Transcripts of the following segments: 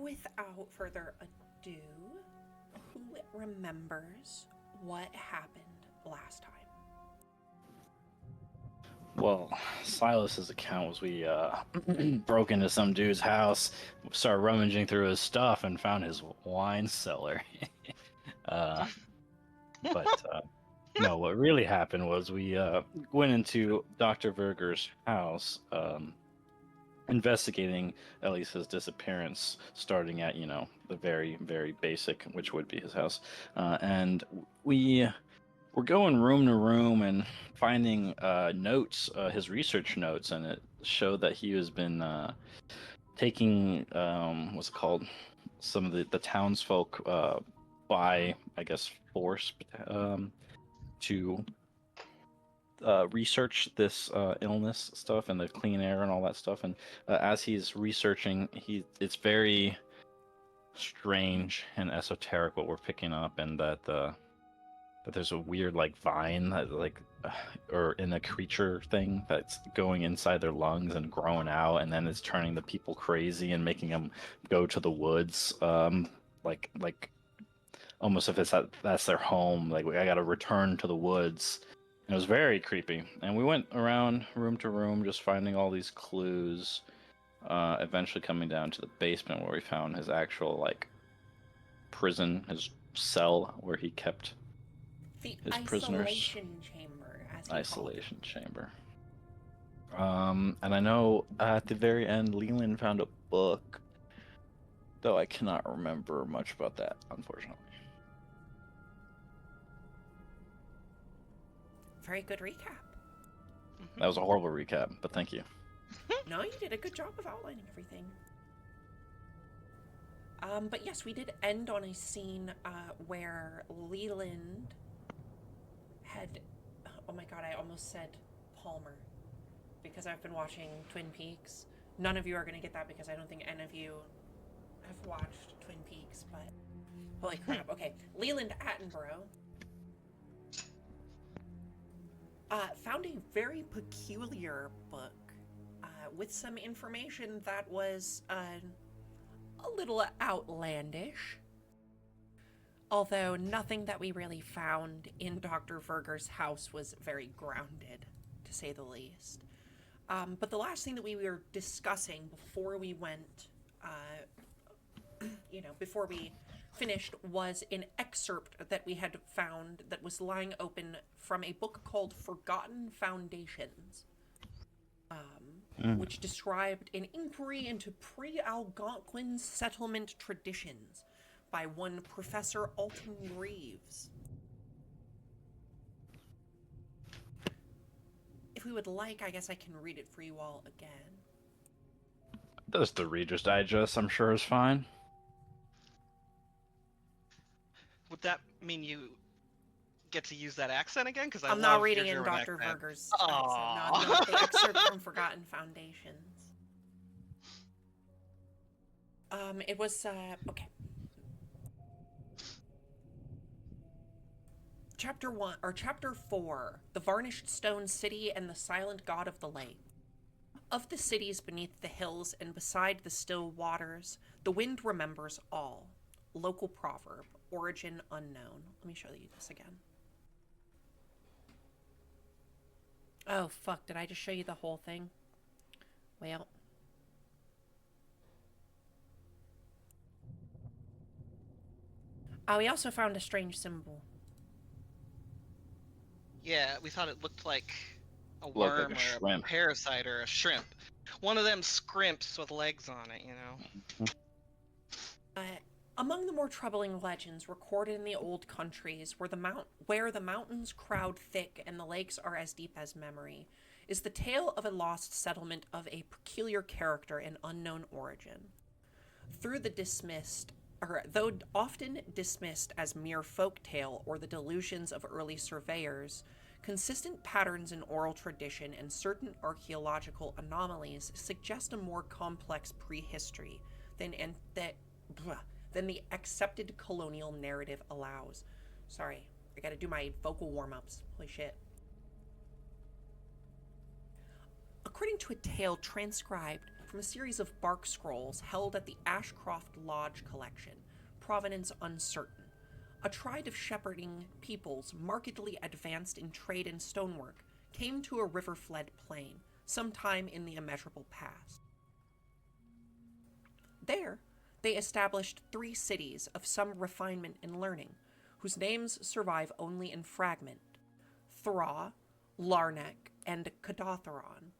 without further ado, who remembers what happened last time? Well, Silas's account was we broke into some dude's house, started rummaging through his stuff, and found his wine cellar. uh, but no, what really happened was we went into Dr. Verger's house, investigating at least his disappearance, starting at the very very basic, which would be his house, and we're going room to room and finding notes, his research notes, and it showed that he has been taking what's it called, some of the townsfolk by, I guess, force, to research this illness stuff and the clean air and all that stuff. And as he's researching, it's very strange and esoteric what we're picking up, and that there's a weird like vine that or in a creature thing that's going inside their lungs and growing out, and then it's turning the people crazy and making them go to the woods, like almost if that's their home. Like, I got to return to the woods. And it was very creepy. And we went around room to room, just finding all these clues. Eventually coming down to the basement where we found his actual prison, his cell where he kept The his prisoners. isolation chamber, as he called it. Isolation chamber. And I know at the very end, Leland found a book, though I cannot remember much about that, unfortunately. Very good recap. That was a horrible recap, but thank you. No, you did a good job of outlining everything. But yes, we did end on a scene where Leland had... Oh my god, I almost said Palmer. Because I've been watching Twin Peaks. None of you are going to get that because I don't think any of you have watched Twin Peaks, but... Holy crap, okay. Leland Attenborough found a very peculiar book with some information that was a little outlandish. Although nothing that we really found in Dr. Verger's house was very grounded, to say the least. But the last thing that we were discussing before we went, before we finished, was an excerpt that we had found that was lying open from a book called Forgotten Foundations, which described an inquiry into pre-Algonquin settlement traditions by one Professor Alton Reeves. If we would like, I guess I can read it for you all again. Does the Reader's Digest, I'm sure, is fine. Would that mean you get to use that accent again? Because I'm not reading in Dr. Verger's accent. Not the excerpt from Forgotten Foundations. It was, okay. Chapter 4, The Varnished Stone City and the Silent God of the Lake. Of the cities beneath the hills and beside the still waters, the wind remembers all. Local proverb, origin unknown. Let me show you this again. Oh, fuck, did I just show you the whole thing? Well. We also found a strange symbol. Yeah, we thought it looked like a worm or a parasite or a shrimp. One of them scrimps with legs on it, you know. Among the more troubling legends recorded in the old countries, where the mountains crowd thick and the lakes are as deep as memory, is the tale of a lost settlement of a peculiar character and unknown origin. Though often dismissed as mere folk tale or the delusions of early surveyors, consistent patterns in oral tradition and certain archaeological anomalies suggest a more complex prehistory than the accepted colonial narrative allows. Sorry, I gotta do my vocal warm-ups. Holy shit. According to a tale transcribed from a series of bark scrolls held at the Ashcroft Lodge collection, provenance uncertain. A tribe of shepherding peoples markedly advanced in trade and stonework came to a river-fled plain sometime in the immeasurable past. There, they established 3 cities of some refinement and learning, whose names survive only in fragment: Thra, Larnek, and Kadatheron.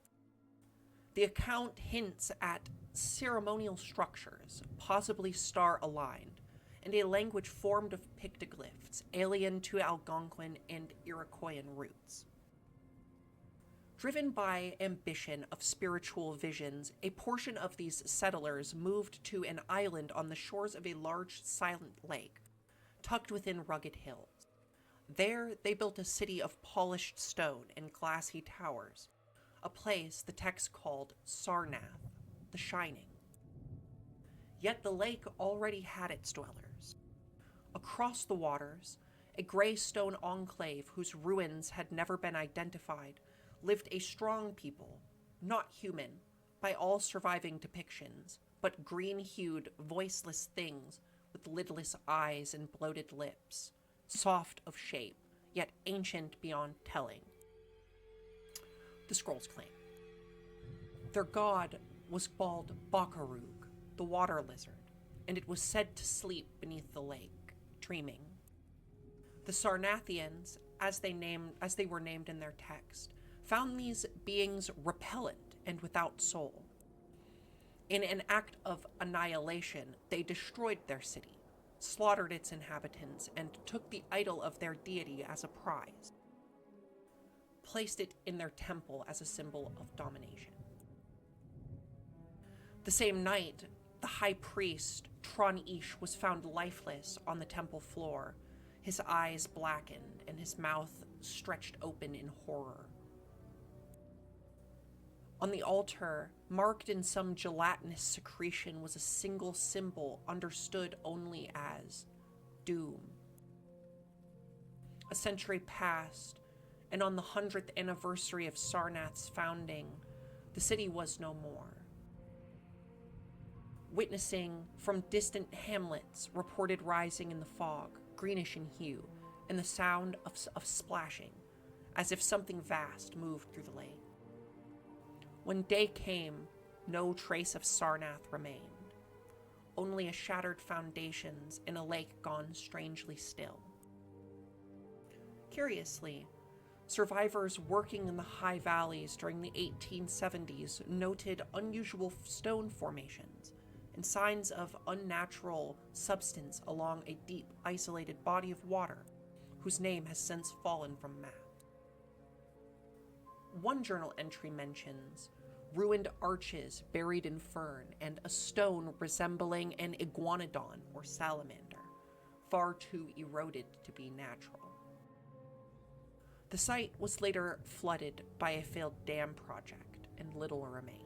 The account hints at ceremonial structures, possibly star-aligned, and a language formed of pictoglyphs alien to Algonquin and Iroquoian roots. Driven by ambition of spiritual visions, a portion of these settlers moved to an island on the shores of a large silent lake, tucked within rugged hills. There, they built a city of polished stone and glassy towers, a place the text called Sarnath, the Shining. Yet the lake already had its dwellers. Across the waters, a gray stone enclave whose ruins had never been identified lived a strong people, not human, by all surviving depictions, but green-hued, voiceless things with lidless eyes and bloated lips, soft of shape, yet ancient beyond telling. The scrolls claim. Their god was called Bakarug, the water lizard, and it was said to sleep beneath the lake, dreaming. The Sarnathians, as they were named in their text, found these beings repellent and without soul. In an act of annihilation, they destroyed their city, slaughtered its inhabitants, and took the idol of their deity as a prize, placed it in their temple as a symbol of domination. The same night, the high priest, Tron-Ish, was found lifeless on the temple floor, his eyes blackened and his mouth stretched open in horror. On the altar, marked in some gelatinous secretion, was a single symbol understood only as doom. A century passed, and on the 100th anniversary of Sarnath's founding, the city was no more. Witnessing from distant hamlets reported rising in the fog, greenish in hue, and the sound of splashing, as if something vast moved through the lake. When day came, no trace of Sarnath remained, only a shattered foundations in a lake gone strangely still. Curiously, survivors working in the high valleys during the 1870s noted unusual stone formations and signs of unnatural substance along a deep, isolated body of water whose name has since fallen from maps. One journal entry mentions ruined arches buried in fern and a stone resembling an iguanodon or salamander, far too eroded to be natural. The site was later flooded by a failed dam project, and little remains.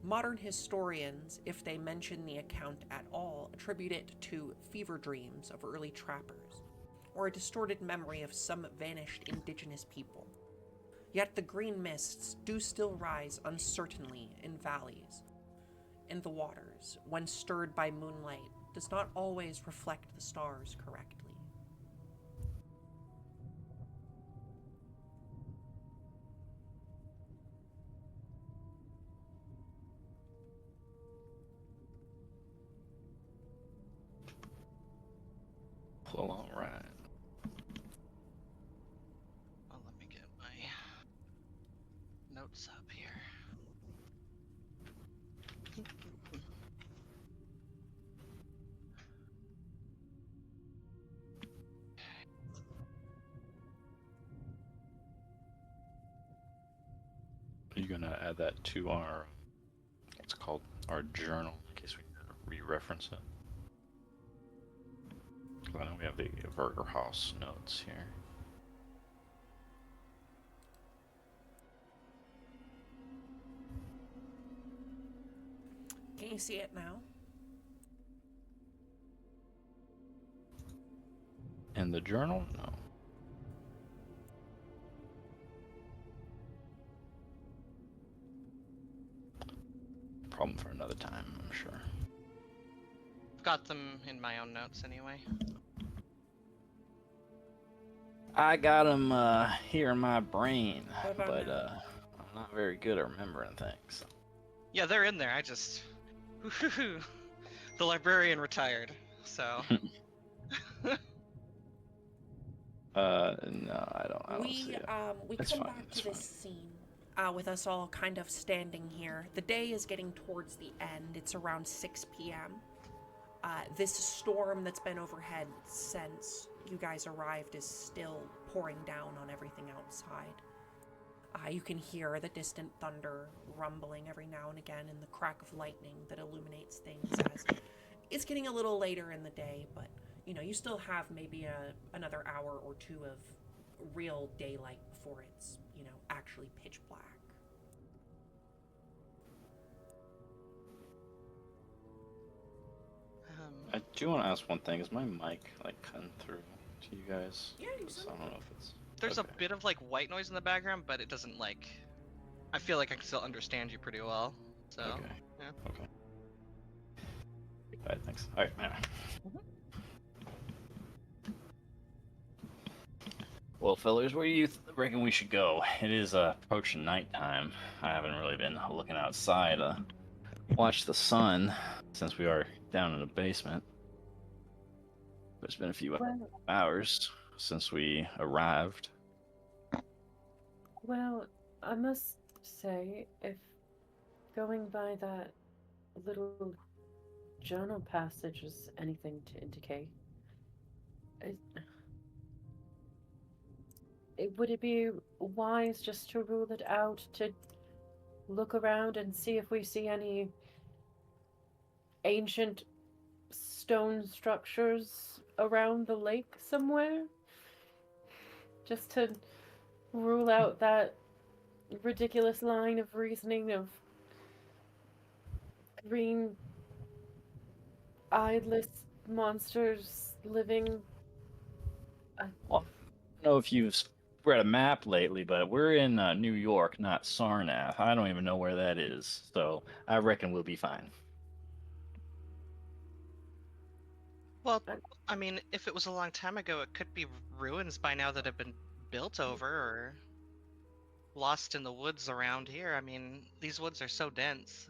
Modern historians, if they mention the account at all, attribute it to fever dreams of early trappers, or a distorted memory of some vanished indigenous people. Yet the green mists do still rise uncertainly in valleys, and the waters, when stirred by moonlight, does not always reflect the stars correctly. Well, all right. Well, let me get my notes up here. Are you gonna add that to our, what's it called, our journal, in case we re-reference it? I know we have the Burger House notes here. Can you see it now? In the journal? No. problem for another time, I'm sure. I've got them in my own notes anyway. I got them here in my brain, but now? I'm not very good at remembering things. Yeah, they're in there. I just... The librarian retired, so... No, I don't see it. We It's come fine, back it's to this scene with us all kind of standing here. The day is getting towards the end. It's around 6 p.m. This storm that's been overhead since you guys arrived is still pouring down on everything outside. You can hear the distant thunder rumbling every now and again and the crack of lightning that illuminates things as it's getting a little later in the day, but you still have maybe another hour or two of real daylight before it's, actually pitch black. I do want to ask one thing. Is my mic like cutting through to you guys? Yeah, you I don't know if it's... There's okay. a bit of like white noise in the background, but it doesn't like... I feel like I can still understand you pretty well, so... Okay. Yeah. Okay. Alright, thanks. Alright, anyway. Well, fellas, where do you reckon we should go? It is approaching nighttime. I haven't really been looking outside watch the sun since we are down in the basement. It's been a few hours since we arrived. Well, I must say, if going by that little journal passage is anything to indicate, would it be wise just to rule it out, to look around and see if we see any ancient stone structures around the lake somewhere? Just to rule out that ridiculous line of reasoning of green eyeless monsters living. Well, I don't know if you've read a map lately, but we're in New York, not Sarnath. I don't even know where that is, so I reckon we'll be fine. Well, I mean, if it was a long time ago, it could be ruins by now that have been built over or lost in the woods around here. I mean, these woods are so dense.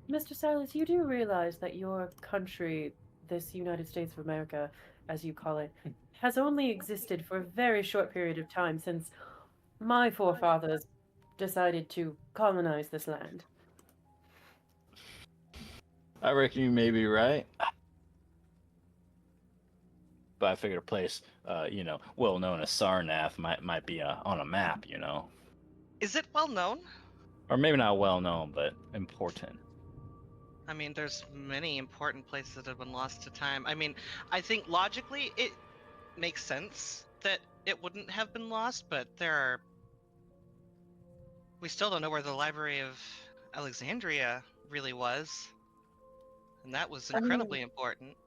Mr. Silas, you do realize that your country, this United States of America, as you call it, has only existed for a very short period of time since my forefathers decided to colonize this land. I reckon you may be right. But I figured a place, well known as Sarnath might be on a map, Is it well known? Or maybe not well known, but important. I mean, there's many important places that have been lost to time. I mean, I think logically it makes sense that it wouldn't have been lost, but we still don't know where the Library of Alexandria really was. And that was incredibly important.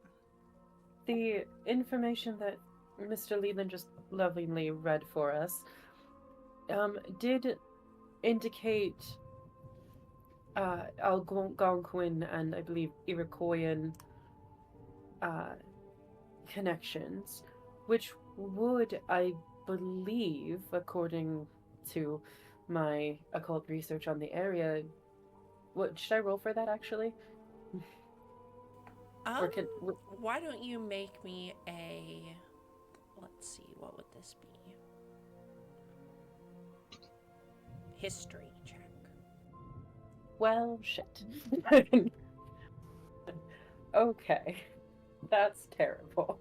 The information that Mr. Leland just lovingly read for us did indicate Algonquin and I believe Iroquoian connections, which would, I believe, according to my occult research on the area, what should I roll for that actually? Why don't you make me a... Let's see, what would this be? History check. Well, shit. Okay. That's terrible.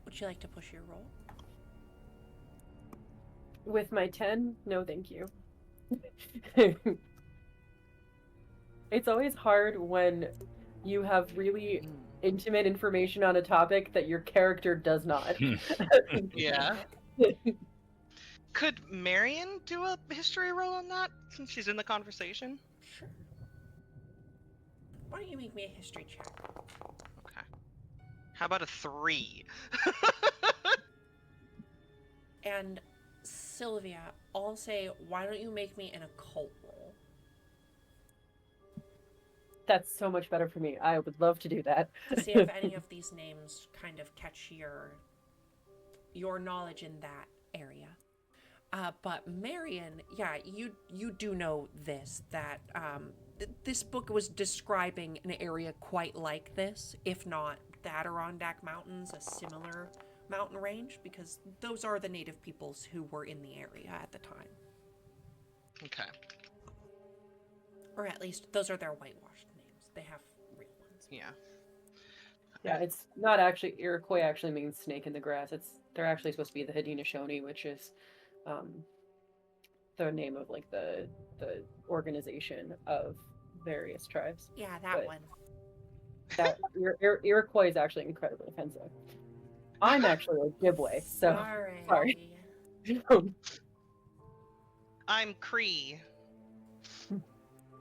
Would you like to push your roll? With my 10? No, thank you. It's always hard when you have really intimate information on a topic that your character does not. Yeah. Could Marion do a history roll on that since she's in the conversation? Sure. Why don't you make me a history check? Okay. How about a 3? And Sylvia, I'll say, why don't you make me an occult roll? That's so much better for me. I would love to do that. To see if any of these names kind of catch your knowledge in that area. But Marion, yeah, you do know this, that this book was describing an area quite like this, if not the Adirondack Mountains, a similar mountain range, because those are the native peoples who were in the area at the time. Okay. Or at least, those are their whitewashed names. They have real ones. Yeah. Yeah, it's not actually Iroquois. Actually means snake in the grass. They're actually supposed to be the Haudenosaunee, which is the name of like the organization of various tribes. Yeah, that But one. that Iroquois is actually incredibly offensive. I'm actually a Ojibwe, so Sorry. I'm Cree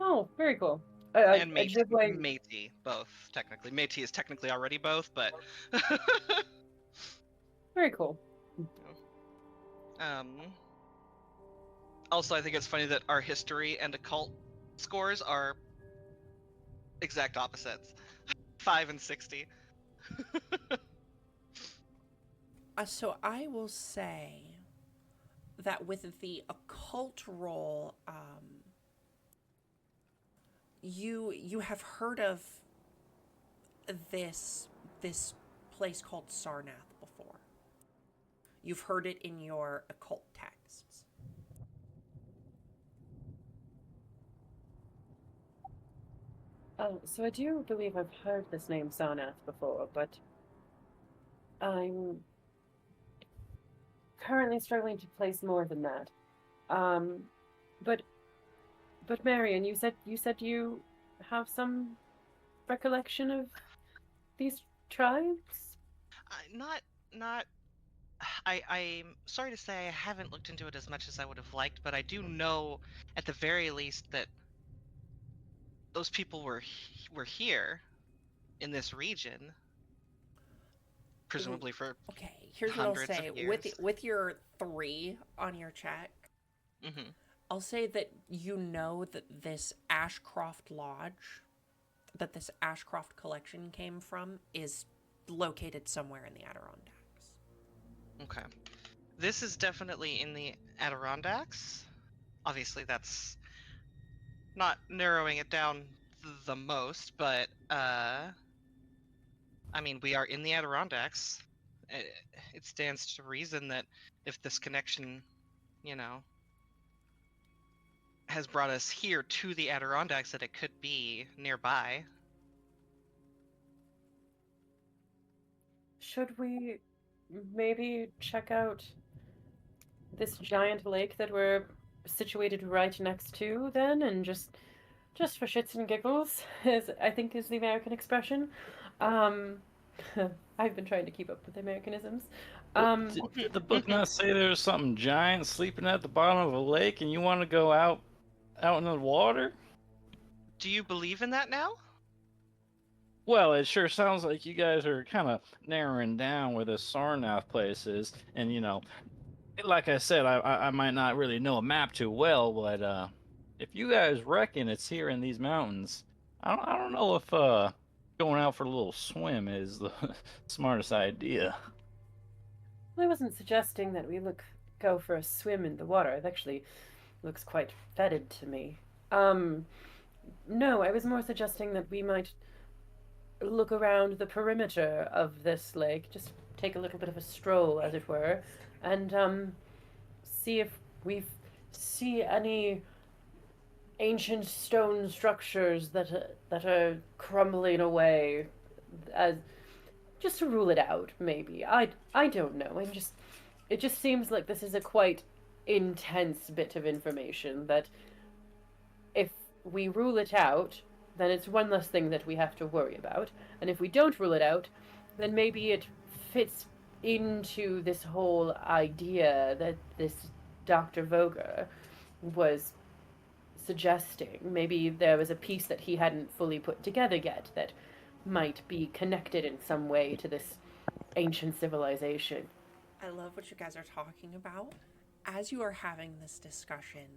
Oh, very cool. and Métis. Ojibwe. Métis, both technically. Métis is technically already both, but Very cool. Also, I think it's funny that our history and occult scores are exact opposites. 5 and 60. So I will say that with the occult roll, you have heard of this place called Sarnath before. You've heard it in your occult texts. So I do believe I've heard this name Sarnath before, but I'm currently struggling to place more than that. But Marion, you said you have some recollection of these tribes? I'm sorry to say I haven't looked into it as much as I would have liked, but I do know at the very least that those people were here in this region, presumably for Okay, here's what I'll hundreds of say. years. With your 3 on your check, Mhm. I'll say that you know that this Ashcroft Lodge, that this Ashcroft collection came from, is located somewhere in the Adirondacks. Okay. This is definitely in the Adirondacks. Obviously, that's not narrowing it down the most, but I mean, we are in the Adirondacks. It stands to reason that if this connection, you know, has brought us here to the Adirondacks, that it could be nearby. Should we maybe check out this giant lake that we're situated right next to then, and just for shits and giggles, as I think is the American expression. I've been trying to keep up with Americanisms. Did the book not say there's something giant sleeping at the bottom of a lake and you want to go out in the water? Do you believe in that now? Well, it sure sounds like you guys are kind of narrowing down where this Sarnath place is. And, you know, like I said, I might not really know a map too well, but if you guys reckon it's here in these mountains, I don't know if going out for a little swim is the smartest idea. I wasn't suggesting that we go for a swim in the water. It actually looks quite fetid to me. No, I was more suggesting that we might look around the perimeter of this lake, just take a little bit of a stroll, as it were, and see if we see any ancient stone structures that are crumbling away, as just to rule it out. Maybe I don't know. It just seems like this is a quite intense bit of information that if we rule it out, then it's one less thing that we have to worry about. And if we don't rule it out, then maybe it fits into this whole idea that this Dr. Voger was suggesting. Maybe there was a piece that he hadn't fully put together yet that might be connected in some way to this ancient civilization. I love what you guys are talking about. As you are having this discussion,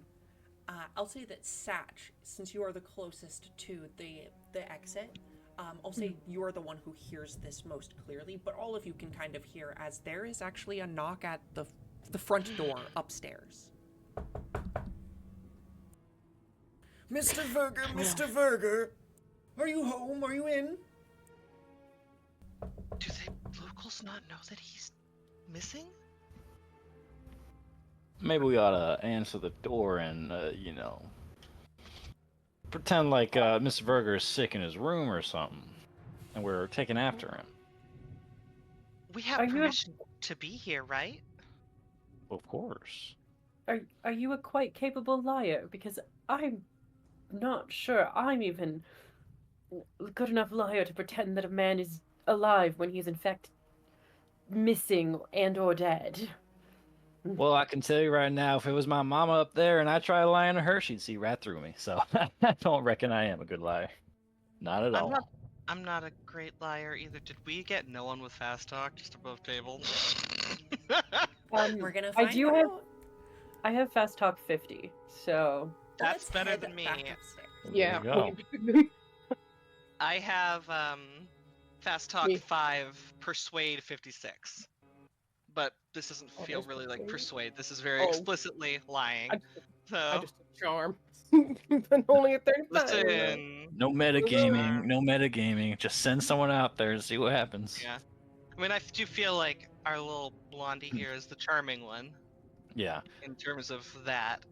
I'll say that Satch, since you are the closest to the exit, I'll say you're the one who hears this most clearly, but all of you can kind of hear as there is actually a knock at the front door upstairs. Mr. Verger, Mr. Verger, are you home? Are you in? Do the locals not know that he's missing? Maybe we ought to answer the door and, pretend like Mr. Berger is sick in his room or something, and we're taking after him. We have permission to be here, right? Of course. Are you a quite capable liar? Because I'm not sure I'm even a good enough liar to pretend that a man is alive when he's in fact missing and or dead. Well, I can tell you right now, if it was my mama up there and I tried lying to her, she'd see right through me. So I don't reckon I am a good liar. Not at all. I'm not a great liar either. Did we get no one with fast talk just above table? We're gonna find out. I have fast talk 50, so that's better than me. Yeah. There you go. I have fast talk 5, persuade 56. But this doesn't feel really like persuade. This is very explicitly lying. I just charm. But only at 35. Listen. No metagaming. No metagaming. Just send someone out there and see what happens. Yeah. I mean, I do feel like our little blondie here is the charming one. Yeah. In terms of that.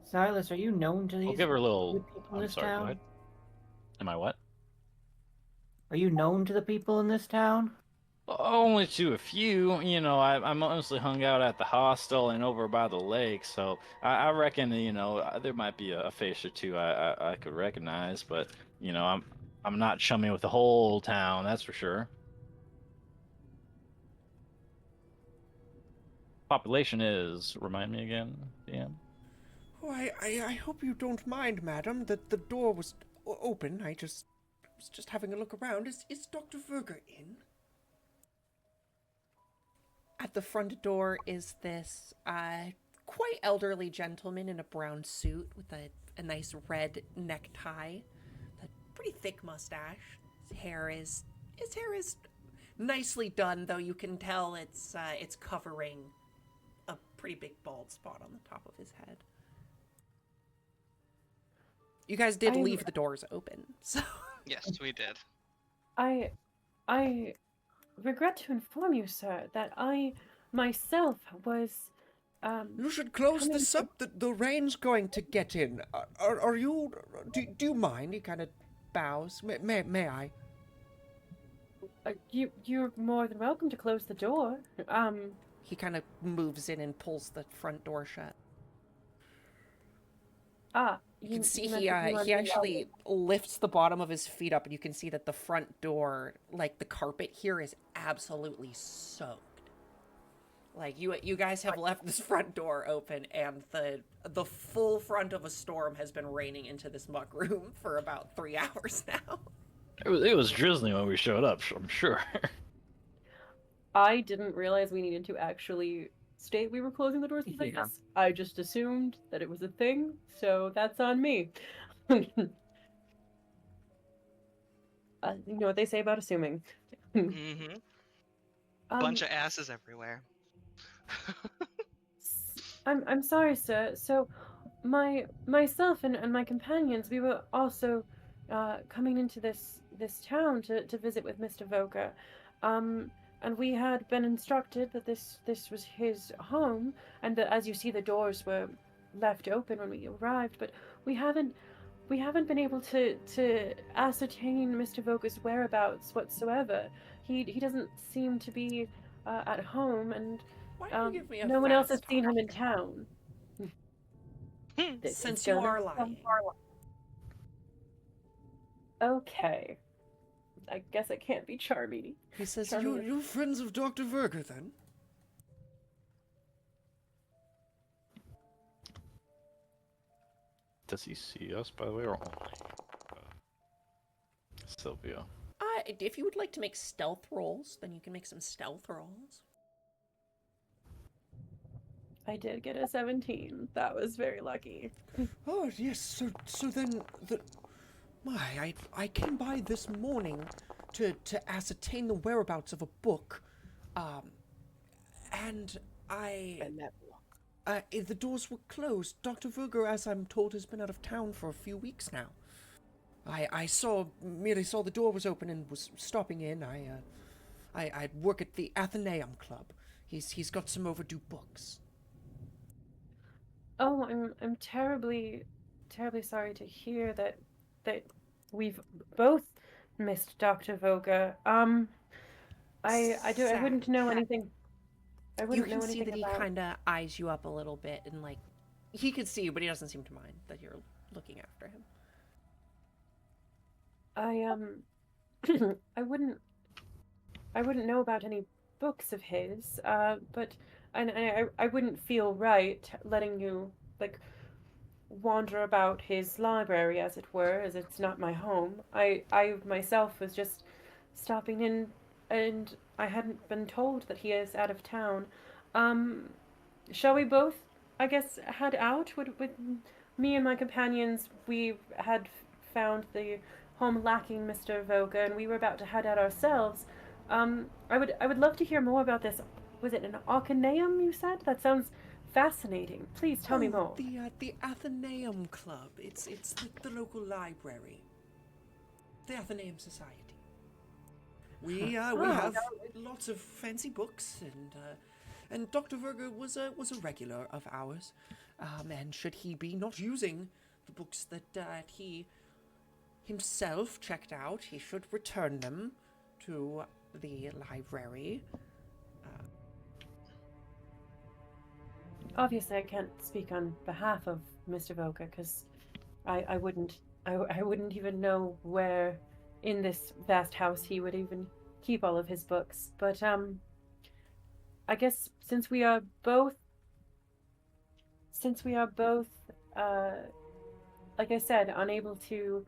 Silas, are you known to these We'll give her a little. people in I'm this sorry. town? Go ahead. Am I what? Are you known to the people in this town? Only to a few. I mostly hung out at the hostel and over by the lake, so I reckon, there might be a face or two I could recognize, but, I'm not chummy with the whole town, that's for sure. Population is, remind me again, DM? Oh, I hope you don't mind, madam, that the door was open. I was just having a look around. Is Dr. Verger in? At the front door is this quite elderly gentleman in a brown suit with a nice red necktie, a pretty thick mustache. His hair is nicely done, though you can tell it's covering a pretty big bald spot on the top of his head. You guys did leave the doors open, so Yes, we did. I regret to inform you, sir, that I myself was. You should close this up. The rain's going to get in. Are you? Do you mind? He kind of bows. May I? You're more than welcome to close the door. He kind of moves in and pulls the front door shut. You can see he actually lifts the bottom of his feet up, and you can see that the front door, like the carpet here, is absolutely soaked. Like you guys have left this front door open, and the full front of a storm has been raining into this muck room for about 3 hours now. It was drizzling when we showed up, I'm sure. I didn't realize we needed to actually state we were closing the doors like this. I just assumed that it was a thing, so that's on me. You know what they say about assuming. Mm-hmm. Bunch of asses everywhere. I'm sorry, sir. So, myself and my companions, we were also coming into this town to visit with Mr. Voker. And we had been instructed that this was his home, and that, as you see, the doors were left open when we arrived. But we haven't been able to ascertain Mr. Voker's whereabouts whatsoever. He doesn't seem to be at home, and no one else has seen him in town. Since you are lying. Okay. I guess I can't be charming. He says, Charming. you're friends of Dr. Verger, then? Does he see us, by the way, or only Sylvia? If you would like to make stealth rolls, then you can make some stealth rolls. I did get a 17. That was very lucky. Oh, yes, so then, I came by this morning to ascertain the whereabouts of a book, and And that book. the doors were closed. Dr. Verger, as I'm told, has been out of town for a few weeks now. I merely saw the door was open and was stopping in. I work at the Athenaeum Club. He's got some overdue books. Oh, I'm terribly sorry to hear that we've both missed Dr. Voga. I wouldn't know anything. I You wouldn't can know see anything that he about. kind of eyes you up a little bit, and like, he could see you, but he doesn't seem to mind that you're looking after him. I wouldn't know about any books of his. But I wouldn't feel right letting you like wander about his library, as it were, as it's not my home. I myself was just stopping in, and I hadn't been told that he is out of town. Um, shall we both, I guess, head out? With me and my companions, we had found the home lacking Mr. Voga, and we were about to head out ourselves. I would love to hear more about this. Was it an Arcaneum, you said? That sounds fascinating. Please tell me more. The Athenaeum Club. It's the local library. The Athenaeum Society. We have lots of fancy books, and Dr. Verger was a regular of ours. And should he be not using the books that he himself checked out, he should return them to the library. Obviously, I can't speak on behalf of Mr. Voga because I wouldn't even know where in this vast house he would even keep all of his books. But I guess since we are both like I said, unable to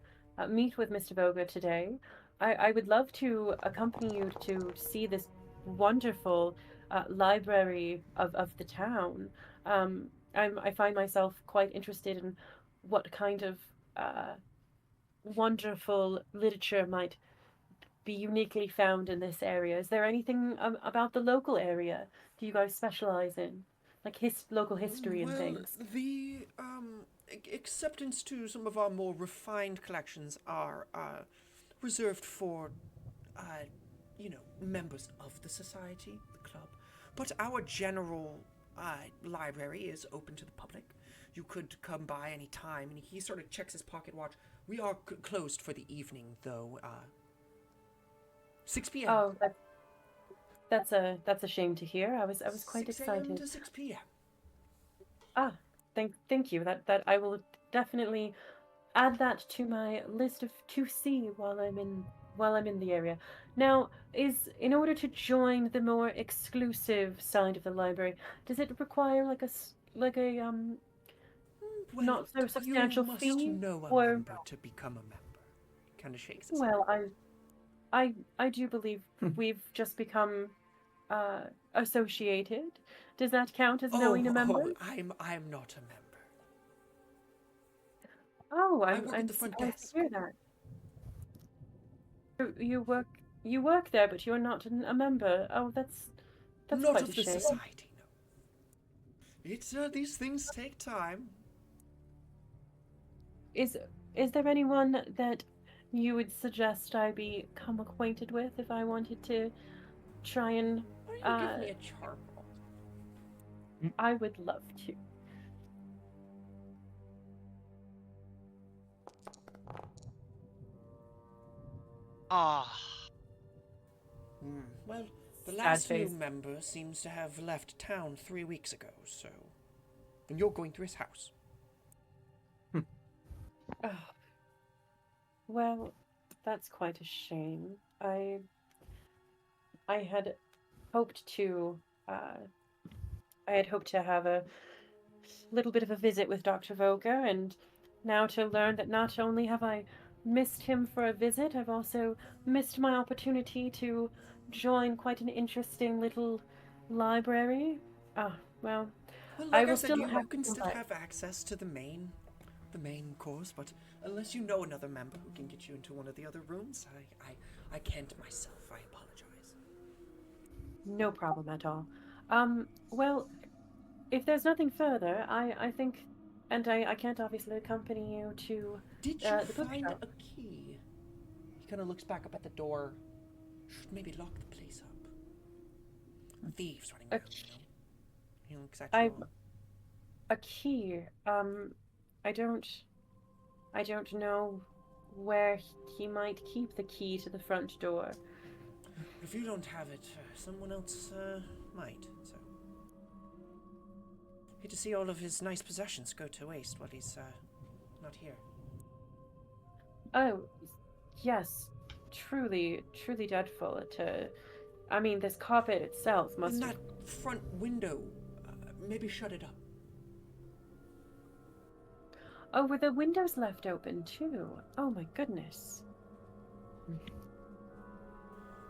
meet with Mr. Voga today, I would love to accompany you to see this wonderful library of the town. I find myself quite interested in what kind of wonderful literature might be uniquely found in this area. Is there anything about the local area do you guys specialize in? Like local history and things? The acceptance to some of our more refined collections are reserved for, members of the society, the club. But our general library is open to the public. You could come by any time, and he sort of checks his pocket watch. We are closed for the evening, though. 6 p.m. Oh, that's a shame to hear. I was quite 6 a.m. excited. to 6 p.m. Ah, thank you. That I will definitely add that to my list of to see while I'm in the area. Now, is in order to join the more exclusive side of the library, does it require like a Well, not so substantial you must fee? know a Or member to become a member. Kind of shakes his well, I do believe we've just become associated. Does that count as knowing a member? I'm not a member. Oh, I work at I'm the front surprised desk. to hear that. You work there, but you're not a member. Oh, that's Not quite of a the shame. society, no. It's these things take time. Is there anyone that you would suggest I become acquainted with if I wanted to try and Why don't you give me a charm roll? I would love to. Ah, Well, the Sad last new face. member seems to have left town 3 weeks ago, so... And you're going through his house. Oh. Well, That's quite a shame. I had hoped to uh, I had hoped to have a little bit of a visit with Dr. Voga, and now to learn that not only have I missed him for a visit, I've also missed my opportunity to join quite an interesting little library. Ah, well, Well, I like I will said, still you have can to still let. have access to the main course, but unless you know another member who can get you into one of the other rooms, I can't myself. I apologize. No problem at all. Well, if there's nothing further, I think, and I can't obviously accompany you to Did you the find bookshop. a key? He kind of looks back up at the door. Should maybe lock the place up. Thieves running A, around, you k- know. He looks at you I all. a key. I don't I don't know where he might keep the key to the front door. If you don't have it, someone else might. So hate to see all of his nice possessions go to waste while he's not here. Oh, yes, truly dreadful. I mean, this carpet itself And must have. that front window, maybe shut it up. Oh, were the windows left open too? Oh my goodness.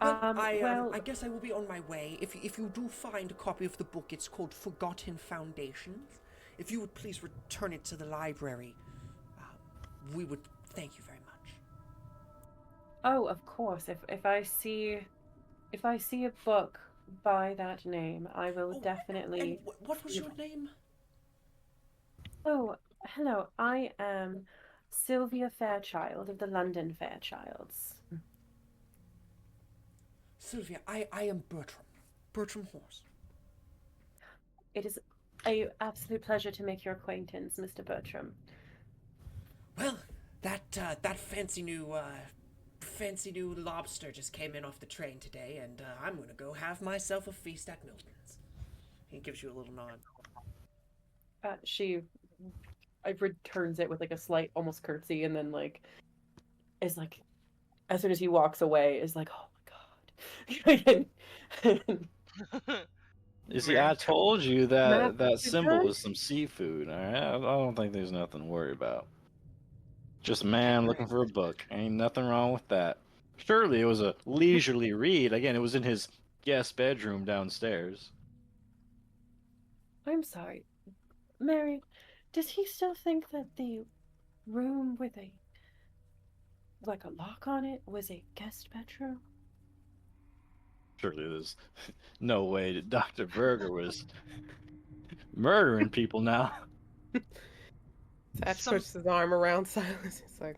Well, Well, I guess I will be on my way. If you do find a copy of the book, it's called Forgotten Foundations. If you would please return it to the library, we would thank you very much. oh, of course. If I see a book by that name, I will Oh, and definitely. what was your name? Oh, hello. I am Sylvia Fairchild of the London Fairchilds. Sylvia. I am Bertram. Bertram Horse. It is a absolute pleasure to make your acquaintance, Mr. Bertram. Well, that fancy new lobster just came in off the train today, and I'm gonna go have myself a feast at Milton's. He gives you a little nod. She returns it with like a slight almost curtsy, and then like is like as soon as he walks away is like, oh my god. You see, I told you that Matt, that you symbol done? was some seafood. All right, I don't think there's nothing to worry about. Just a man looking for a book. Ain't nothing wrong with that. Surely it was a leisurely read. Again, it was in his guest bedroom downstairs. I'm sorry, Mary. Does he still think that the room with a like a lock on it was a guest bedroom? Surely there's no way that Dr. Berger was murdering people now. Satch Some puts his arm around Silas. It's like,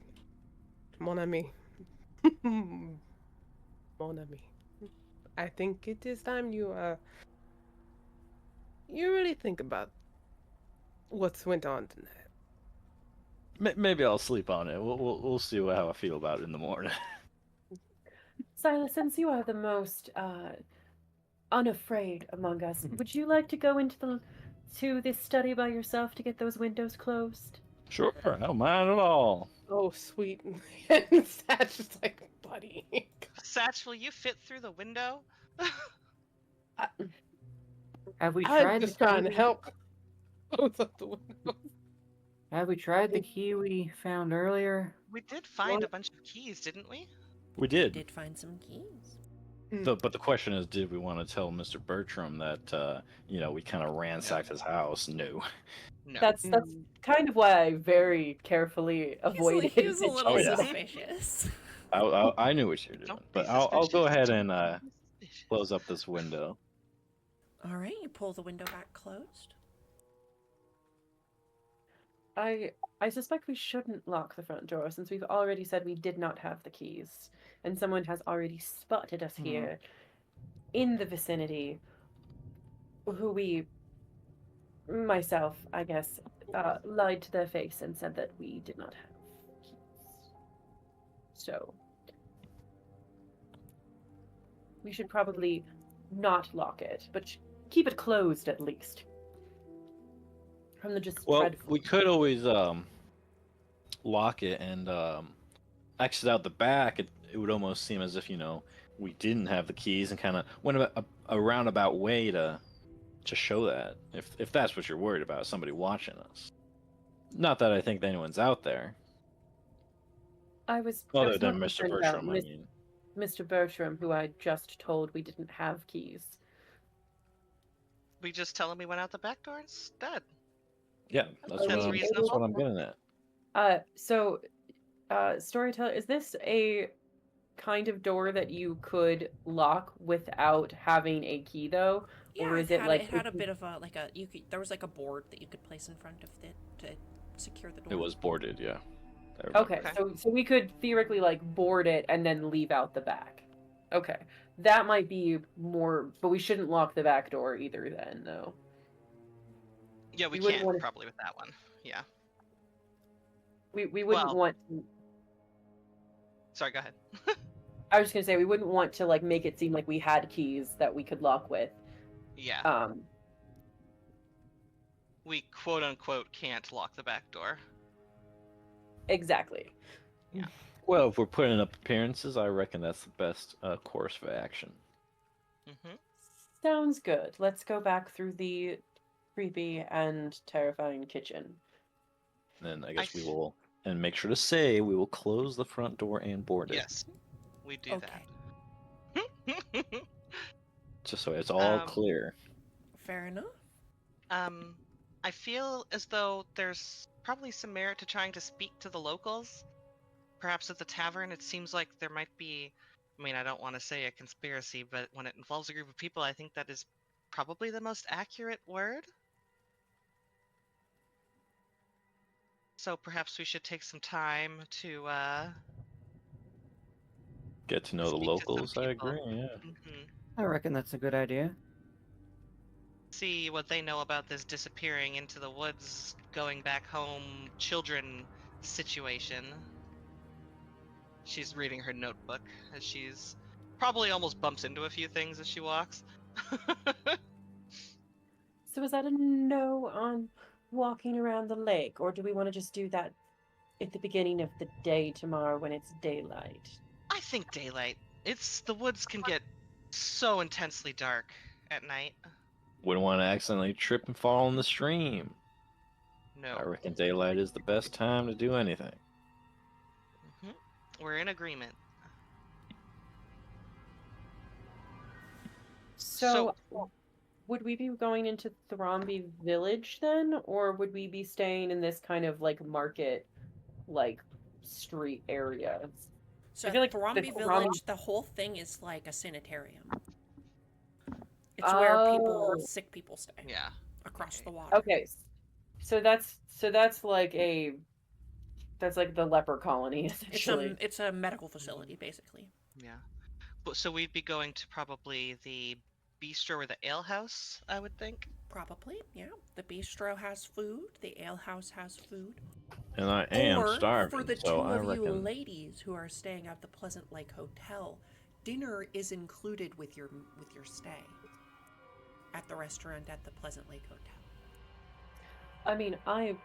mon ami. Mon ami. I think it is time you really think about what's went on tonight. Maybe I'll sleep on it. We'll see how I feel about it in the morning. Silas, since you are the most unafraid among us, would you like to go to this study by yourself to get those windows closed? Sure, I don't mind at all. Oh, sweet. And Satch is like, buddy. Satch, will you fit through the window? Have we I'm tried just the trying to key? help. Close up the window. Have we tried the key we found earlier? We did find What? a bunch of keys, didn't we? We You did. did find some keys. But the question is, did we want to tell Mr. Bertram that we kind of ransacked his house? No. No. That's kind of why I very carefully avoided He was a it. little Oh, yeah. suspicious. I knew what you were doing, Don't but be I'll go suspicious. ahead and Don't be suspicious. close up this window. All right, you pull the window back closed. I suspect we shouldn't lock the front door since we've already said we did not have the keys, and someone has already spotted us here in the vicinity. Myself, I guess, lied to their face and said that we did not have keys. So we should probably not lock it, but keep it closed at least. From the just Well, dreadful. we could always lock it and exit out the back, it would almost seem as if, we didn't have the keys and kind of went a roundabout way to show that. If that's what you're worried about, somebody watching us. Not that I think anyone's out there. I was Other more than Mr. concerned about Bertram, I mean. Mr. Bertram, who I just told we didn't have keys. We just tell him we went out the back door instead. Yeah, that's That's what reasonable. I'm getting at. So, storyteller, is this a kind of door that you could lock without having a key, though? Yeah, Or is it like it had a bit of a there was like a board that you could place in front of it to secure the door. It was boarded, yeah. Okay, so we could theoretically like board it and then leave out the back. Okay, that might be more, but we shouldn't lock the back door either. Then, though. Yeah, we wouldn't can't wanna- probably with that one. Yeah. We wouldn't Well- want to. Sorry, go ahead. I was just gonna say we wouldn't want to like make it seem like we had keys that we could lock with. Yeah. We quote unquote can't lock the back door. Exactly. Well, if we're putting up appearances, I reckon that's the best course of action. Mm-hmm. Sounds good. Let's go back through the creepy and terrifying kitchen. And then I guess we will, and make sure to say, we will close the front door and board it. Yes, we do that. Just so it's all Um, clear. Fair enough. I feel as though there's probably some merit to trying to speak to the locals. Perhaps at the tavern, it seems like there might be, I mean, I don't want to say a conspiracy, but when it involves a group of people, I think that is probably the most accurate word. So perhaps we should take some time to Get to know the speak to some locals, I people. agree, yeah. I reckon that's a good idea. See what they know about this disappearing into the woods, going back home, children situation. She's reading her notebook as she's probably almost bumps into a few things as she walks. So is that a no on walking around the lake, or do we want to just do that at the beginning of the day tomorrow when it's daylight? I think daylight. The woods can get so intensely dark at night. Wouldn't want to accidentally trip and fall in the stream. No. I reckon daylight is the best time to do anything. We're in agreement. So would we be going into Thrombey Village then, or would we be staying in this kind of like market, like street area? So I feel like Thrombey the Village, the whole thing is like a sanitarium. It's where sick people stay. Yeah. Across the water. Okay, so that's like the leper colony essentially. It's a medical facility basically. Yeah. But so we'd be going to probably the bistro or the ale house, I would think. Probably, yeah. The bistro has food. The ale house has food. And I am Or starving, for the so two I of you reckon... ladies who are staying at the Pleasant Lake Hotel, dinner is included with your stay at the restaurant at the Pleasant Lake Hotel. I mean, I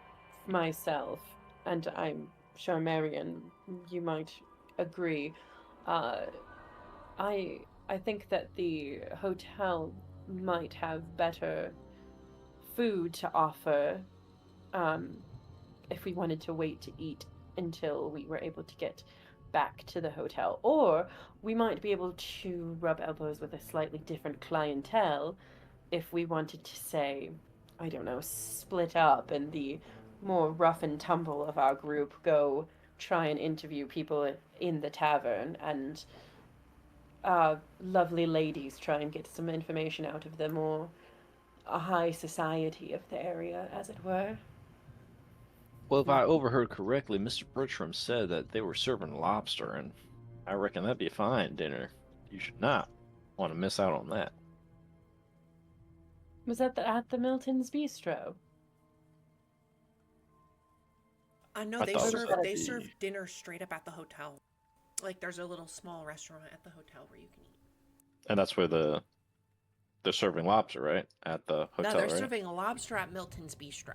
myself, and I'm sure Marion, you might agree, I think that the hotel might have better food to offer if we wanted to wait to eat until we were able to get back to the hotel. Or we might be able to rub elbows with a slightly different clientele if we wanted to, say, I don't know, split up and the more rough and tumble of our group go try and interview people in the tavern, and lovely ladies try and get some information out of the more high society of the area, as it were. Well, if I overheard correctly, Mr. Bertram said that they were serving lobster, and I reckon that'd be a fine dinner. You should not want to miss out on that. Was that at the Milton's Bistro? No, I they thought it was serve at they the- serve dinner straight up at the hotel. Like there's a little small restaurant at the hotel where you can eat. And that's where they're serving lobster, right? At the hotel, No, they're right? serving a lobster at Milton's Bistro.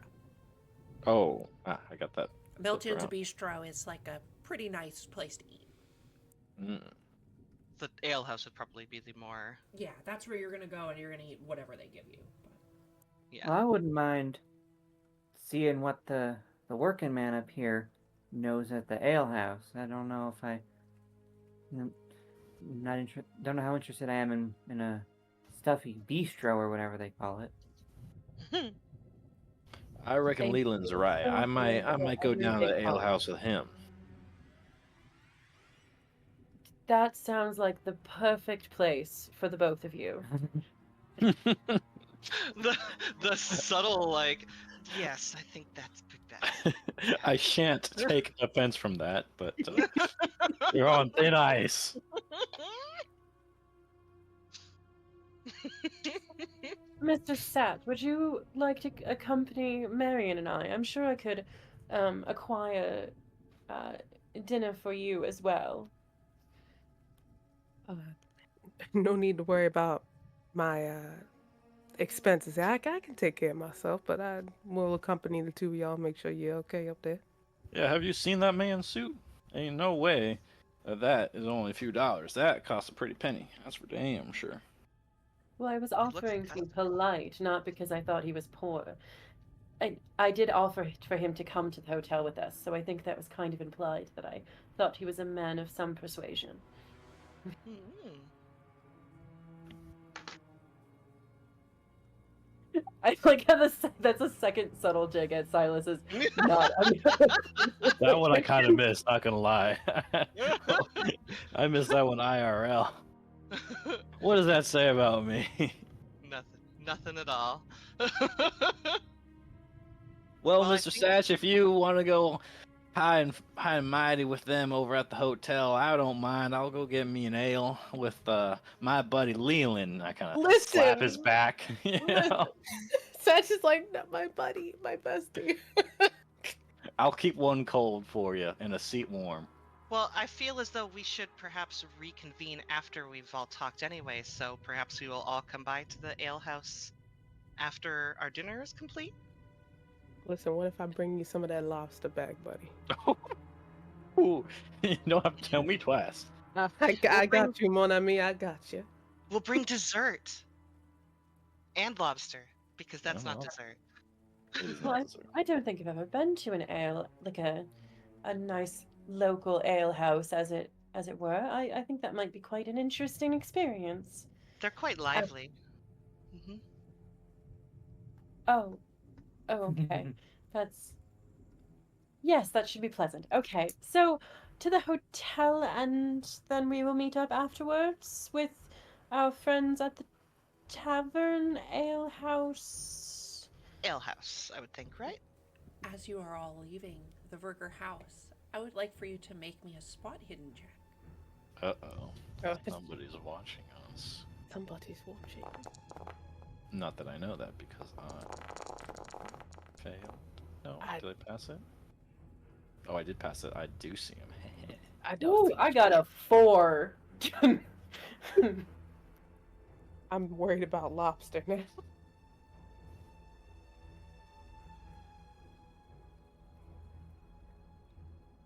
Oh, I got that. Milton's around. Bistro is like a pretty nice place to eat. Mm. The ale house would probably be the more. Yeah, that's where you're gonna go, and you're gonna eat whatever they give you. Yeah. Well, I wouldn't mind seeing what the working man up here knows at the ale house. I don't know if don't know how interested I am in a stuffy bistro or whatever they call it. I reckon Thank Leland's you right. so I might much for go down to the everything, ale Colin. house with him. That sounds like the perfect place for the both of you. the subtle like, yes, I think that's best. I shan't take offense from that, but you're on thin ice. Mr. Sat, would you like to accompany Marion and I? I'm sure I could acquire dinner for you as well. No need to worry about my expenses. I can take care of myself, but I will accompany the two of y'all. Make sure you're okay up there. Yeah, have you seen that man's suit? Ain't no way that is only a few dollars. That costs a pretty penny. That's for damn sure. Well, I was looks offering to be expensive. polite, not because I thought he was poor. I did offer for him to come to the hotel with us, so I think that was kind of implied that I thought he was a man of some persuasion. Mm. I like how that's a second subtle dig at Silas's not. That one I kind of missed, not gonna lie. I missed that one IRL. What does that say about me? Nothing at all. Well, Well, I Mr. think- Satch, if you want to go high and mighty with them over at the hotel, I don't mind. I'll go get me an ale with my buddy Leland. I kind of slap his Listen. back. You know? Satch is like, not my buddy, my bestie. I'll keep one cold for you and a seat warm. Well, I feel as though we should perhaps reconvene after we've all talked anyway, so perhaps we will all come by to the ale house after our dinner is complete. Listen, what if I bring you some of that lobster back, buddy? Ooh, you don't have to tell me twice. I got you, mon ami. I got you. We'll bring dessert and lobster because that's not well. dessert. It is Well, not dessert. I don't think I've ever been to an ale like a nice local ale house, as it were. I think that might be quite an interesting experience. They're quite lively. Hmm. Oh, okay. Yes, that should be pleasant. Okay, so to the hotel, and then we will meet up afterwards with our friends at the tavern ale house. Ale house, I would think, right? As you are all leaving the Verger house, I would like for you to make me a spot hidden check. Uh-oh. Oh, Somebody's watching us. somebody's watching. Not that I know that because I failed. No, did I pass it? Oh, I did pass it. I do see him. I don't. Ooh, think I got a 4. I'm worried about lobster now.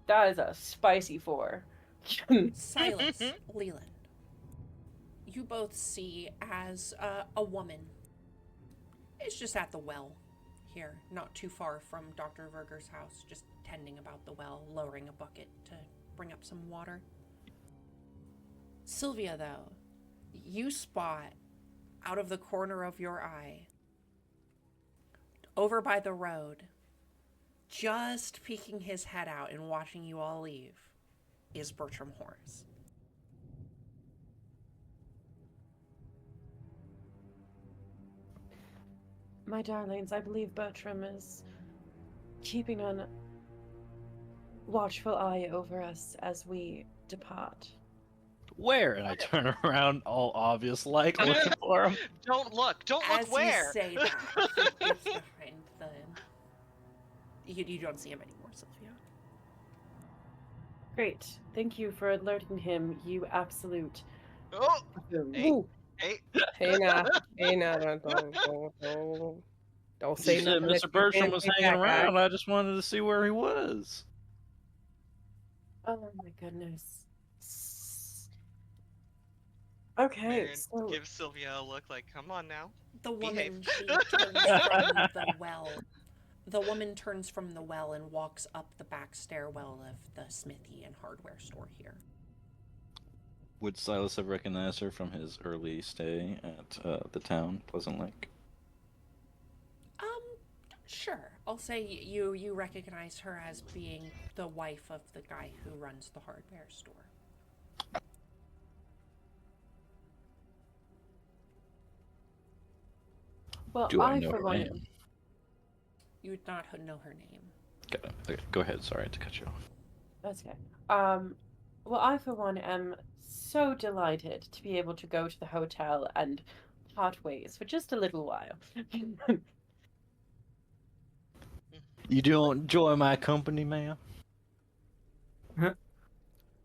That is a spicy 4. Silas, Leland, you both see as a woman is just at the well here, not too far from Dr. Verger's house, just tending about the well, lowering a bucket to bring up some water. Sylvia, though, you spot out of the corner of your eye, over by the road, just peeking his head out and watching you all leave, is Bertram Horace. My darlings, I believe Bertram is keeping an watchful eye over us as we depart. Where? And I turn around, all obvious, like looking for him. Don't look. Don't look As where. you say that, he gets behind the... You don't see him anymore, Sylvia. Great. Thank you for alerting him, you absolute Oh, buffoon. Hey. Ooh, hey. hey now, don't say You said nothing. that Mr. you Bertram can't was take hanging back, guy. around. I just wanted to see where he was. Oh my goodness. Okay, Marion so gives Sylvia a look like, come on now. The Behave. woman, she turns from the well. The woman turns from the well and walks up the back stairwell of the smithy and hardware store here. Would Silas have recognized her from his early stay at the town, Pleasant Lake? Sure. I'll say you recognize her as being the wife of the guy who runs the hardware store. well, Do I I know for her one name? You would not know her name. Okay, go ahead. Sorry to cut you off. That's okay. Well, I for one am so delighted to be able to go to the hotel and part ways for just a little while. You don't enjoy my company, ma'am?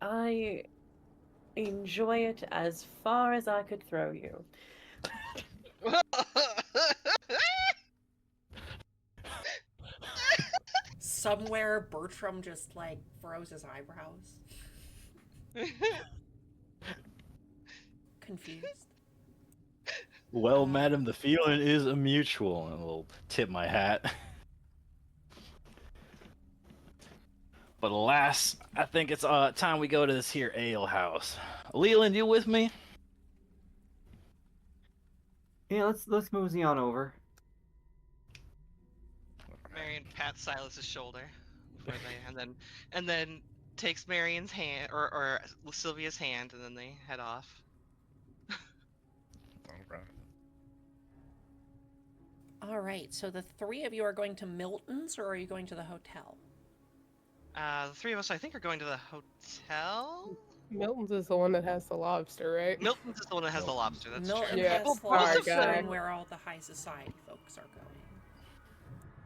I enjoy it as far as I could throw you. Somewhere, Bertram just like froze his eyebrows. Confused. Well, madam, the feeling is a mutual. And I'll tip my hat. But alas, I think it's time we go to this here ale house. Leland, you with me? Yeah, let's mosey on over. Marion pats Silas's shoulder before they, and then takes Marion's hand or Sylvia's hand, and then they head off. All right, so the three of you are going to Milton's, or are you going to the hotel? The three of us, I think, are going to the hotel. Milton's is the one that has the lobster, right? Milton's is the one that has the lobster. That's Milton true. Yeah. has We'll lobster Sorry, guy. and where all the high society folks are going.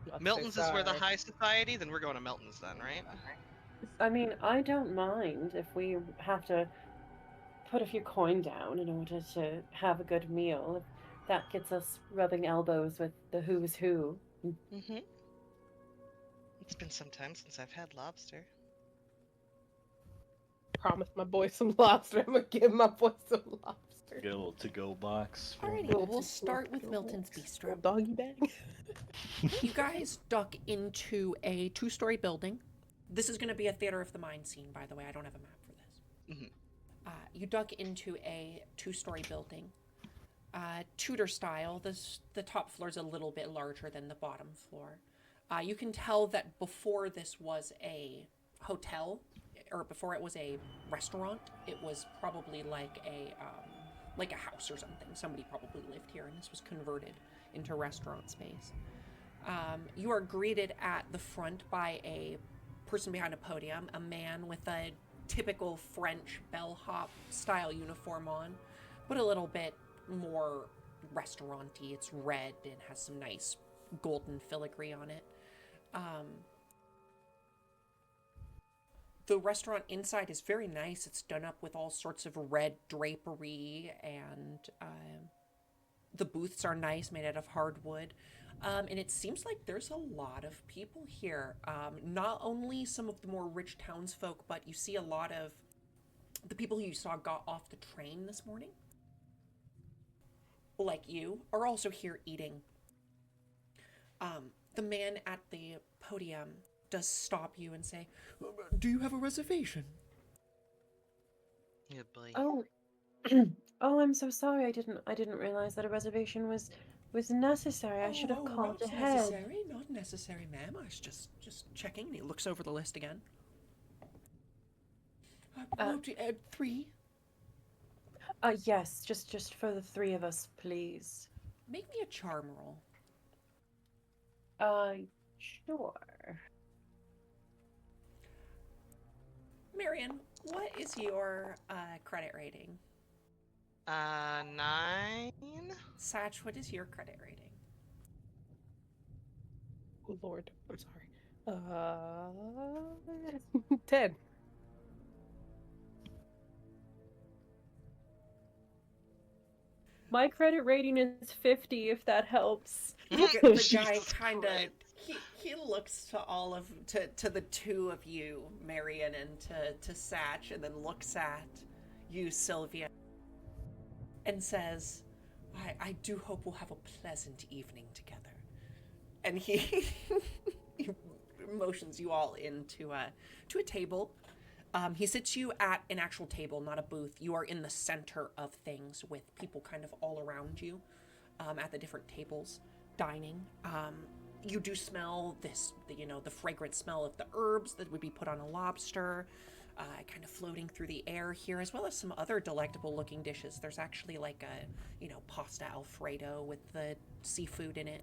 Let's say Milton's is where the sorry. high society. Then we're going to Milton's then, right? I mean, I don't mind if we have to put a few coin down in order to have a good meal. If that gets us rubbing elbows with the who's who. Mm-hmm. It's been some time since I've had lobster. Promised my boy some lobster. I'm gonna give my boy some lobster. Get a little to-go box. Alrighty, Little we'll to- start with little Milton's box. Bistro. Little doggy bag. You guys duck into a two-story building. This is going to be a theater of the mind scene, by the way. I don't have a map for this. Mhm. You duck into a two-story building. Tudor style. The top floor is a little bit larger than the bottom floor. You can tell that before this was a hotel, or before it was a restaurant, it was probably like a house or something. Somebody probably lived here, and this was converted into restaurant space. You are greeted at the front by a person behind a podium, a man with a typical French bellhop style uniform on, but a little bit more restaurant-y. It's red and has some nice golden filigree on it. The restaurant inside is very nice. It's done up with all sorts of red drapery, and the booths are nice, made out of hardwood. And it seems like there's a lot of people here. Not only some of the more rich townsfolk, but you see a lot of the people who you saw got off the train this morning, like you, are also here eating. The man at the podium does stop you and say, Do you have a reservation? Yeah, boy. Oh, oh, I'm so sorry. I didn't realize that a reservation was necessary. I should have called not ahead. necessary, not necessary, ma'am. I was just checking. He looks over the list again. Three. Yes, just for the three of us, please. make me a charm roll. Sure. Marion, what is your credit rating? 9. Satch, what is your credit rating? Oh, Lord, I'm sorry. 10. My credit rating is 50, if that helps. The guy Jesus kind of, Christ. he looks to all of to the two of you, Marion, and to Satch, and then looks at you, Sylvia, and says, I do hope we'll have a pleasant evening together. And he, he motions you all into to a table. He sits you at an actual table, not a booth. You are in the center of things with people kind of all around you at the different tables dining. You do smell this, the fragrant smell of the herbs that would be put on a lobster, kind of floating through the air here, as well as some other delectable looking dishes. There's actually like a, pasta Alfredo with the seafood in it.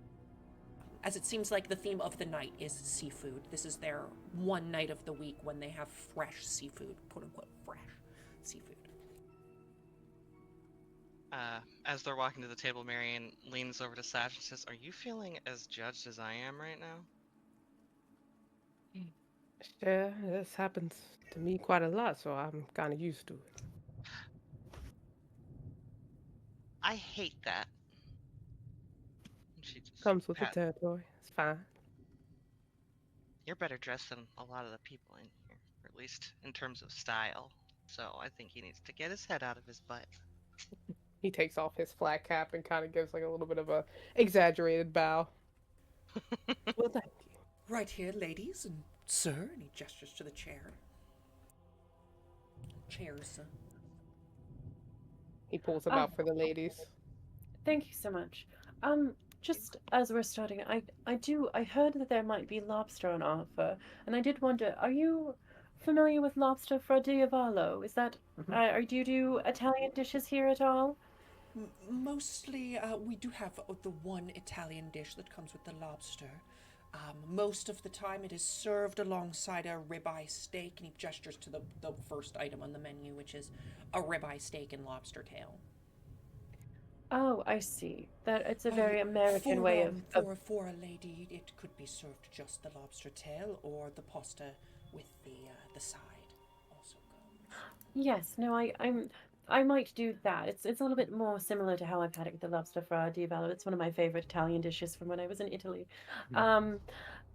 As it seems like the theme of the night is seafood. This is their one night of the week when they have fresh seafood, quote unquote fresh seafood. As they're walking to the table, Marion leans over to Sash and says, "Are you feeling as judged as I am right now?" Yeah, this happens to me quite a lot, so I'm kind of used to it. I hate that. She just Comes with the pat. territory. It's fine. You're better dressed than a lot of the people in here, or at least in terms of style. So I think he needs to get his head out of his butt. He takes off his flat cap and kind of gives like a little bit of a exaggerated bow. Well, thank you. Right here, ladies and sir, and he gestures to the chair. Chairs, sir. He pulls them out for the ladies. Thank you so much. Just as we're starting, I heard that there might be lobster on offer, and I did wonder, are you familiar with lobster fra Diavolo? Is that, do you do Italian dishes here at all? Mostly, we do have the one Italian dish that comes with the lobster. Most of the time, it is served alongside a ribeye steak, and he gestures to the first item on the menu, which is a ribeye steak and lobster tail. Oh, I see. That it's a very American way of For a lady, it could be served just the lobster tail, or the pasta with the side also goes. Yes, no, I might do that. It's a little bit more similar to how I've had it with the lobster fra Diavolo. It's one of my favorite Italian dishes from when I was in Italy.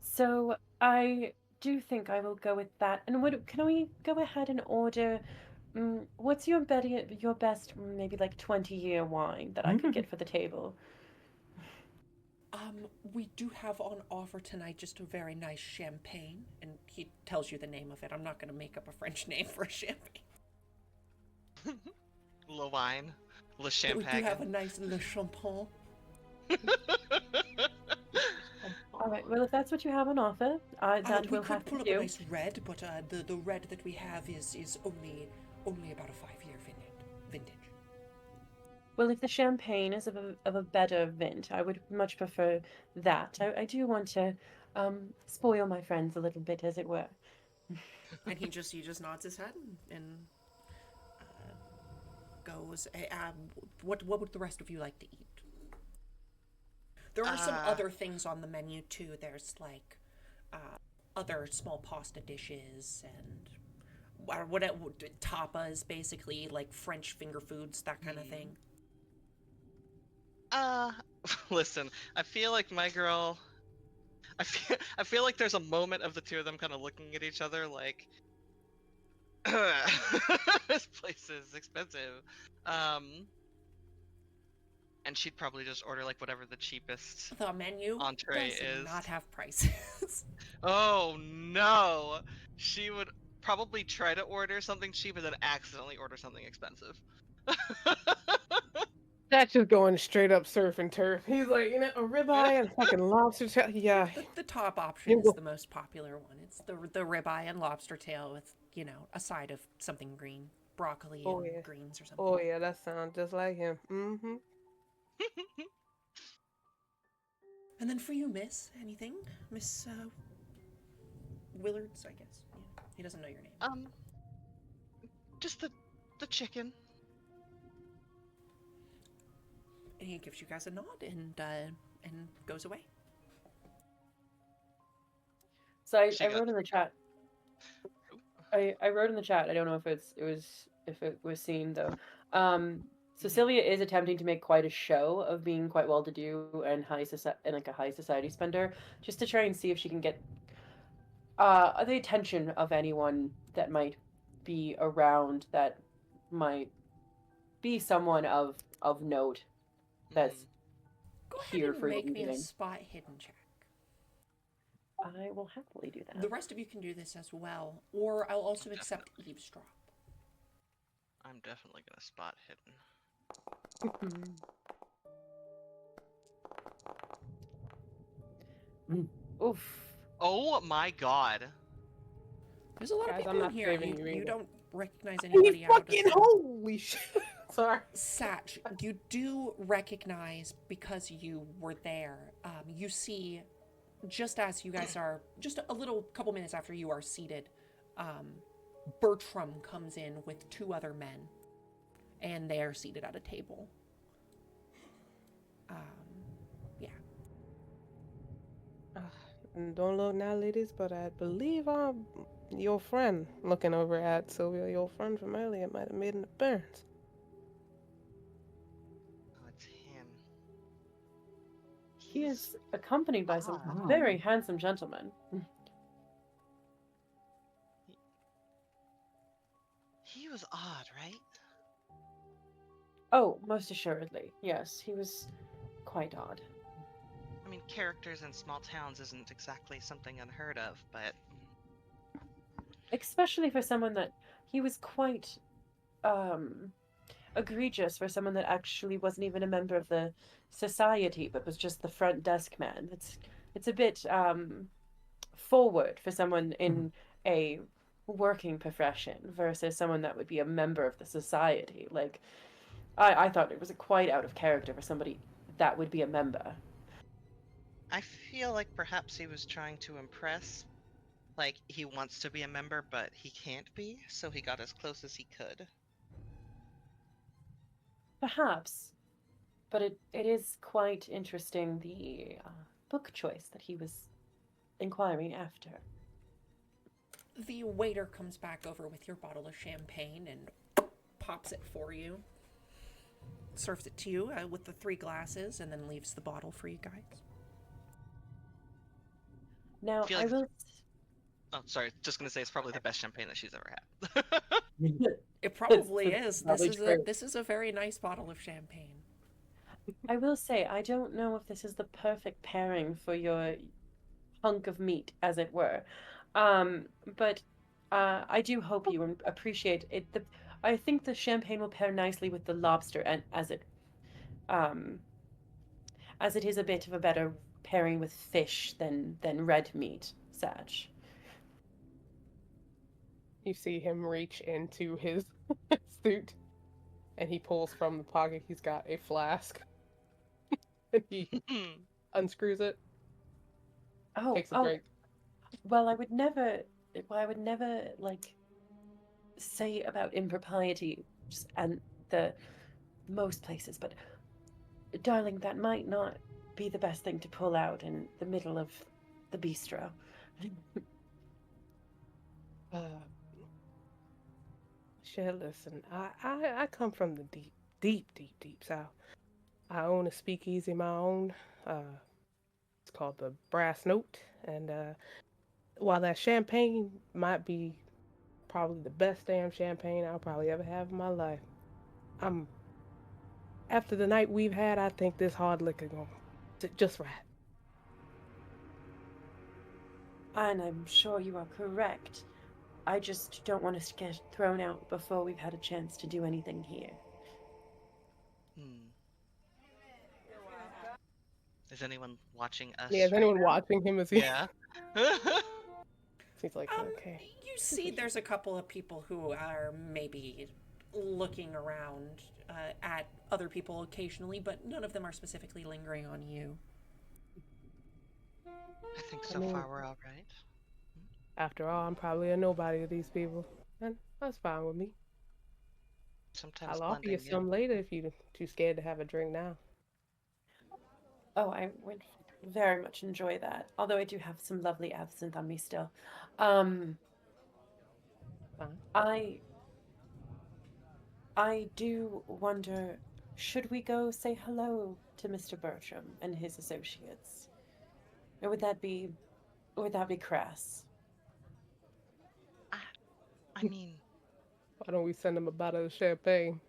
So I do think I will go with that. And can we go ahead and order? What's your best maybe like 20-year wine that I could get for the table? We do have on offer tonight just a very nice champagne, and he tells you the name of it. I'm not going to make up a French name for a champagne. Le wine, le We champagne. do have a nice Le Champagne. All right. Well, if that's what you have on offer, that will have to We could pull up do. a nice red, but the red that we have is only about a 5-year vintage. Well, if the champagne is of a better vint, I would much prefer that. I do want to spoil my friends a little bit, as it were. And he just nods his head and goes. What would the rest of you like to eat? There are some other things on the menu too. There's like other small pasta dishes and what tapas, basically like French finger foods, that kind of thing. Listen, I feel like my girl. I feel like there's a moment of the two of them kind of looking at each other like, this place is expensive. And she'd probably just order like whatever the cheapest The menu entree does is. not have prices. Oh no! She would probably try to order something cheap and then accidentally order something expensive. That's just going straight up surf and turf. He's like, a ribeye and fucking lobster tail. Yeah. The top option is the most popular one. It's the ribeye and lobster tail with, a side of something green, broccoli and greens or something. Oh yeah, that sounds just like him. Mm-hmm. And then for you, Miss, anything? Miss Willards, I guess. Yeah. He doesn't know your name. Just the chicken. And he gives you guys a nod and goes away. So I wrote in the chat. I wrote in the chat. I don't know if it was seen though. So Sylvia is attempting to make quite a show of being quite well-to-do and like a high society spender, just to try and see if she can get the attention of anyone that might be around that might be someone of note that's Go ahead here and for the make me a evening. spot hidden check. I will happily do that. The rest of you can do this as well, or I'll also accept eavesdrop. I'm definitely gonna spot hidden. Oof. Oh my god. There's a lot Guys, of I'm people in not here. saving you You either. don't recognize He anybody out of fucking the... holy shit. Sorry. Satch, you do recognize, because you were there, you see, just as you guys are, just a little couple minutes after you are seated, Bertram comes in with 2 other men, and they are seated at a table. Yeah. And don't look now, ladies, but I believe your friend, looking over at Sylvia, your friend from earlier, might have made an appearance. Oh, it's him. He is accompanied by some odd. very handsome gentlemen. He was odd, right? Oh, most assuredly. Yes, he was quite odd. I mean, characters in small towns isn't exactly something unheard of, but Especially for someone that he was quite egregious for someone that actually wasn't even a member of the society but was just the front desk man. It's a bit forward for someone in a working profession versus someone that would be a member of the society. Like I thought it was quite out of character for somebody that would be a member. I feel like perhaps he was trying to impress. Like, he wants to be a member, but he can't be, so he got as close as he could. Perhaps. But it is quite interesting, the book choice that he was inquiring after. The waiter comes back over with your bottle of champagne and pops it for you. Serves it to you with the 3 glasses, and then leaves the bottle for you guys. Now, Feel I like- will... Oh, sorry. Just gonna say it's probably the best champagne that she's ever had. It probably It's is. probably true. This is a very nice bottle of champagne. I will say, I don't know if this is the perfect pairing for your hunk of meat, as it were. But I do hope you appreciate it. I think the champagne will pair nicely with the lobster, and as it is a bit of a better pairing with fish than red meat, Satch. You see him reach into his suit, and he pulls from the pocket. He's got a flask, and he unscrews it, Oh, takes a drink. Well, I would never like say about impropriety and the most places, but darling, that might not be the best thing to pull out in the middle of the bistro. Shit, listen, I come from the deep south. I own a speakeasy of my own. It's called the Brass Note, and while that champagne might be probably the best damn champagne I'll probably ever have in my life, after the night we've had, I think this hard liquor gonna sit just right. And I'm sure you are correct. I just don't want us to get thrown out before we've had a chance to do anything here. Is anyone watching us? Yeah, is right anyone now? watching him as he? Yeah. He's like, okay. You see there's a couple of people who are maybe looking around at other people occasionally, but none of them are specifically lingering on you. I think so far we're all right. After all, I'm probably a nobody to these people, and that's fine with me. Sometimes I'll offer you blending in. some later if you're too scared to have a drink now. Oh, I would very much enjoy that. Although I do have some lovely absinthe on me still. I do wonder should we go say hello to Mr. Bertram and his associates? Or would that be crass? I, I mean, Why don't we send him a bottle of champagne?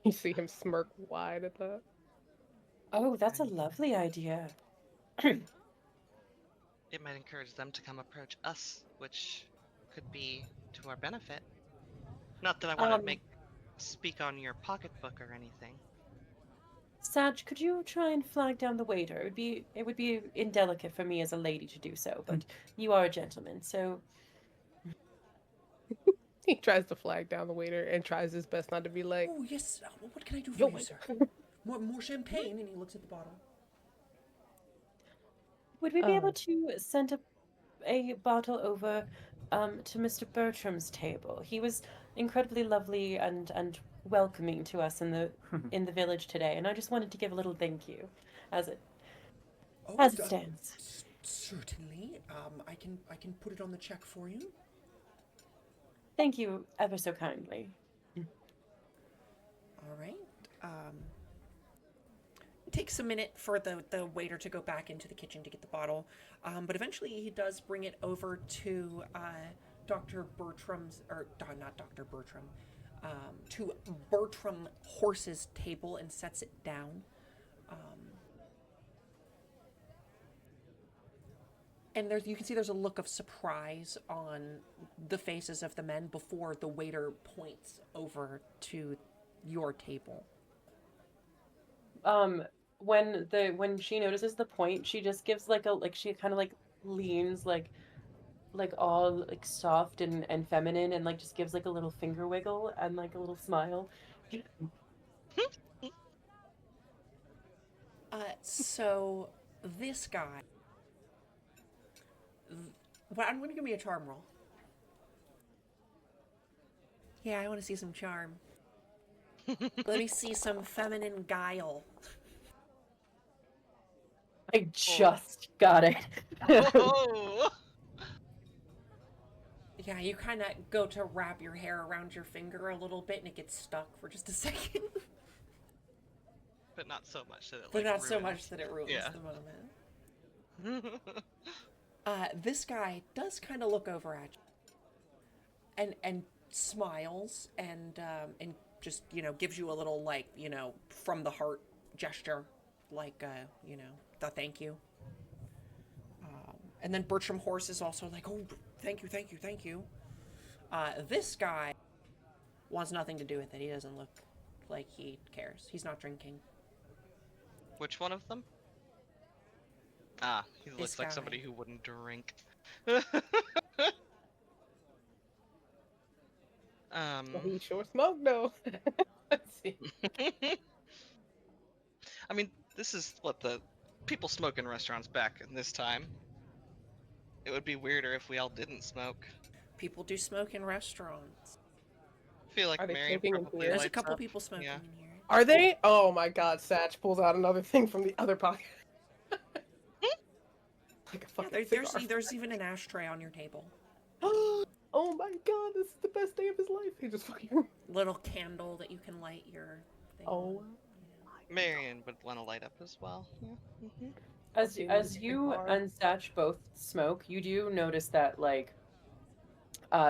You see him smirk wide at that. Oh, that's a lovely idea. it might encourage them to come approach us, which could be to our benefit. Not that I want to Um, speak on your pocketbook or anything. Saj, could you try and flag down the waiter? It would be indelicate for me as a lady to do so, but you are a gentleman, so He tries to flag down the waiter and tries his best not to be like, Oh, yes. What can I do for yo, you, wait. sir? More champagne, and he looks at the bottle. would we be able to send a bottle over to Mr. Bertram's table? He was incredibly lovely and welcoming to us in the village today, and I just wanted to give a little thank you as it Oh, stands. certainly. I can put it on the check for you. Thank you ever so kindly. All right. It takes a minute for the waiter to go back into the kitchen to get the bottle, but eventually he does bring it over to Dr. Bertram's, or not Dr. Bertram, to Bertram Horse's table and sets it down. And you can see there's a look of surprise on the faces of the men before the waiter points over to your table. When she notices the point, she just gives she kind of leans all soft and feminine, and just gives a little finger wiggle and a little smile. So this guy. Well, I'm going to give me a charm roll. Yeah, I want to see some charm. Let me see some feminine guile. I just got it. Oh! Yeah, you kind of go to wrap your hair around your finger a little bit and it gets stuck for just a second. But not so much that it But not so ruins. much that it ruins Yeah. the moment. This guy does kind of look over at you and smiles and just gives you a little from the heart gesture, the thank you. And then Bertram Horse is also like, oh, thank you, thank you, thank you. This guy wants nothing to do with it. He doesn't look like he cares. He's not drinking. Which one of them? Ah, he This looks like guy. somebody who wouldn't drink. Well, he sure smoked though. Let's see. I mean, this is what the people smoke in restaurants back in this time. It would be weirder if we all didn't smoke. People do smoke in restaurants. I feel like Are they Marion smoking in probably here? There's a lights couple up. people smoking Yeah. in here. Are they? Oh my god, Satch pulls out another thing from the other pocket. Like a Yeah, fucking there's cigar. there's even an ashtray on your table. Oh my god, this is the best day of his life. He just fucking. Little candle that you can light your thing. Oh. Marion would want to light up as well. Yeah. Mm-hmm. As you and Satch both smoke, you do notice that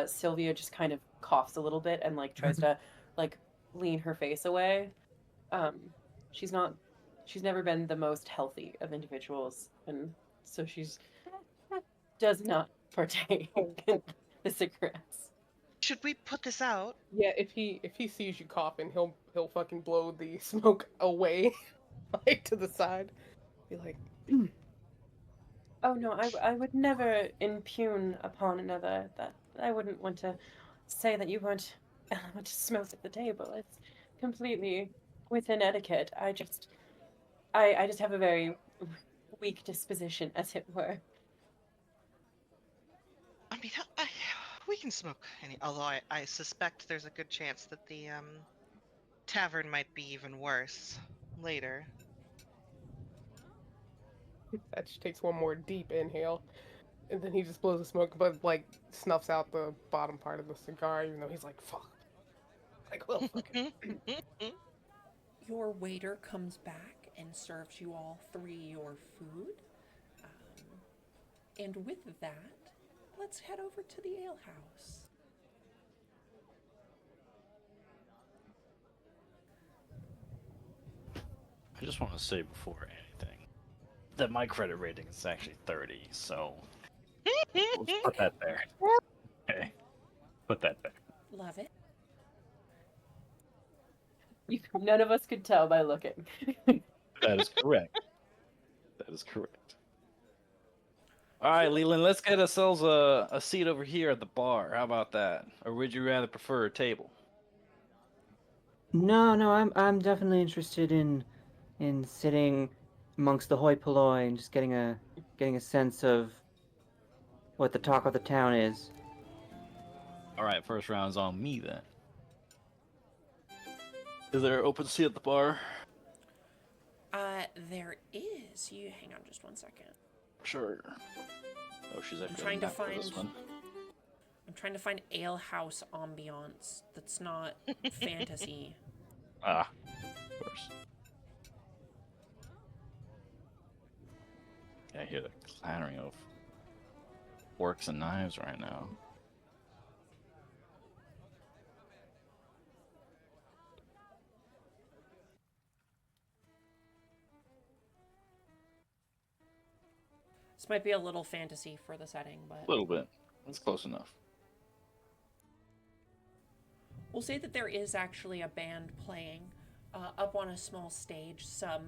Sylvia just kind of coughs a little bit and tries to lean her face away. She's never been the most healthy of individuals, and so does not partake in the cigarettes. Should we put this out? Yeah, if he sees you coughing, he'll fucking blow the smoke away, to the side. Be like, Oh no, I would never impugn upon another. That I wouldn't want to say that you weren't allowed to smoke at the table. It's completely within etiquette. I just have a very weak disposition, as it were. I mean, we can smoke although I suspect there's a good chance that the tavern might be even worse later. Satch takes one more deep inhale, and then he just blows the smoke, but snuffs out the bottom part of the cigar, even though he's like, fuck. Like, well, fuck it. Your waiter comes back and serves you all three your food. And with that, let's head over to the alehouse. I just want to say before anything that my credit rating is actually 30, so let's put that there. Okay, put that there. Love it. None of us could tell by looking. That is correct. That is correct. All right, Leland, let's get ourselves a seat over here at the bar. How about that? Or would you rather prefer a table? No, I'm definitely interested in sitting amongst the hoi polloi and just getting a sense of what the talk of the town is. All right, first round's on me then. Is there an open seat at the bar? There is. You hang on just 1 second. Sure. Oh, she's actually trying to not for this find- one. I'm trying to find alehouse ambiance that's not fantasy. Ah, of course. Yeah, I hear the clattering of forks and knives right now. This might be a little fantasy for the setting, but A little bit. That's close enough. we'll say that there is actually a band playing up on a small stage, some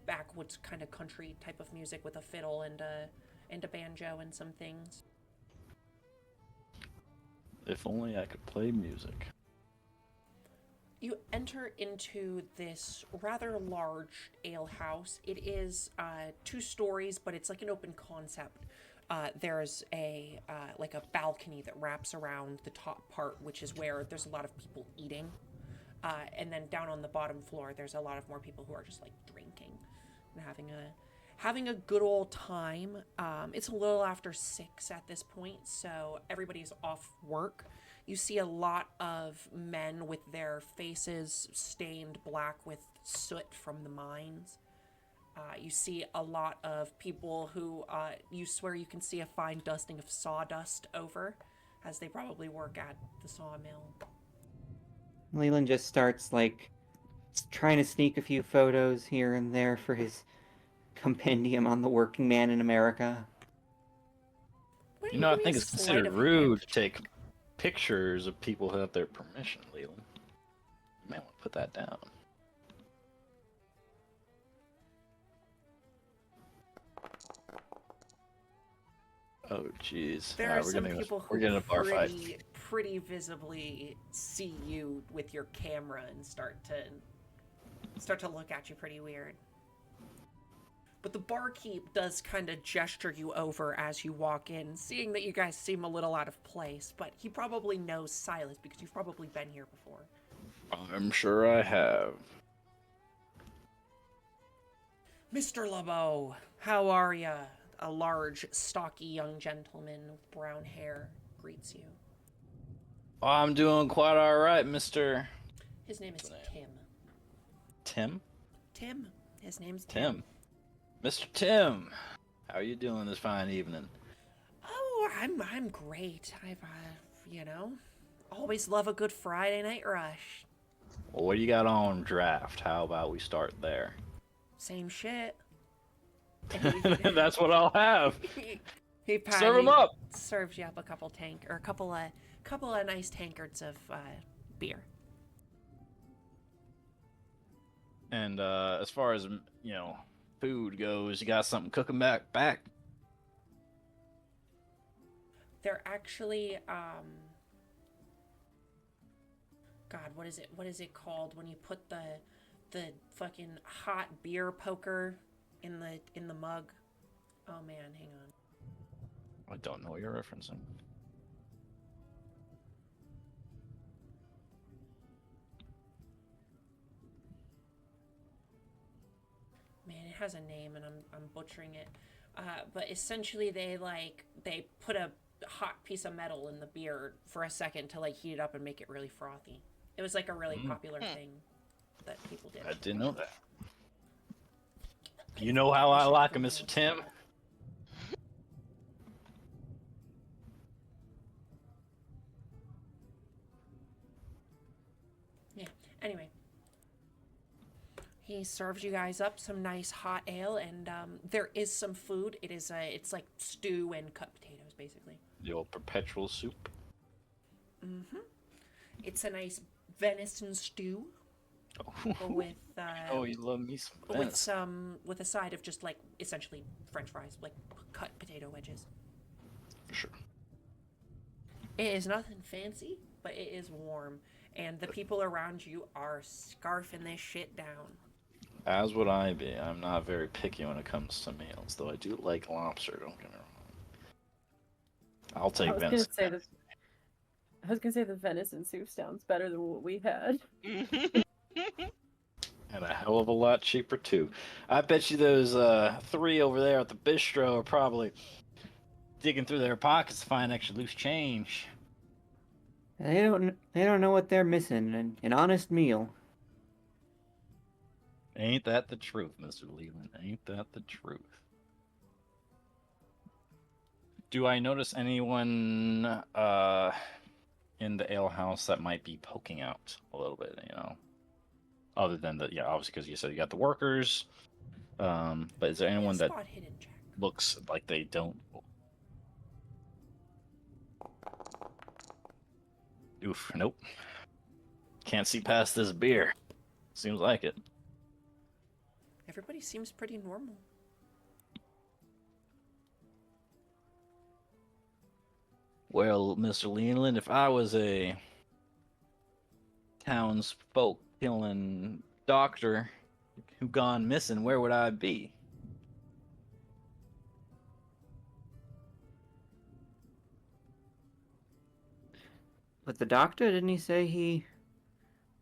backwoods kind of country type of music with a fiddle and a banjo and some things. If only I could play music. You enter into this rather large alehouse. It is 2 stories, but it's like an open concept. There's a like a balcony that wraps around the top part, which is where there's a lot of people eating. And then down on the bottom floor, there's a lot of more people who are just like drinking and having a good old time. It's a little after 6 at this point, so everybody's off work. You see a lot of men with their faces stained black with soot from the mines. You see a lot of people who you swear you can see a fine dusting of sawdust over, as they probably work at the sawmill. Leland just starts like trying to sneak a few photos here and there for his compendium on the working man in America. Why don't You know, I give me think a it's sleight considered of rude hand to take pictures of people without their permission, Leland. You might want to put that down. Oh, jeez. There Alright, are some people we're who getting a bar fight. pretty visibly see you with your camera and start to look at you pretty weird. But the barkeep does kind of gesture you over as you walk in, seeing that you guys seem a little out of place, but he probably knows Silas because you've probably been here before. I'm sure I have. Mr. LeBeau, how are ya? A large, stocky young gentleman with brown hair greets you. Oh, I'm doing quite alright, Mr. His name is Tim. Tim? Tim. His name's Tim. Tim. Mr. Tim, how are you doing this fine evening? Oh, I'm great. I've always love a good Friday night rush. Well, what do you got on draft? How about we start there? Same shit. That's what I'll have. He Serve 'em up. Serves you up a couple of nice tankards of beer. And as far as food goes, you got something cooking back. They're actually God, what is it called when you put the fucking hot beer poker in the mug? Oh man, hang on. I don't know what you're referencing. Man, it has a name and I'm butchering it. But essentially they put a hot piece of metal in the beer for a second to like heat it up and make it really frothy. It was like a really popular thing. that people did. I didn't know that. You know how I like him, Mr. Tim. Yeah. Anyway, he serves you guys up some nice hot ale, and there is some food. It's like stew and cut potatoes, basically. The old perpetual soup. Mm-hmm. It's a nice venison stew Oh, with you love me some with venison. with a side of just like essentially French fries, like cut potato wedges. For sure. It is nothing fancy, but it is warm, and the people around you are scarfing this shit down. As would I be. I'm not very picky when it comes to meals, though I do like lobster, don't get me wrong. I'll take venison. I was gonna say the venison soup sounds better than what we had. And a hell of a lot cheaper, too. I bet you those 3 over there at the bistro are probably digging through their pockets to find extra loose change. They don't know what they're missing. An honest meal. Ain't that the truth, Mr. Leland? Ain't that the truth? Do I notice anyone in the ale house that might be poking out a little bit, Other than obviously because you said you got the workers. But is there anyone that Spot hidden check. looks like they don't? Oof, nope. Can't see past this beer. Seems like it. Everybody seems pretty normal. Well, Mr. Leland, if I was a townsfolk killing doctor who gone missing, where would I be? But the doctor, didn't he say he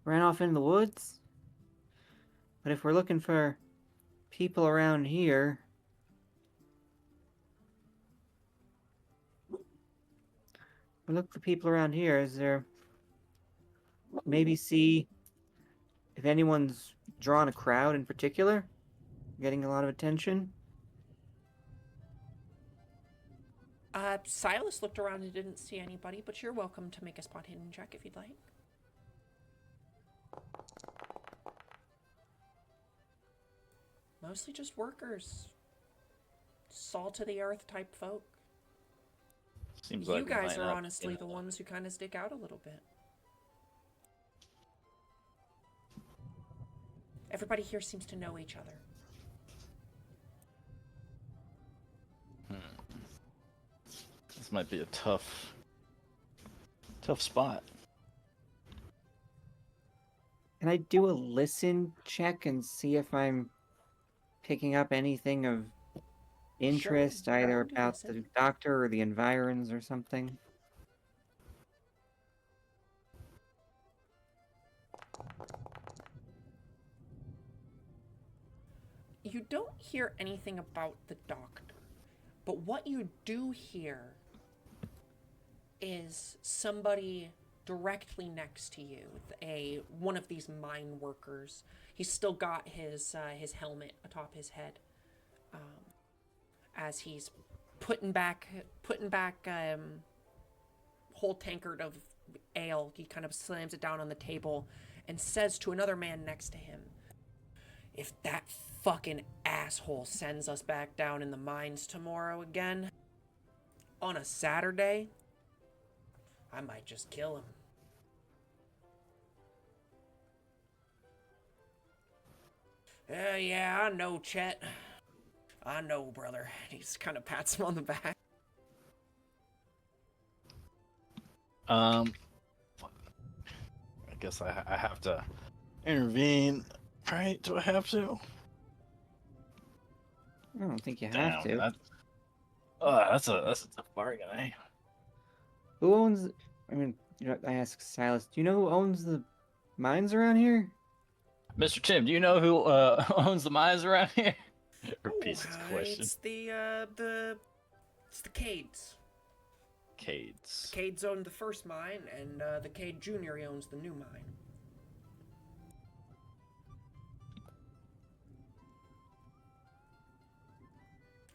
ran off in the woods? But if we're looking for people around here, is there maybe see if anyone's drawn a crowd in particular, getting a lot of attention? Silas looked around and didn't see anybody, but you're welcome to make a spot hidden check if you'd like. Mostly just workers. Salt of the earth type folk. Seems like you we guys might are not honestly get the it. ones who kind of stick out a little bit. Everybody here seems to know each other. This might be a tough spot. Can I do a listen check and see if I'm picking up anything of interest, Sure, either do about listen. the doctor or the environs or something? You don't hear anything about the doctor, but what you do hear is somebody directly next to you, one of these mine workers. He's still got his helmet atop his head, as he's putting back whole tankard of ale. He kind of slams it down on the table and says to another man next to him, "If that fucking asshole sends us back down in the mines tomorrow again, on a Saturday, I might just kill him." Yeah, I know, Chet. I know, brother. He just kind of pats him on the back. I guess I have to intervene, right? Do I have to? I don't think you have to. That's a tough bargain, eh? Who owns? I asked Silas. Do you know who owns the mines around here? Mr. Tim, do you know who owns the mines around here? Repeats his question. It's the Cades. Cades. The Cades own the first mine, and the Cade Junior owns the new mine.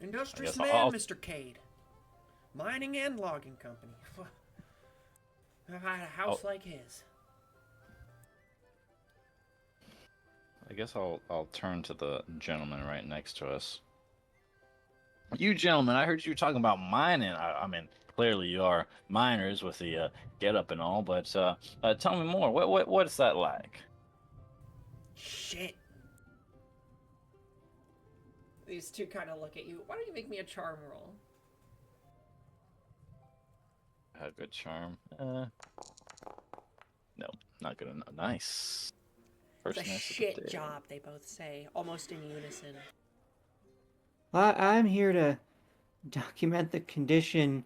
Industrious I guess man, I'll- Mr. Cade. Mining and logging company. I've had a house like his. I guess I'll turn to the gentleman right next to us. You gentlemen, I heard you talking about mining. I mean, clearly you are miners with the get up and all, but tell me more. What's that like? Shit. These two kind of look at you. Why don't you make me a charm roll? A good charm. No, not good enough. Nice. It's a First nice of the shit day. job, they both say, almost in unison. I'm here to document the condition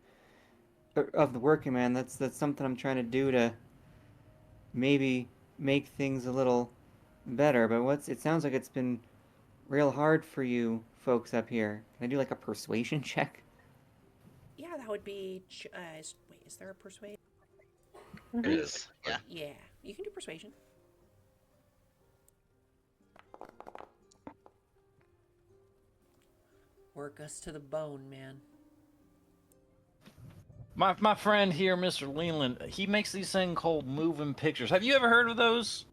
of the working man. That's something I'm trying to do to maybe make things a little better. But it sounds like it's been real hard for you folks up here. Can I do like a persuasion check? Yeah, that would be. Wait, is there a persuade? It is. Yeah. Yeah, you can do persuasion. Work us to the bone, man. My friend here, Mr. Leland, he makes these things called moving pictures. Have you ever heard of those?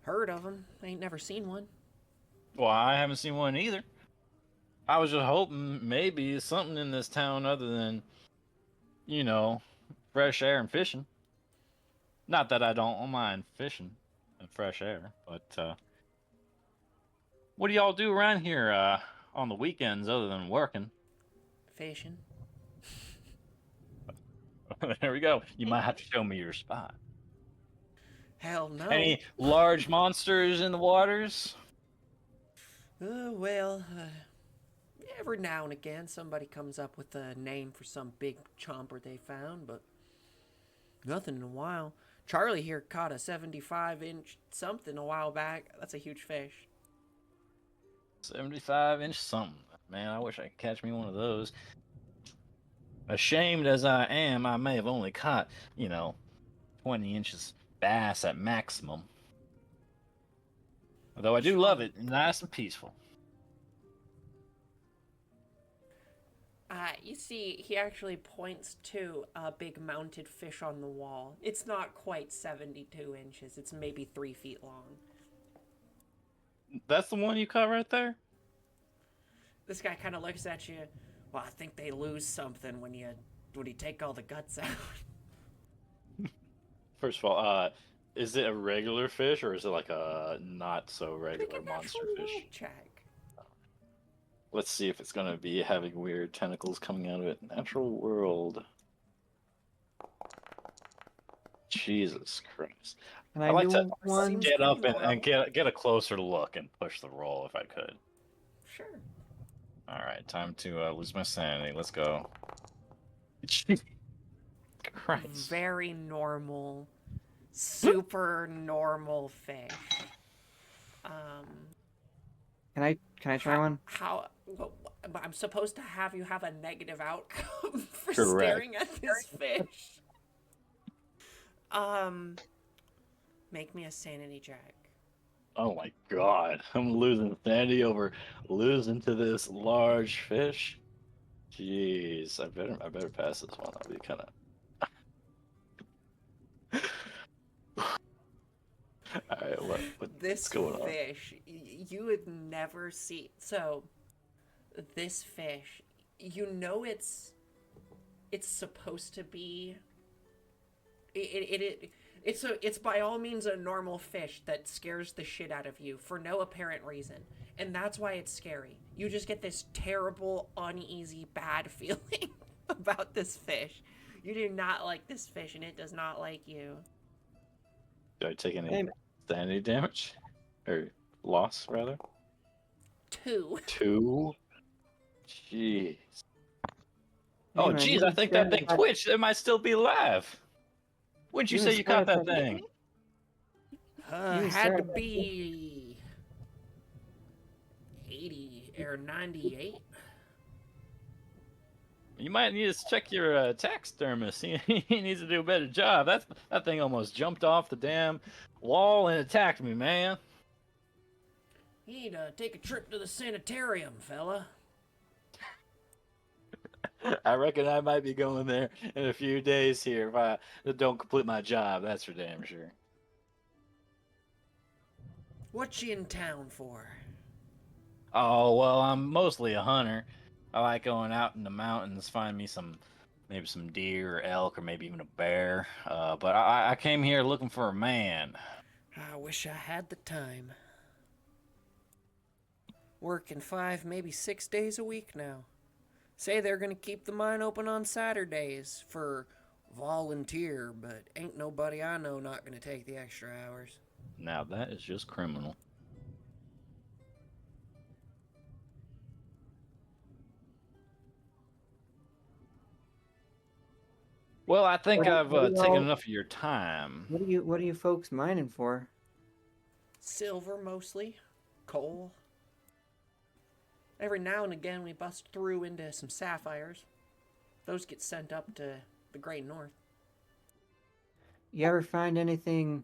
Heard of them. Ain't never seen one. Well, I haven't seen one either. I was just hoping maybe something in this town other than, fresh air and fishing. Not that I don't mind fishing and fresh air, but what do y'all do around here on the weekends other than working? Fishing. There we go. You might have to show me your spot. Hell no. Any large monsters in the waters? Well, every now and again somebody comes up with a name for some big chomper they found, but nothing in a while. Charlie here caught a 75-inch something a while back. That's a huge fish. 75-inch something. Man, I wish I could catch me one of those. Ashamed as I am, I may have only caught, 20 inches bass at maximum. Although I do love it, nice and peaceful. You see, he actually points to a big mounted fish on the wall. It's not quite 72 inches. It's maybe 3 feet long. That's the one you caught right there? This guy kind of looks at you. Well, I think they lose something when you take all the guts out. First of all, is it a regular fish or is it like a not so regular Make a monster natural fish? world check. Let's see if it's gonna be having weird tentacles coming out of it. Natural world. Jesus Christ. Can I'd like do to one? Seems get up pretty and normal. get a closer look and push the roll if I could. Sure. All right, time to lose my sanity. Let's go. Jesus Christ. Very normal, super normal fish. Can I try one? How? I'm supposed to have you have a negative outcome for Correct. staring at this fish. Make me a sanity check. Oh my God, I'm losing sanity over losing to this large fish. Jeez, I better pass this one. I'll be kind of. All right, what's This going on? fish, you would never see. So, this fish, it's supposed to be. It's by all means a normal fish that scares the shit out of you for no apparent reason, and that's why it's scary. You just get this terrible, uneasy, bad feeling about this fish. You do not like this fish, and it does not like you. Do I take any Hey. sanity damage? Or loss, rather? 2. 2? Jeez. Hey, Oh, man, jeez, you I think that thing said- twitched. It might still be alive. When'd you You say you caught said that thing? You Had to said- be 80 or 98. You might need to check your taxidermist. He needs to do a better job. That thing almost jumped off the damn wall and attacked me, man. You need to take a trip to the sanitarium, fella. I reckon I might be going there in a few days here if I don't complete my job. That's for damn sure. What you in town for? Oh, well, I'm mostly a hunter. I like going out in the mountains, find me maybe some deer or elk or maybe even a bear. But I came here looking for a man. I wish I had the time. Working 5, maybe 6 days a week now. Say they're gonna keep the mine open on Saturdays for volunteer, but ain't nobody I know not gonna take the extra hours. Now that is just criminal. Well, I think I've taken enough of your time. What are you folks mining for? Silver mostly, coal. Every now and again we bust through into some sapphires. Those get sent up to the Great North. You ever find anything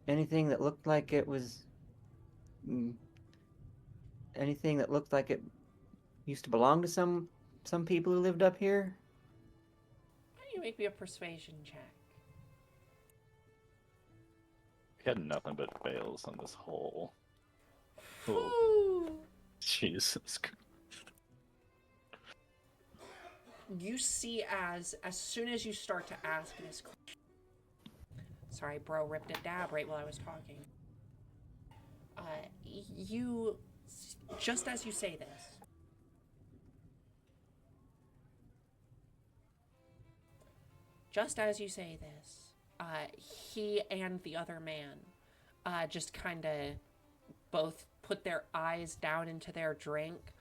that looked like it was mm, anything that looked like it used to belong to some people who lived up here? Why don't you make me a persuasion check? We had nothing but fails on this whole. Ooh. Jesus Christ. You see as soon as you start to ask this question. Sorry, bro, ripped a dab right while I was talking. You, just as you say this, he and the other man just kind of both put their eyes down into their drink,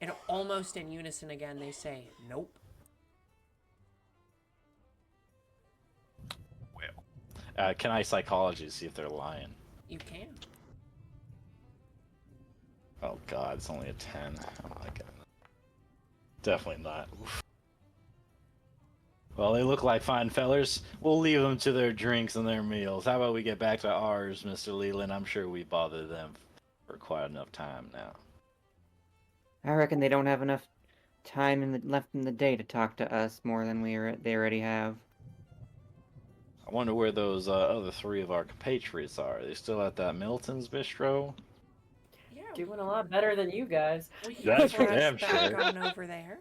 and almost in unison again they say, "Nope." Well, can I psychology to see if they're lying? You can. Oh God, it's only a 10. Oh my God. Definitely not. Oof. Well, they look like fine fellers. We'll leave them to their drinks and their meals. How about we get back to ours, Mr. Leland? I'm sure we bothered them for quite enough time now. I reckon they don't have enough time left in the day to talk to us more than they already have. I wonder where those other 3 of our compatriots are. Are they still at that Milton's Bistro? Yeah, Doing a lot better than you guys. we That's for flash damn back sure. on over there.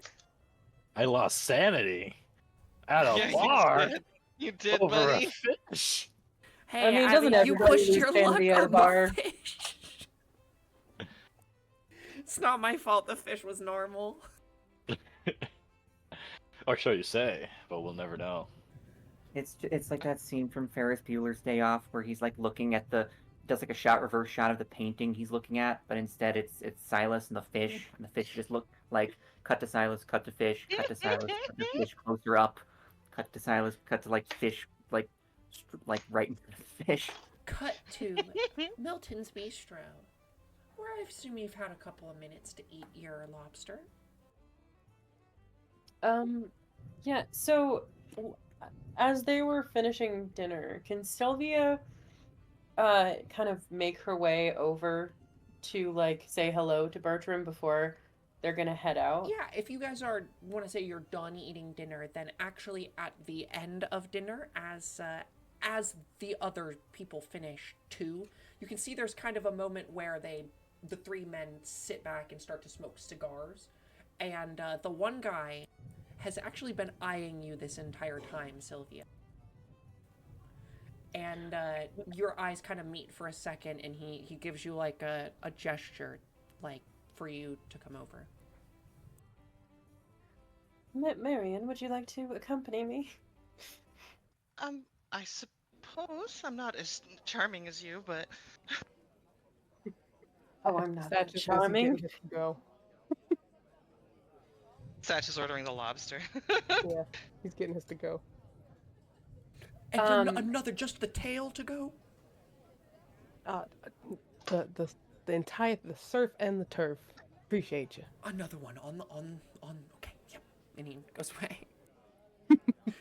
I lost sanity at a Yeah, bar you did, over buddy. a fish. Hey, I mean, doesn't you everybody pushed lose your sanity luck at a on the bar? fish. It's not my fault the fish was normal. Or so you say, but we'll never know. It's like that scene from Ferris Bueller's Day Off where he's like looking at does like a reverse shot of the painting he's looking at, but instead it's Silas and the fish just look like cut to Silas, cut to fish, cut to Silas, cut to fish closer up, cut to Silas, cut to like fish like right in front of the fish. Cut to Milton's Bistro, where I assume you've had a couple of minutes to eat your lobster. Yeah, so as they were finishing dinner, can Sylvia kind of make her way over to like say hello to Bertram before they're gonna head out? Yeah, if you guys want to say you're done eating dinner, then actually at the end of dinner, as the other people finish too, you can see there's kind of a moment where the 3 men sit back and start to smoke cigars, and the one guy has actually been eyeing you this entire time, Sylvia. And your eyes kind of meet for a second, and he gives you like a gesture, like for you to come over. Marion, would you like to accompany me? I suppose I'm not as charming as you, but Oh, I'm not Satch that is charming. getting his to go. Satch is ordering the lobster. Yeah, he's getting his to go. And another, just the tail to go? The surf and the turf. Appreciate you. Another one on, okay, yep. And he goes away.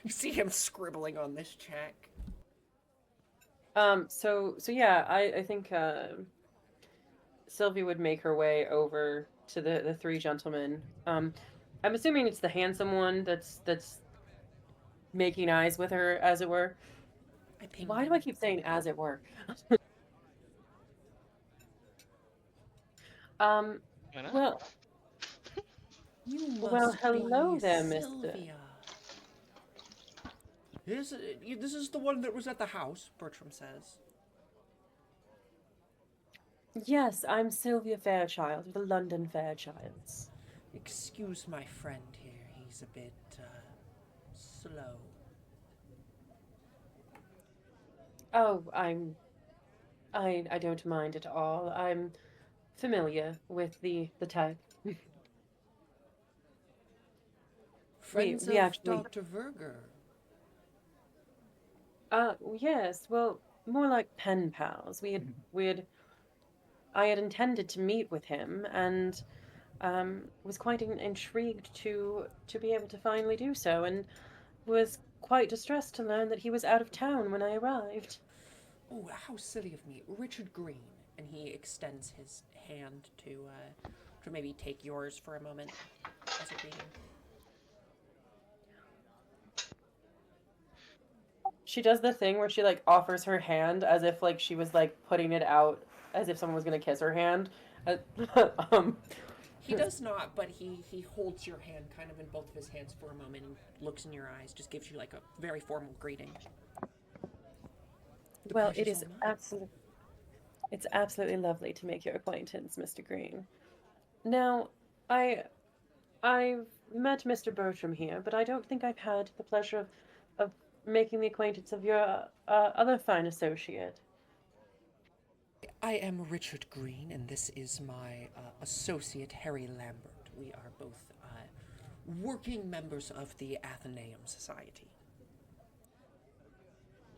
You see him scribbling on this check. So yeah, I think Sylvie would make her way over to the 3 gentlemen. I'm assuming it's the handsome one that's making eyes with her, as it were. I pinged Why him. do I keep saying as it were? Um, You know? well, You well, must hello be there, mister. Sylvia. This is the one that was at the house, Bertram says. Yes, I'm Sylvia Fairchild of the London Fairchilds. Excuse my friend here, he's a bit, slow. Oh, I don't mind at all. I'm familiar with the type. Friends We of actually Dr. Verger. yes, well, more like pen pals. We had I had intended to meet with him and was quite intrigued to be able to finally do so, and was quite distressed to learn that he was out of town when I arrived. Oh, how silly of me. Richard Green. And he extends his hand to maybe take yours for a moment as a greeting. She does the thing where she like offers her hand as if like she was like putting it out as if someone was gonna kiss her hand. Uh, um, He does not, but he holds your hand kind of in both of his hands for a moment and looks in your eyes, just gives you like a very formal greeting. The well, pleasure's all mine. it's absolutely lovely to make your acquaintance, Mr. Green. Now, I I've met Mr. Bertram here, but I don't think I've had the pleasure of making the acquaintance of your other fine associate. I am Richard Green, and this is my associate, Harry Lambert. We are both working members of the Athenaeum Society.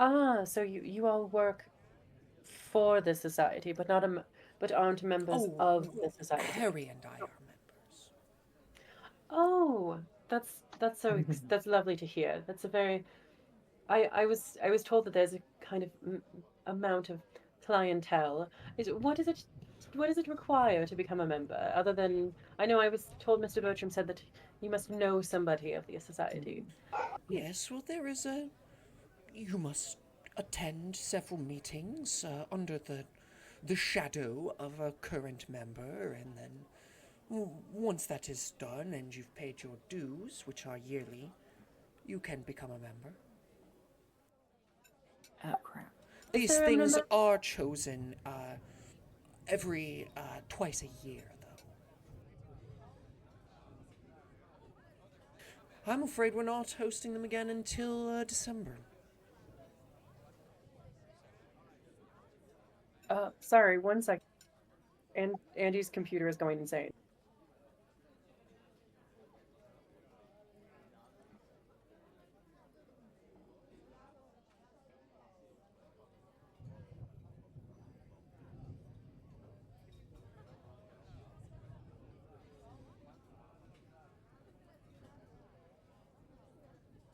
Ah, so you all work for the society, but not but aren't members Oh, of the society. Harry and I are members. Oh, that's so that's lovely to hear. That's a very I was told that there's a kind of amount of clientele. What does it require to become a member? Other than I know I was told Mr. Bertram said that you must know somebody of the society. Yes, well, there is a. You must attend several meetings under the shadow of a current member, and then once that is done and you've paid your dues, which are yearly, you can become a member. Oh crap. Is These there a things member? are chosen every twice a year, though. I'm afraid we're not hosting them again until December. Sorry, one second. And Andy's computer is going insane.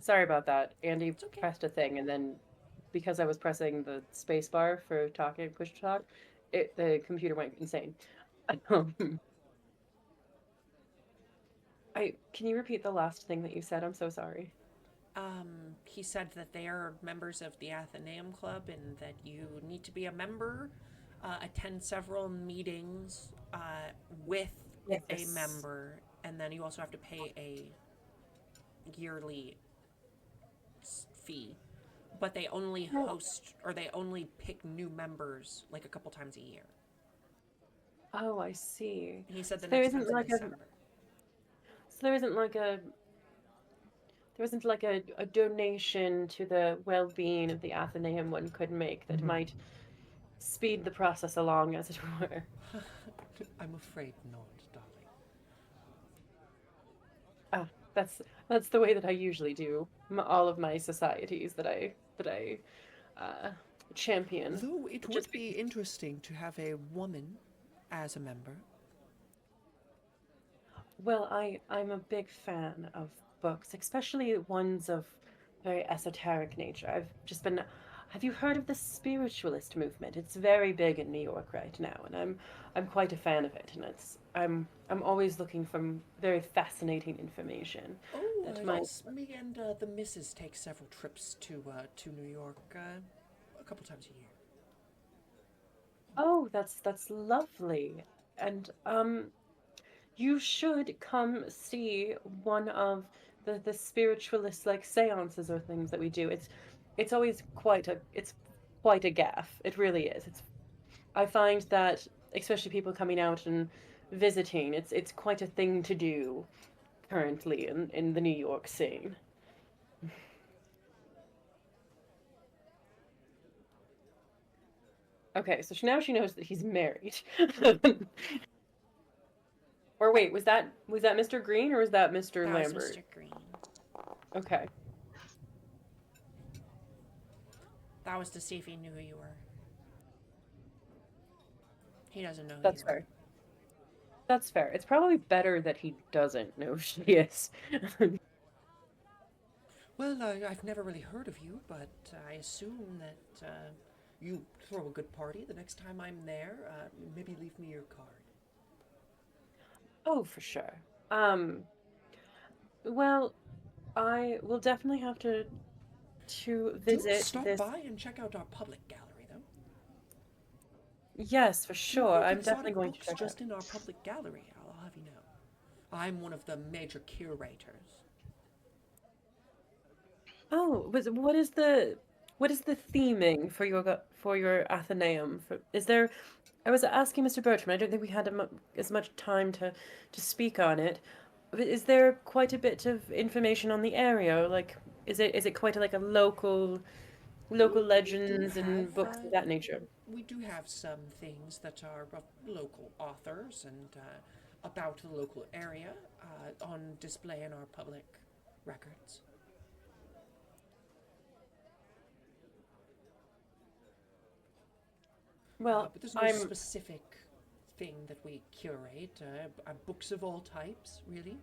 Sorry about that. Andy It's okay. pressed a thing, and then because I was pressing the space bar for talking, push to talk, the computer went insane. I can you repeat the last thing that you said? I'm so sorry. He said that they are members of the Athenaeum Club and that you need to be a member, attend several meetings with a Yes. member, and then you also have to pay a yearly fee. But they only Oh, host or they only pick new members like a couple times a year. oh, I see. He said So the there next isn't time's in like a December. so there isn't like a donation to the well-being of the Athenaeum one could make that might speed the process along, as it were. I'm afraid not, darling. Ah, that's the way that I usually do all of my societies that I uh, champion. Though it Just would be interesting to have a woman as a member. well, I'm a big fan of books, especially ones of very esoteric nature. I've just been have you heard of the spiritualist movement? It's very big in New York right now, and I'm quite a fan of it, and I'm always looking for very fascinating information Oh, that might. yes, me and the missus take several trips to New York a couple times a year. Oh, that's lovely. And you should come see one of the spiritualist like seances or things that we do. It's always quite a gaff. It really is. I find that especially people coming out and visiting, it's quite a thing to do currently in the New York scene. Okay, so now she knows that he's married. Or wait, was that Mr. Green or was that Mr. That was Lambert? Mr. Green. Okay, That was to see if he knew who you were. He doesn't know who that's you are. fair. That's fair. It's probably better that he doesn't know who she is. Well, I've never really heard of you, but I assume that you throw a good party the next time I'm there. Maybe leave me your card. Oh, for sure. Um, well, I will definitely have to Do visit stop this. by and check out our public gallery, though. Yes, for We sure. have I'm definitely exotic going to books check it out. just in our public gallery, I'll have you know. I'm one of the major curators. Oh, what is the theming for your Athenaeum? Is there? I was asking Mr. Bertram. I don't think we had as much time to speak on it. But is there quite a bit of information on the area? Like, is it quite like a local We do legends have and books of that nature? we do have some things that are of local authors and about the local area on display in our public records. Well, But there's no I'm specific thing that we curate. Books of all types, really.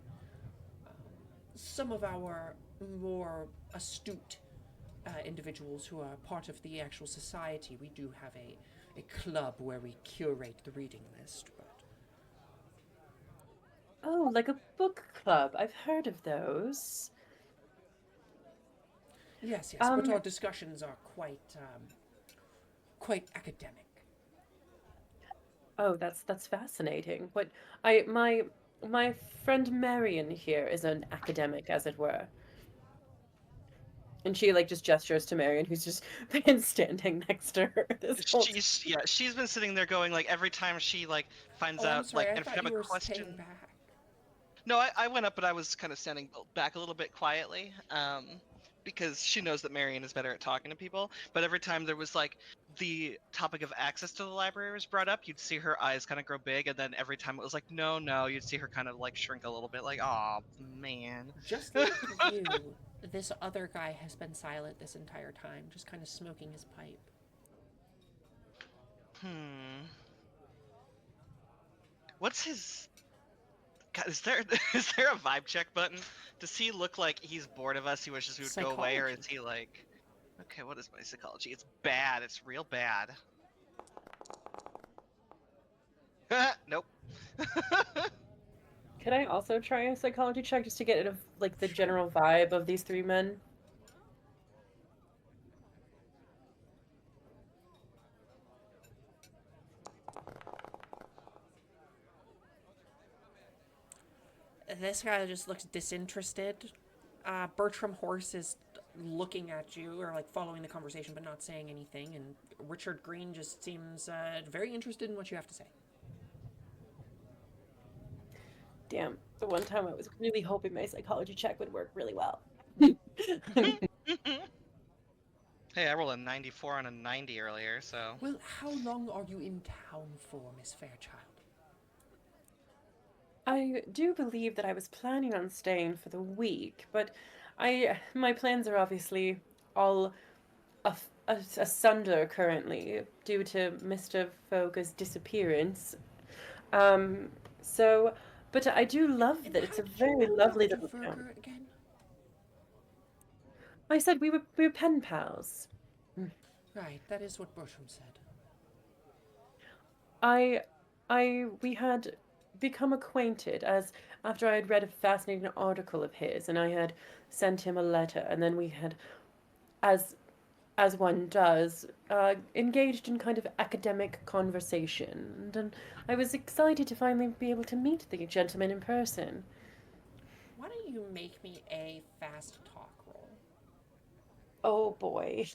Some of our more astute individuals who are part of the actual society, we do have a club where we curate the reading list. But oh, like a book club. I've heard of those. yes, yes, but Um, our discussions are quite academic. oh, that's fascinating. What my friend Marion here is an academic, as it were. And she like just gestures to Marion, who's just been standing next to her this whole time. She's been sitting there going like every time she like finds Oh, I'm out sorry. like I if you thought have you a were staying question. back. No, I went up, but I was kind of standing back a little bit quietly, because she knows that Marion is better at talking to people. But every time there was like the topic of access to the library was brought up, you'd see her eyes kind of grow big, and then every time it was like, no, no, you'd see her kind of like shrink a little bit, like, oh man. Just like you, this other guy has been silent this entire time, just kind of smoking his pipe. Hmm. What's his? God, is there is there a vibe check button? Does he look like he's bored of us? He wishes we would go away, or is Psychology. he like? Okay, what is my psychology? It's bad. It's real bad. Nope. Could I also try a psychology check just to get of like the Sure. general vibe of these three men? This guy just looks disinterested. Bertram Horse is looking at you or like following the conversation but not saying anything, and Richard Green just seems very interested in what you have to say. Damn, the one time I was really hoping my psychology check would work really well. Hey, I rolled a 94 on a 90 earlier, so. Well, how long are you in town for, Miss Fairchild? I do believe that I was planning on staying for the week, but my plans are obviously all asunder currently due to Mr. Foga's disappearance. Um, so, but I do love And that how it's a did you very know lovely Dr. little town. Verger again? I said we were pen pals. Right, that is what Bertram said. I we had become acquainted as after I had read a fascinating article of his and I had sent him a letter and then we had as as one does engaged in kind of academic conversation and I was excited to finally be able to meet the gentleman in person. Why don't you make me a fast talk roll? Oh boy.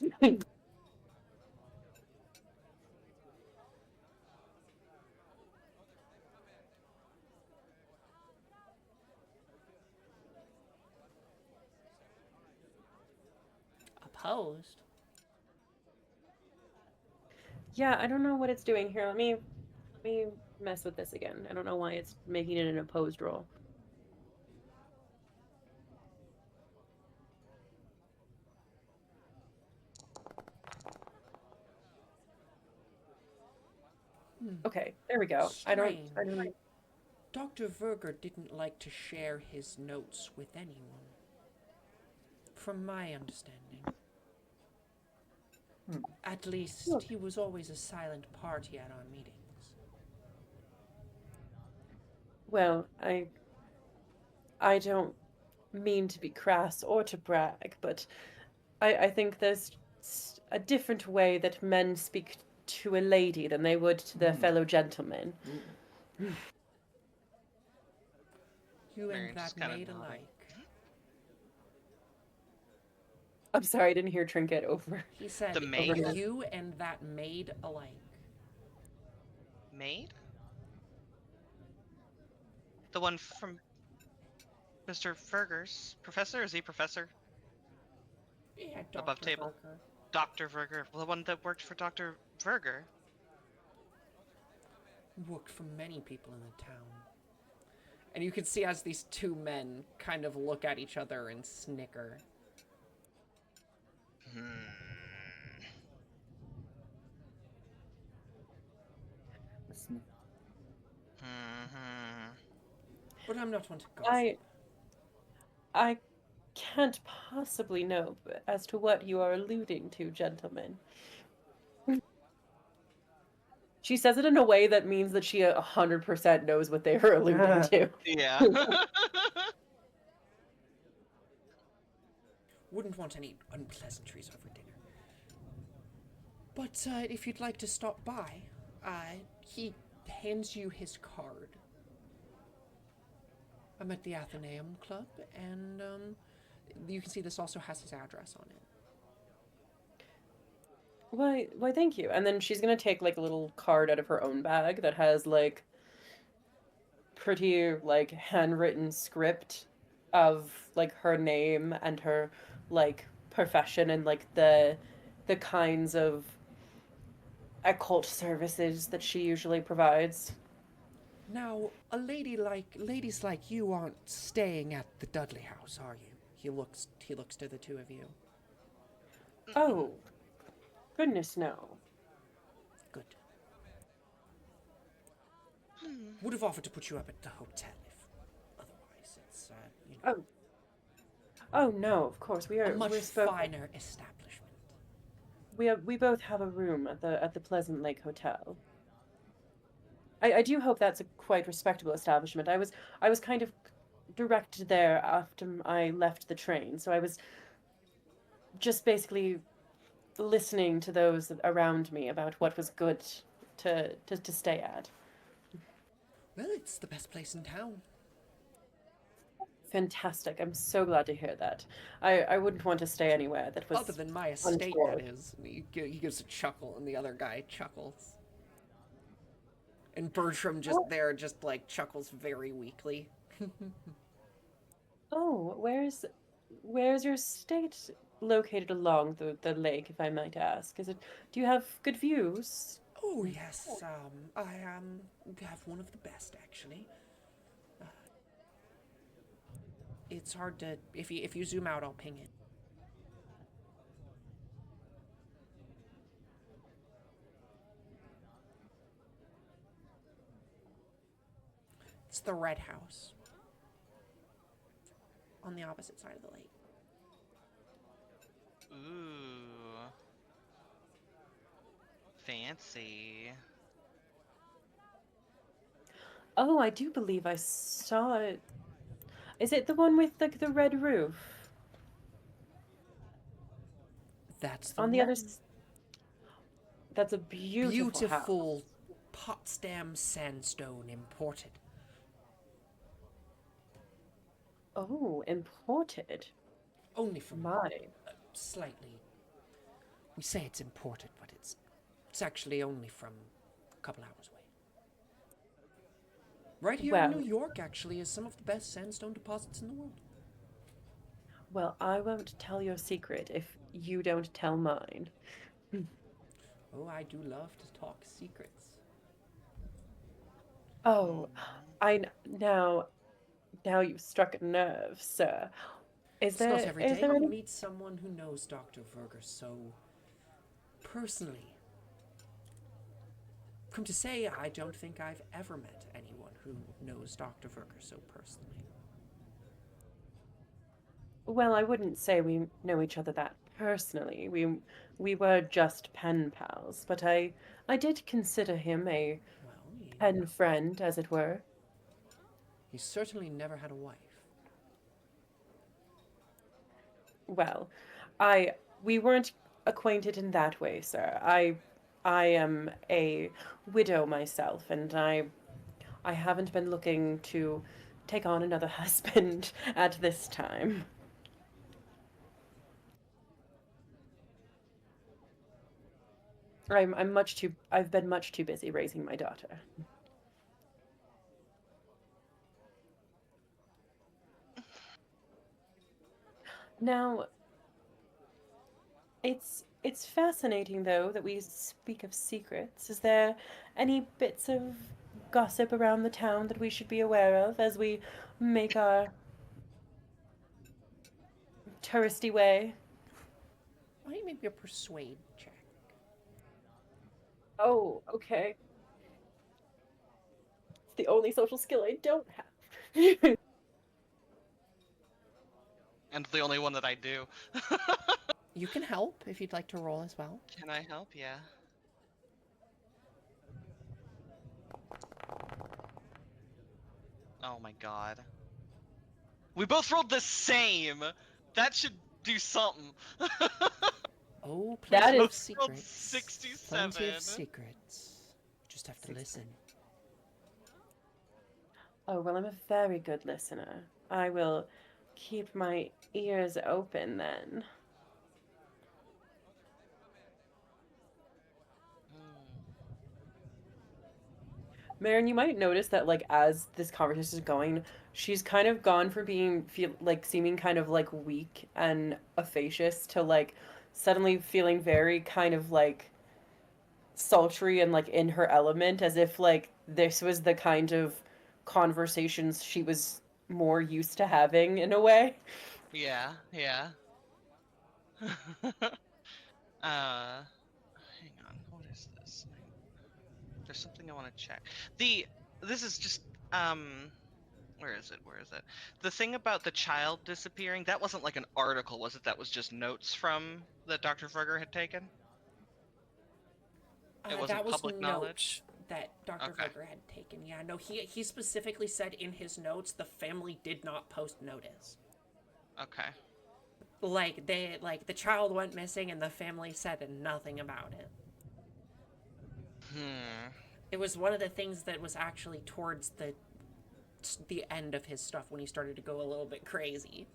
Opposed? Yeah, I don't know what it's doing here. Let me mess with this again. I don't know why it's making it an opposed roll. Okay, there we go. Strange. I don't Dr. Verger didn't like to share his notes with anyone, from my understanding. Hmm. At least, Look. he was always a silent party at our meetings. Well, I don't mean to be crass or to brag, but I think there's a different way that men speak to a lady than they would to their fellow gentlemen. Ooh. You and Marion just that kind of maid nodding. alike. I'm sorry, I didn't hear Trinket over. He said, The maid? you and that maid alike. Maid? The one from Mr. Ferger's professor? Is he professor? Yeah, Above Dr. table? Verger. Dr. Verger. The one that worked for Dr. Verger. Worked for many people in the town. And you can see as these two men kind of look at each other and snicker. Hmm. But I'm not one to gossip. I can't possibly know as to what you are alluding to, gentlemen. She says it in a way that means that she 100% knows what they are alluding to. Yeah. Wouldn't want any unpleasantries over dinner. But if you'd like to stop by, he hands you his card. I'm at the Athenaeum Club, and you can see this also has his address on it. Why, thank you. And then she's gonna take like a little card out of her own bag that has like pretty like handwritten script of like her name and her like profession and like the kinds of occult services that she usually provides. Now, ladies like you aren't staying at the Dudley House, are you? He looks to the two of you. Oh, goodness no. Good. Would have offered to put you up at the hotel if otherwise it's you know, Oh no, of course a much finer establishment. We both have a room at the Pleasant Lake Hotel. I do hope that's a quite respectable establishment. I was kind of directed there after I left the train, so I was just basically listening to those around me about what was good to stay at. Well, it's the best place in town. Fantastic. I'm so glad to hear that. I wouldn't want to stay anywhere that was Other than my estate, untoward. that is. He gives a chuckle, and the other guy chuckles. And Bertram just like chuckles very weakly. Oh, where's your estate located along the lake, if I might ask? Do you have good views? Oh yes, I have one of the best actually. It's hard to if you zoom out, I'll ping it. It's the Red House on the opposite side of the lake. Ooh. fancy. Oh, I do believe I saw it. Is it the one with the red roof? That's the On the one. other That's a beautiful house. Beautiful Potsdam sandstone imported. Oh, imported. Only from My. slightly. We say it's imported, but it's actually only from a couple hours away. Right here in Well, New York, actually, is some of the best sandstone deposits in the world. well, I won't tell your secret if you don't tell mine. Oh, I do love to talk secrets. Oh, now you've struck a nerve, sir. It's not every Is day there you any? meet someone who knows Dr. Verger so personally. Come to say, I don't think I've ever met anyone who knows Dr. Verger so personally. Well, I wouldn't say we know each other that personally. We were just pen pals, but I did consider him a Well, pen friend, as it were. he certainly never had a wife. Well, I we weren't acquainted in that way, sir. I am a widow myself, and I haven't been looking to take on another husband at this time. I've been much too busy raising my daughter. Now, it's fascinating though that we speak of secrets. Is there any bits of gossip around the town that we should be aware of as we make our touristy way? Why don't you maybe a persuade check? Oh, okay. It's the only social skill I don't have. And the only one that I do. You can help if you'd like to roll as well. Can I help? Yeah. Oh my god. We both rolled the same! That should do something. Oh, That plenty is- of secrets. 67. Plenty of secrets. Just have to listen. Oh, well, I'm a very good listener. I will keep my ears open then. Marin, you might notice that, like, as this conversation is going, she's kind of gone from seeming kind of like weak and effacious to like suddenly feeling very kind of like sultry and like in her element, as if like this was the kind of conversations she was more used to having in a way. Yeah, yeah. Hang on. What is this? There's something I want to check. This is just where is it? Where is it? The thing about the child disappearing, that wasn't like an article, was it? That was just notes from that Dr. Frugger had taken? It wasn't That was public knowledge? notes that Dr. Okay. Verger had taken. Yeah, no, he specifically said in his notes the family did not post notice. Okay. Like the child went missing and the family said nothing about it. It was one of the things that was actually towards the end of his stuff when he started to go a little bit crazy.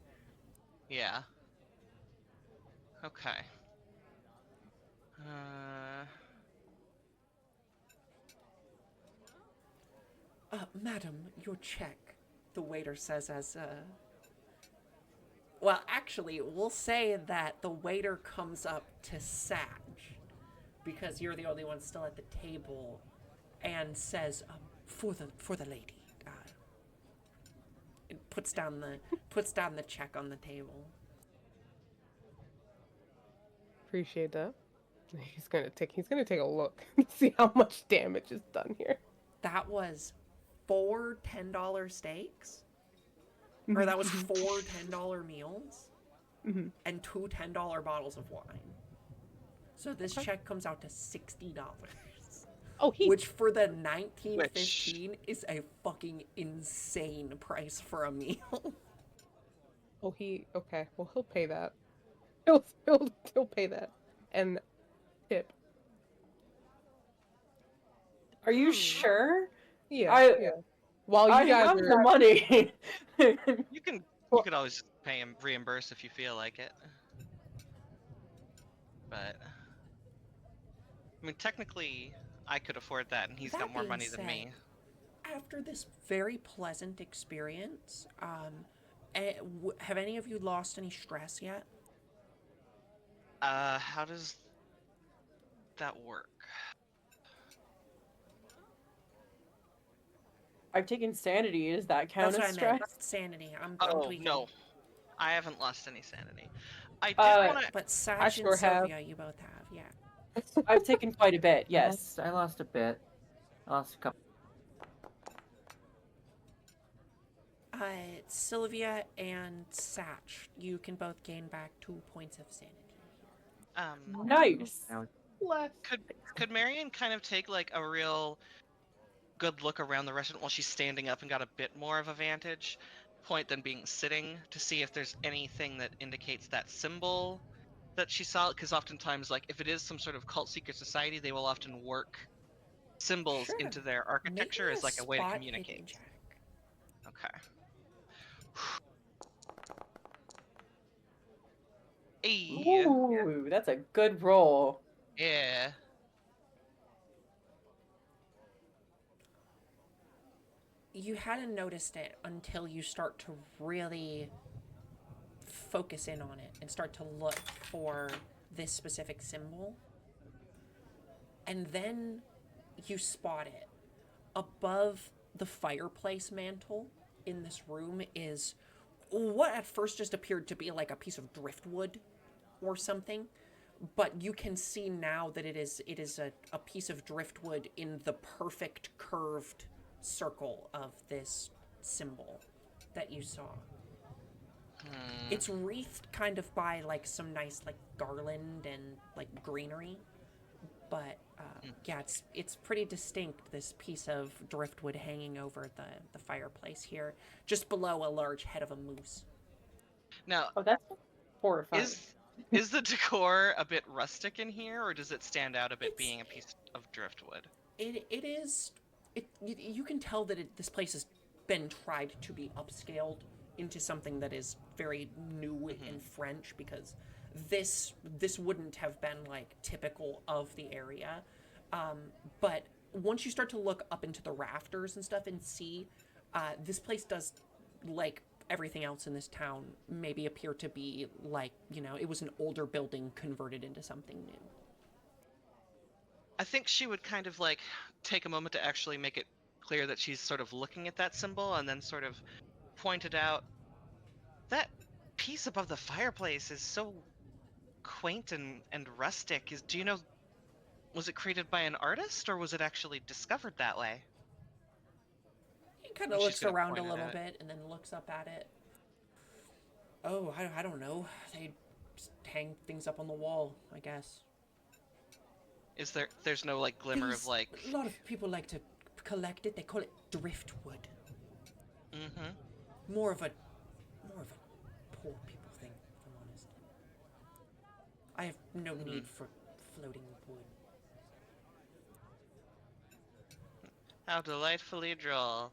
Yeah. Okay. Madam, your check, the waiter says as, Well, actually, we'll say that the waiter comes up to Sag, because you're the only one still at the table, and says, for the lady. It puts down the check on the table. Appreciate that. He's gonna take a look and see how much damage is done here. That was 4 $10 steaks, or that was 4 $10 meals, and 2 $10 bottles of wine. So this Okay. check comes out to $60. Oh, he. Which for the 1915 is a fucking insane price for a meal. Oh, he. Okay. Well, he'll pay that. He'll pay that and tip. Are you sure? Yeah. I Yeah. While I you guys have are. the money. You could always pay him reimburse if you feel like it. But I mean, technically, I could afford that, and he's got That more being money than said, me. after this very pleasant experience, have any of you lost any stress yet? How does that work? I've taken sanity. Does that count That's what as I meant. stress? Sanity. I'm Oh tweaking. no, I haven't lost any sanity. I did Uh, want to. But I Saj and sure have. Sylvia, you both have, yeah. I've taken quite a bit. Yes. I lost a bit. I lost a couple. Sylvia and Satch, you can both gain back 2 points of sanity. Nice. Bless. Could Marion kind of take like a real good look around the restaurant while she's standing up and got a bit more of a vantage point than being sitting to see if there's anything that indicates that symbol that she saw? Because oftentimes, like if it is some sort of cult secret society, they will often work symbols Sure. into their Make architecture me as like a way to spot communicate. hidden check. Okay. Hey, Ooh, that's a good roll. yeah. You hadn't noticed it until you start to really focus in on it and start to look for this specific symbol. And then you spot it. Above the fireplace mantle in this room is what at first just appeared to be like a piece of driftwood or something. But you can see now that it is a piece of driftwood in the perfect curved circle of this symbol that you saw. It's wreathed kind of by like some nice like garland and like greenery, but yeah, it's pretty distinct. This piece of driftwood hanging over the fireplace here, just below a large head of a moose. Now, Oh, that's horrifying. is the decor a bit rustic in here, or does it stand out a bit It's- being a piece of driftwood? It is. You can tell that this place has been tried to be upscaled into something that is very new and French, because this wouldn't have been like typical of the area. But once you start to look up into the rafters and stuff and see, this place does, like everything else in this town, maybe appear to be like, it was an older building converted into something new. I think she would kind of like take a moment to actually make it clear that she's sort of looking at that symbol and then sort of point it out. That piece above the fireplace is so quaint and rustic. Do you know, was it created by an artist or was it actually discovered that way? He kind And of she's looks gonna around a point it little at it. bit and then looks up at it. Oh, I don't know. They just hang things up on the wall, I guess. There's no like glimmer of like A lot of people like to collect it. They call it driftwood. More of a poor people thing, if I'm honest. I have no need for floating wood. how delightfully droll.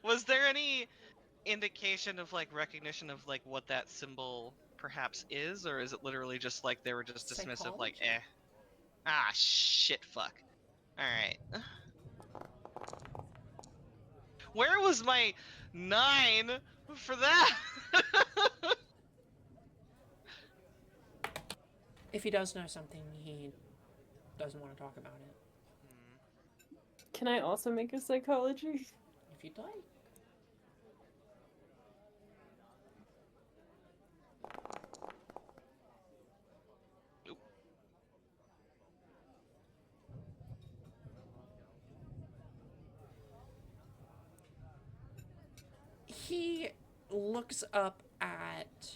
Was there any indication of like recognition of like what that symbol perhaps is, or is it literally just like they were just dismissive, like Psychology? ah shit fuck. All right. Where was my 9 for that? If he does know something, he doesn't want to talk about it. Can I also make a psychology? If you'd like. He looks up at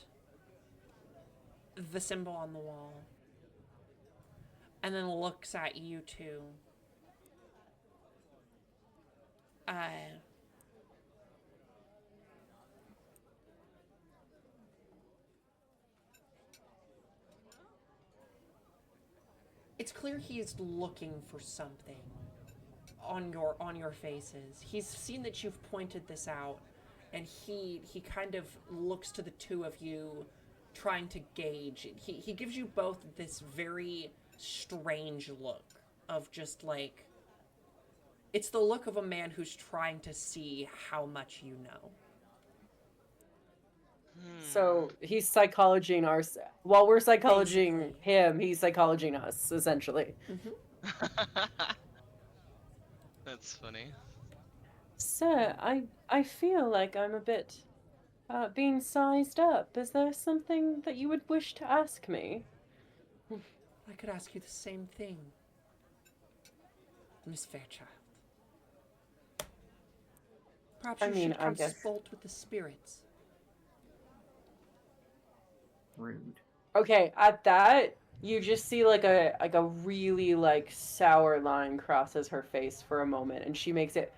the symbol on the wall and then looks at you two. It's clear he is looking for something on your faces. He's seen that you've pointed this out, and he kind of looks to the two of you, trying to gauge. He gives you both this very strange look of just like, it's the look of a man who's trying to see how much you know. So he's psychologing while we're psychologing Basically. him, he's psychologing us, essentially. That's funny. Sir, I feel like I'm a bit being sized up. Is there something that you would wish to ask me? I could ask you the same thing, Miss Fairchild. Perhaps you should I guess. consult with the spirits. Rude. Okay, at that, you just see like a really like sour line crosses her face for a moment, and she makes it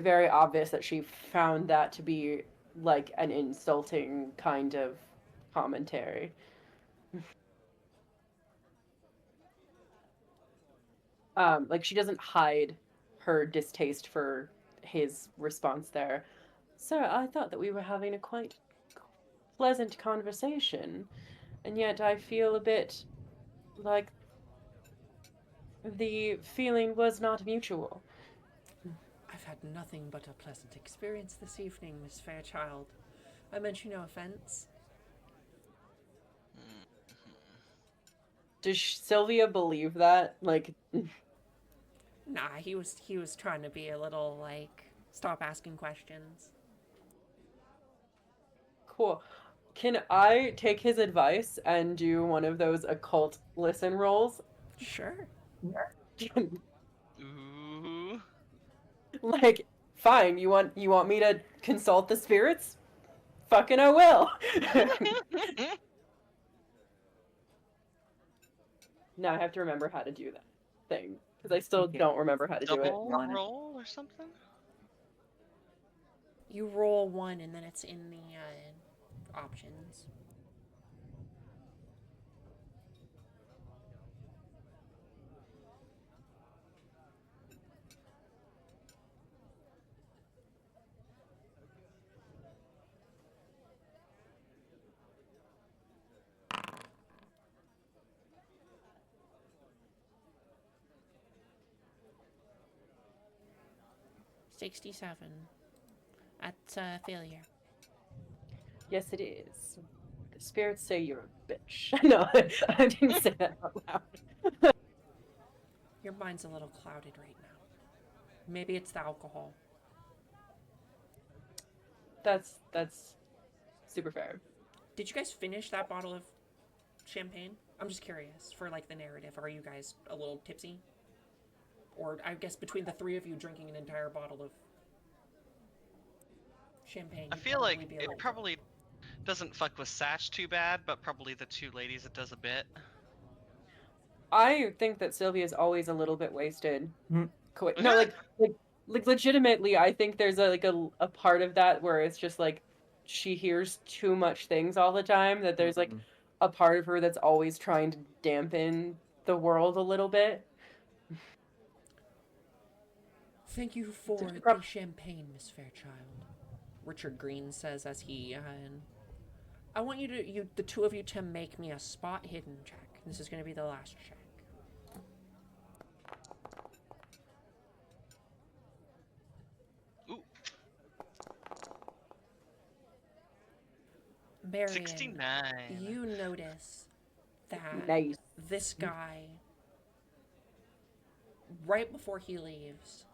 very obvious that she found that to be like an insulting kind of commentary. Like she doesn't hide her distaste for his response there. Sir, I thought that we were having a quite pleasant conversation, and yet I feel a bit like the feeling was not mutual. I've had nothing but a pleasant experience this evening, Miss Fairchild. I meant you no offense. Does Sylvia believe that? Like, Nah, he was trying to be a little like, stop asking questions. cool. Can I take his advice and do one of those occult listen rolls? Sure. Ooh. Like, fine, you want me to consult the spirits? Fucking I will. Now I have to remember how to do that thing because I still Okay. don't remember how to do it. Double One. roll or something? You roll one and then it's in the options. $67. That's failure. Yes, it is. The spirits say you're a bitch. No, I didn't say that out loud. Your mind's a little clouded right now. Maybe it's the alcohol. That's super fair. Did you guys finish that bottle of champagne? I'm just curious for like the narrative. Are you guys a little tipsy? Or I guess between the three of you drinking an entire bottle of champagne. I you'd feel like be a it little probably doesn't fuck with Satch too bad, but probably the two ladies it does a bit. I think that Sylvia's always a little bit wasted. Hmm. No, like legitimately, I think there's a part of that where it's just like she hears too much things all the time that there's like a part of her that's always trying to dampen the world a little bit. Thank you for Did you the champagne, Miss Fairchild. Richard Green says as he. I want the two of you, to make me a spot hidden check. This is going to be the last check. Ooh, Marion, 69. you notice that Nice. this guy, right before he leaves,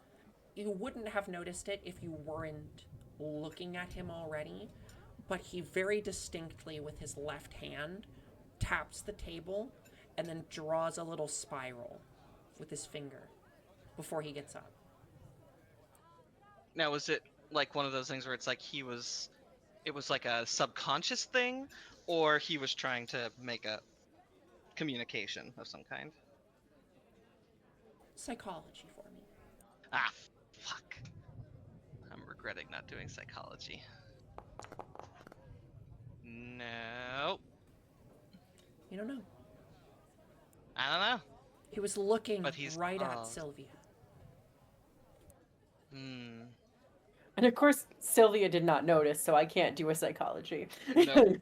you wouldn't have noticed it if you weren't looking at him already, but he very distinctly, with his left hand, taps the table and then draws a little spiral with his finger before he gets up. Now, was it like one of those things where it's like it was like a subconscious thing, or he was trying to make a communication of some kind. Psychology for me. Ah, fuck. I'm regretting not doing psychology. No, You don't know. I don't know. He was looking But he's right at Sylvia. Hmm. And of course, Sylvia did not notice, so I can't do a psychology. No.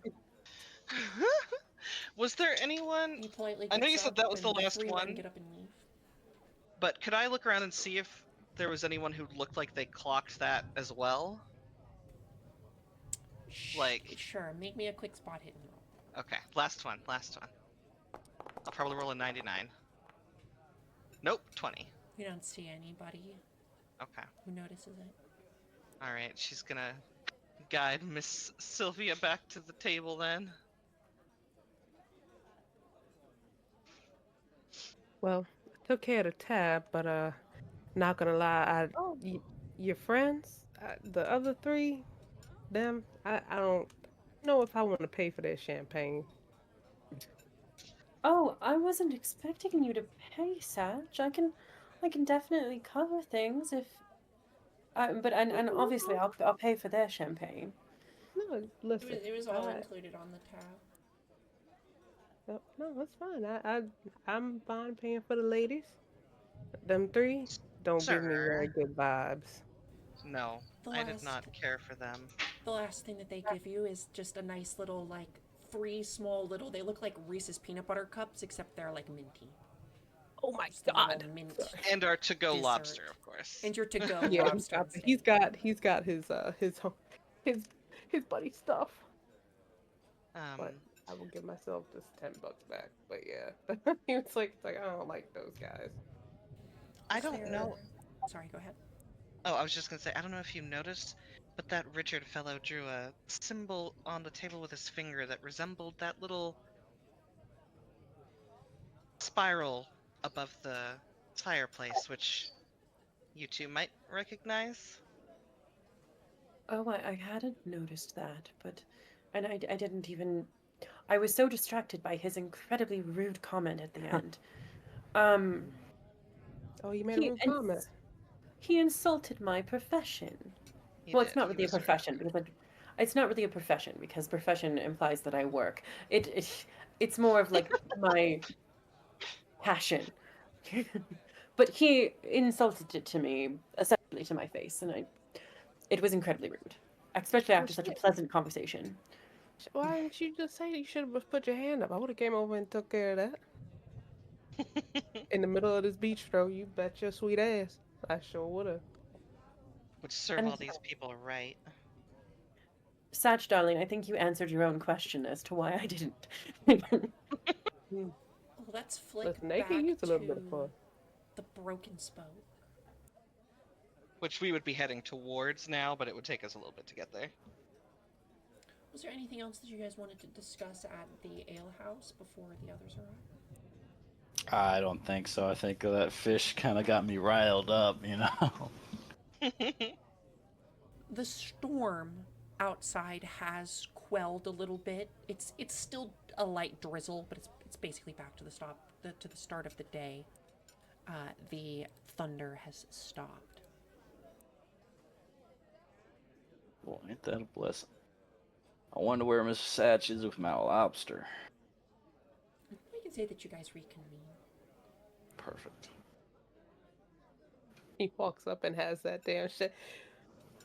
Was there anyone? He politely I know gets you said up, that was the and last three men one. get up and leave. But could I look around and see if there was anyone who looked like they clocked that as well? Like, Sure, make me a quick spot hidden roll. okay, last one. I'll probably roll a 99. Nope, 20. You don't see anybody Okay. who notices it. All right, she's gonna guide Miss Sylvia back to the table then. Well, I took care of the tab, but not gonna lie, Oh. your friends, the other three, them, I don't know if I want to pay for their champagne. Oh, I wasn't expecting you to pay, Satch. I can definitely cover things if. But and obviously I'll pay for their champagne. No, listen, It was all included on the tab. no, that's fine. I'm fine paying for the ladies. Them three don't give me very Sir. good vibes. No, The I did last- not care for them. The last thing that they give you is just a nice little, like, 3 small little. They look like Reese's peanut butter cups, except they're like minty. Oh my Just a little god! mint. And our to-go Dessert. lobster, of course. And your to-go Yeah, lobster. and he's steak. got his buddy stuff. But I will give myself just $10 back. But yeah, it's like I don't like those guys. I Is don't there- know. Sorry, go ahead. Oh, I was just gonna say, I don't know if you noticed, but that Richard fellow drew a symbol on the table with his finger that resembled that little spiral above the fireplace, which you two might recognize. Oh, I hadn't noticed that, but, and I didn't even. I was so distracted by his incredibly rude comment at the end. Oh, you made a rude comment. He insulted my profession. He Well, did. it's not He really a was rude. profession because it's not really a profession because profession implies that I work. It's more of like my passion. But he insulted it to me, essentially to my face, and it was incredibly rude, especially after such a pleasant conversation. Why didn't you just say you should have put your hand up? I would have came over and took care of that. In the middle of this beach throw, you bet your sweet ass. I sure would have. Would serve And- all these people right. Satch, darling, I think you answered your own question as to why I didn't. Well, let's flick Listen, they back can use a little bit to of fun. the broken spoke. Which we would be heading towards now, but it would take us a little bit to get there. Was there anything else that you guys wanted to discuss at the ale house before the others arrived? I don't think so. I think that fish kind of got me riled up, you know. The storm outside has quelled a little bit. It's still a light drizzle, but it's basically back to the start of the day. The thunder has stopped. Well, ain't that a blessing? I wonder where Mr. Satch is with my lobster. We can say that you guys reconvene. Perfect. He walks up and has that damn shit.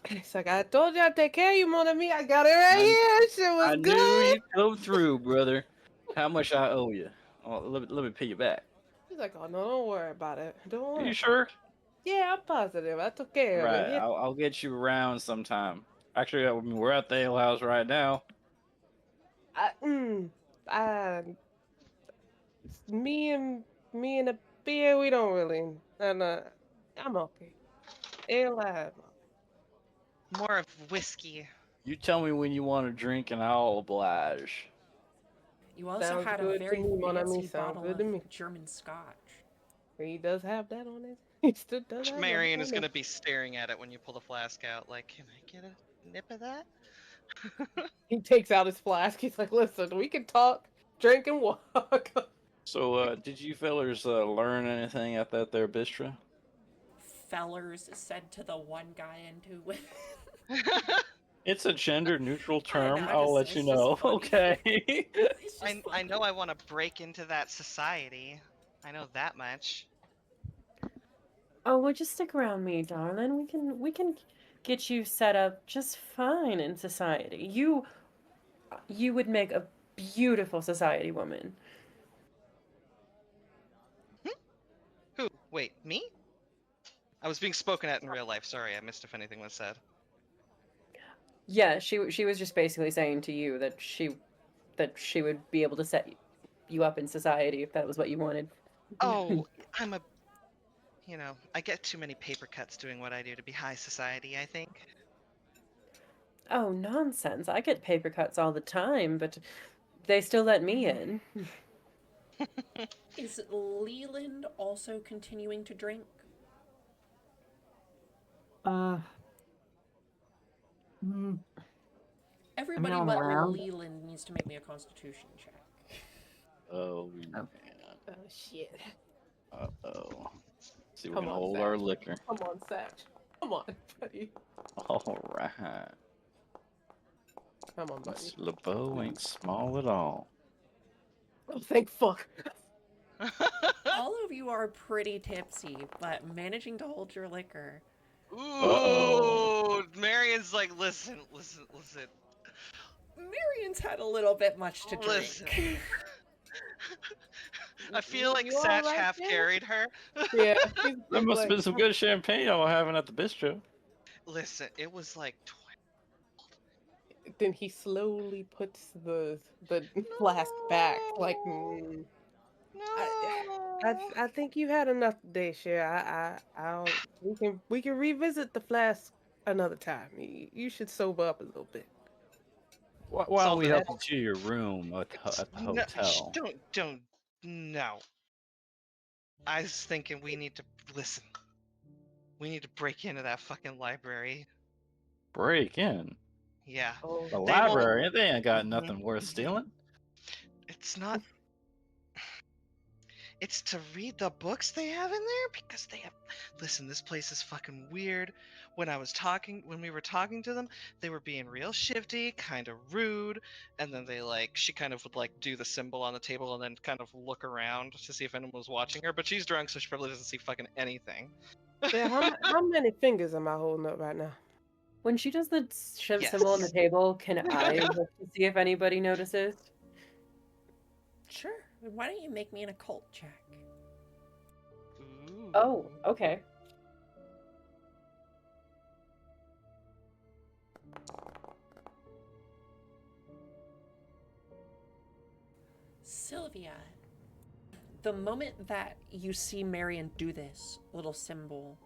It's like, I told you I'd take care of you, mon ami. I got it right here. That shit was I good. knew you'd come through, brother. How much I owe you? Oh, let me pay you back. He's like, oh, no, don't worry about it. Don't Are worry. you sure? Yeah, I'm positive. I took care of Right. it. Yeah. I'll get you around sometime. Actually, I mean, we're at the ale house right now. Me and a beer, we don't really. And I'm okay. Ale, More of whiskey. You tell me when you want to drink, and I'll oblige. You also Sounds had a good to very me, mon ami. fancy Sounds bottle good to me. of German Scotch. He does have that on it. He still does have that Marion on is it. gonna be staring at it when you pull the flask out, like, can I get a nip of that? He takes out his flask. He's like, "Listen, we can talk, drink, and walk." So, did you fellers learn anything at that there bistro? Fellers said to the one guy into with. It's a gender-neutral I don't know. term. I'll let you It's just know. funny. Okay. It's just I funny. know I want to break into that society. I know that much. Oh, well, just stick around me, darling. We can get you set up just fine in society. You would make a beautiful society woman. Who? Wait, me? I was being spoken at in real life. Sorry, I missed if anything was said. Yeah, she was just basically saying to you that she would be able to set you up in society if that was what you wanted. Oh, I'm a. I get too many paper cuts doing what I do to be high society, I think. Oh, nonsense. I get paper cuts all the time, but they still let me in. Is Leland also continuing to drink? Uh, mm, Everybody I'm but around. Leland needs to make me a constitution check. Oh, Oh. man. Oh shit! Uh-oh. See, we Come can on, hold Satch. our liquor. Come on, Satch. Come on, buddy. All right. Come on, buddy. This LeBeau ain't small at all. Oh, thank fuck. All of you are pretty tipsy, but managing to hold your liquor. Ooh, Marion's like, listen. Marion's had a little bit much to Listen. drink. I feel like You all Satch right half there? carried her. Yeah, he's That must have like, been some good champagne y'all were having at the bistro. Listen, it was like then he slowly puts the flask back. Like, I think you had enough today, Cher. I'll we can revisit the flask another time. You should sober up a little bit. While solve we the help you to your room at the no, hotel. don't no. I was thinking we need to listen. We need to break into that fucking library. Break in. Yeah. Oh, The They won't library, they ain't got nothing worth stealing. it's not it's to read the books they have in there because they have listen, this place is fucking weird. When we were talking to them, they were being real shifty, kind of rude, and then she kind of would like do the symbol on the table and then kind of look around to see if anyone was watching her, but she's drunk so she probably doesn't see fucking anything. yeah. How many fingers am I holding up right now? When she does the symbol on the Yes. table, can I look to see if anybody notices? Sure. Why don't you make me an occult check? Ooh. Oh, okay. Sylvia, the moment that you see Marion do this little symbol,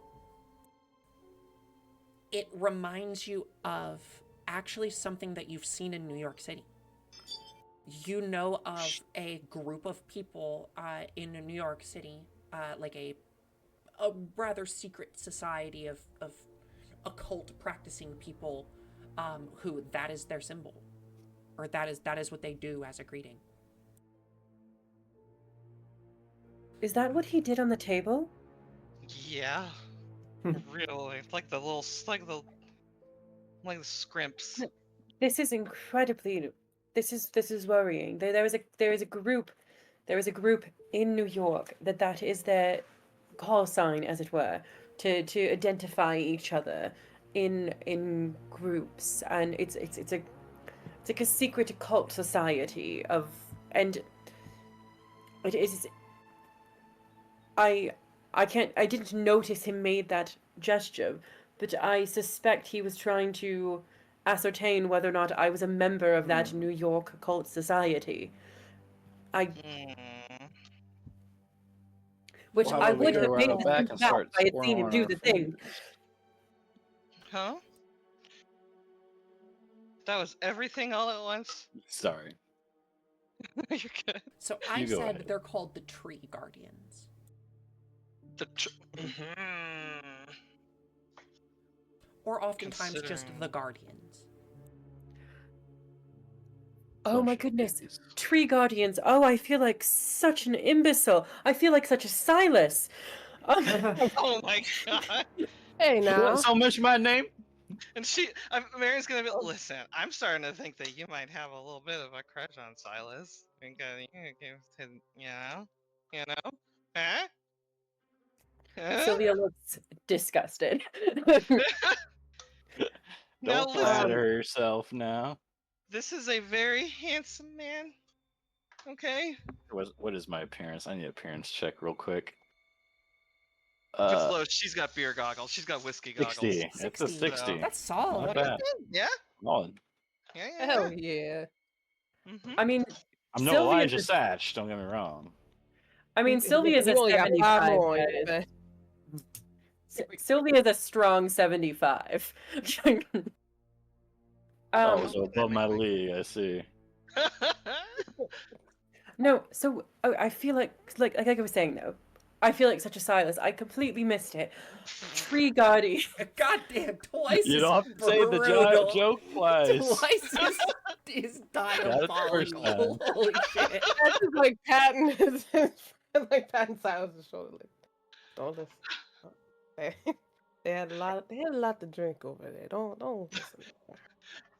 it reminds you of actually something that you've seen in New York City. You know of a group of people in New York City, like a rather secret society of occult practicing people, who that is their symbol, or that is what they do as a greeting. Is that what he did on the table? Yeah. Really. It's like the scrimps. This is incredibly. This is worrying. There is a group in New York that is their call sign, as it were, to identify each other in groups, and it's like a secret occult society of, and it is. I didn't notice him made that gesture, but I suspect he was trying to ascertain whether or not I was a member of that New York occult society. Which Well, how I about we would go have right made out this back and back start if I had seen him twirling do our the thing. fingers? Huh? That was everything all at once? Sorry. You're good. So I You go said ahead. they're called the Tree Guardians. Or oftentimes just Considering- the Guardians. Oh my goodness. Tree guardians. Oh, I feel like such an imbecile. I feel like such a Silas. Oh my god! Hey now. So much my name? And Marion's gonna be. Listen, I'm starting to think that you might have a little bit of a crush on Silas. Because you know, huh? Huh? Sylvia looks disgusted. Now Don't listen, flatter herself now. this is a very handsome man. Okay. What is my appearance? I need an appearance check real quick. Because low, she's got beer goggles. She's got whiskey goggles. 60. It's a 60. 60. That's solid. Not bad. Yeah. Solid. Yeah. Hell yeah. Mm-hmm. I mean, I'm no Sylvia's Elijah a- Satch, don't get me wrong. Sylvia's a You only got 5 75, more. guys. Sylvia's a strong 75. Oh, so above my league, I see. No, so I feel like I was saying though, I feel like such a Silas. I completely missed it. Tree guardian. Goddamn, twice You is don't have to say the brutal. joke twice. Twice is first diabolical. Holy shit. That's just like patting his like patting Silas's shoulder. Like, don't listen. They had a lot to drink over there. Don't listen.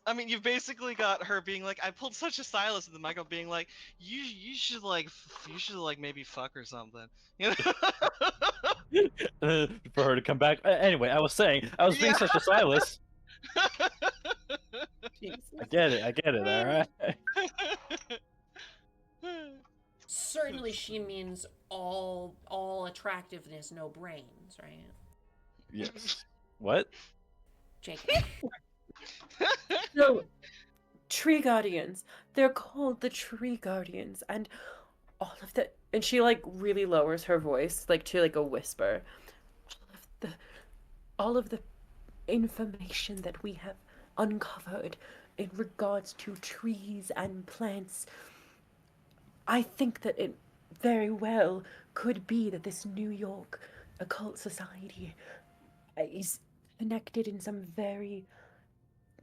I mean, you've basically got her being like, "I pulled such a Silas," and the Michael being like, "You should like maybe fuck or something," you know? For her to come back. Anyway, I was saying, I was being Yeah. such a Silas. Jesus. I get it, alright? Certainly she means all attractiveness, no brains, right? Yes. What? JK. So, tree guardians. They're called the tree guardians, and all of the and she like really lowers her voice like to like a whisper. All of the information that we have uncovered in regards to trees and plants, I think that it very well could be that this New York occult society is connected in some very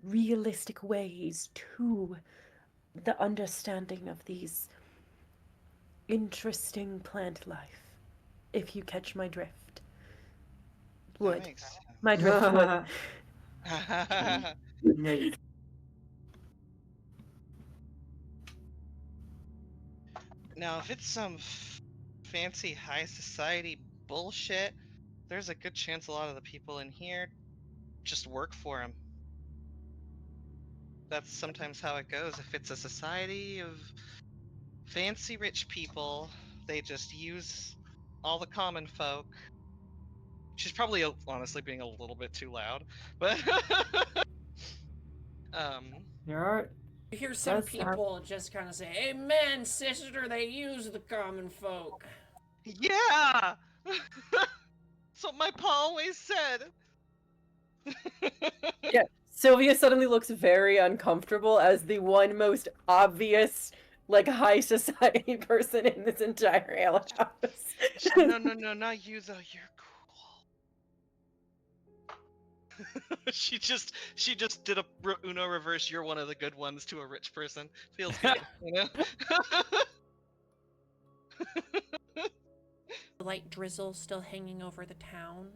realistic ways to the understanding of these interesting plant life, if you catch my drift. Would. That makes sense. My drift would. Nice. Now, if it's some fancy high society bullshit, there's a good chance a lot of the people in here just work for him. That's sometimes how it goes. If it's a society of fancy rich people, they just use all the common folk. She's probably honestly being a little bit too loud, but There are. You hear some That's our- people just kind of say, "Amen, sister, they use the common folk." yeah, that's what my pa always said. Yeah, Sylvia suddenly looks very uncomfortable as the one most obvious, like, high society person in this entire ale house. No, not you though. You're cool. she just did a Uno reverse. You're one of the good ones to a rich person. Feels good, you know. The light drizzle still hanging over the town.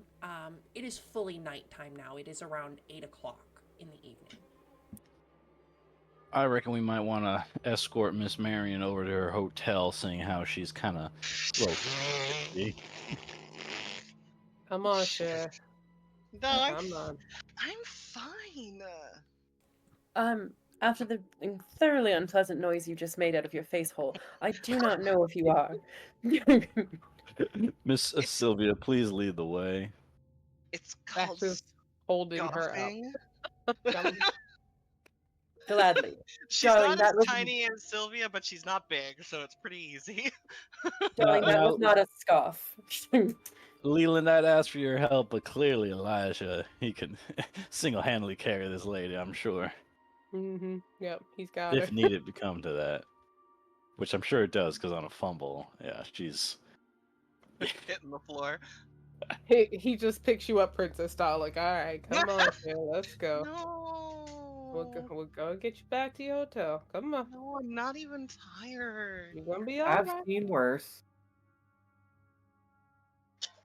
It is fully nighttime now. It is around 8 o'clock in the evening. I reckon we might want to escort Miss Marion over to her hotel, seeing how she's kind of low. Come on, Cher. No, I'm not. I'm fine. After the thoroughly unpleasant noise you just made out of your face hole, I do not know if you are. Miss Sylvia, please lead the way. It's That's called just holding her up. golfing. Gladly. She's Darling, not that as was- tiny as Sylvia, but she's not big, so it's pretty easy. Darling, that was not a scoff. Leland, I'd ask for your help, but clearly Elijah, he can single-handedly carry this lady, I'm sure. Mm-hmm. Yep, he's got her. If needed to come to that. Which I'm sure it does, because on a fumble, yeah, she's... Hitting the floor. He just picks you up princess style, like, alright, come on, Cher, let's go. No. We'll go get you back to your hotel. Come on. No, I'm not even tired. You're gonna be all I've right. seen worse.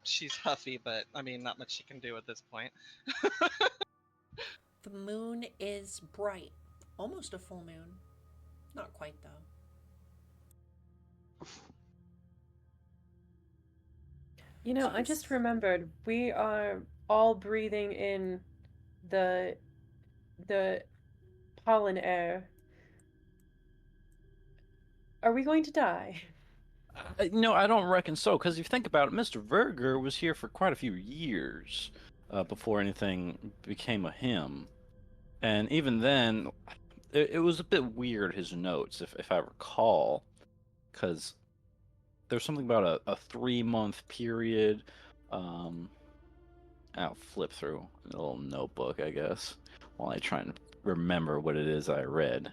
She's huffy, but I mean, not much she can do at this point. The moon is bright. Almost a full moon. Not quite, though. You know, I just remembered we are all breathing in the pollen air. Are we going to die? No, I don't reckon so. Because if you think about it, Mr. Verger was here for quite a few years before anything became a him. And even then, it was a bit weird, his notes, if I recall. Because there's something about a 3-month period. I'll flip through a little notebook, I guess, while I try and remember what it is I read.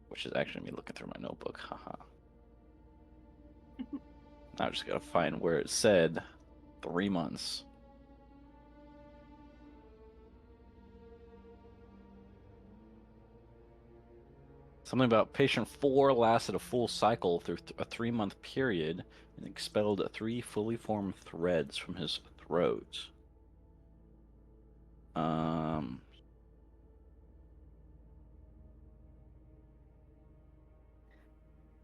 Which is actually me looking through my notebook. Haha. I just gotta find where it said 3 months. Something about patient 4 lasted a full cycle through a 3-month period and expelled 3 fully formed threads from his throat.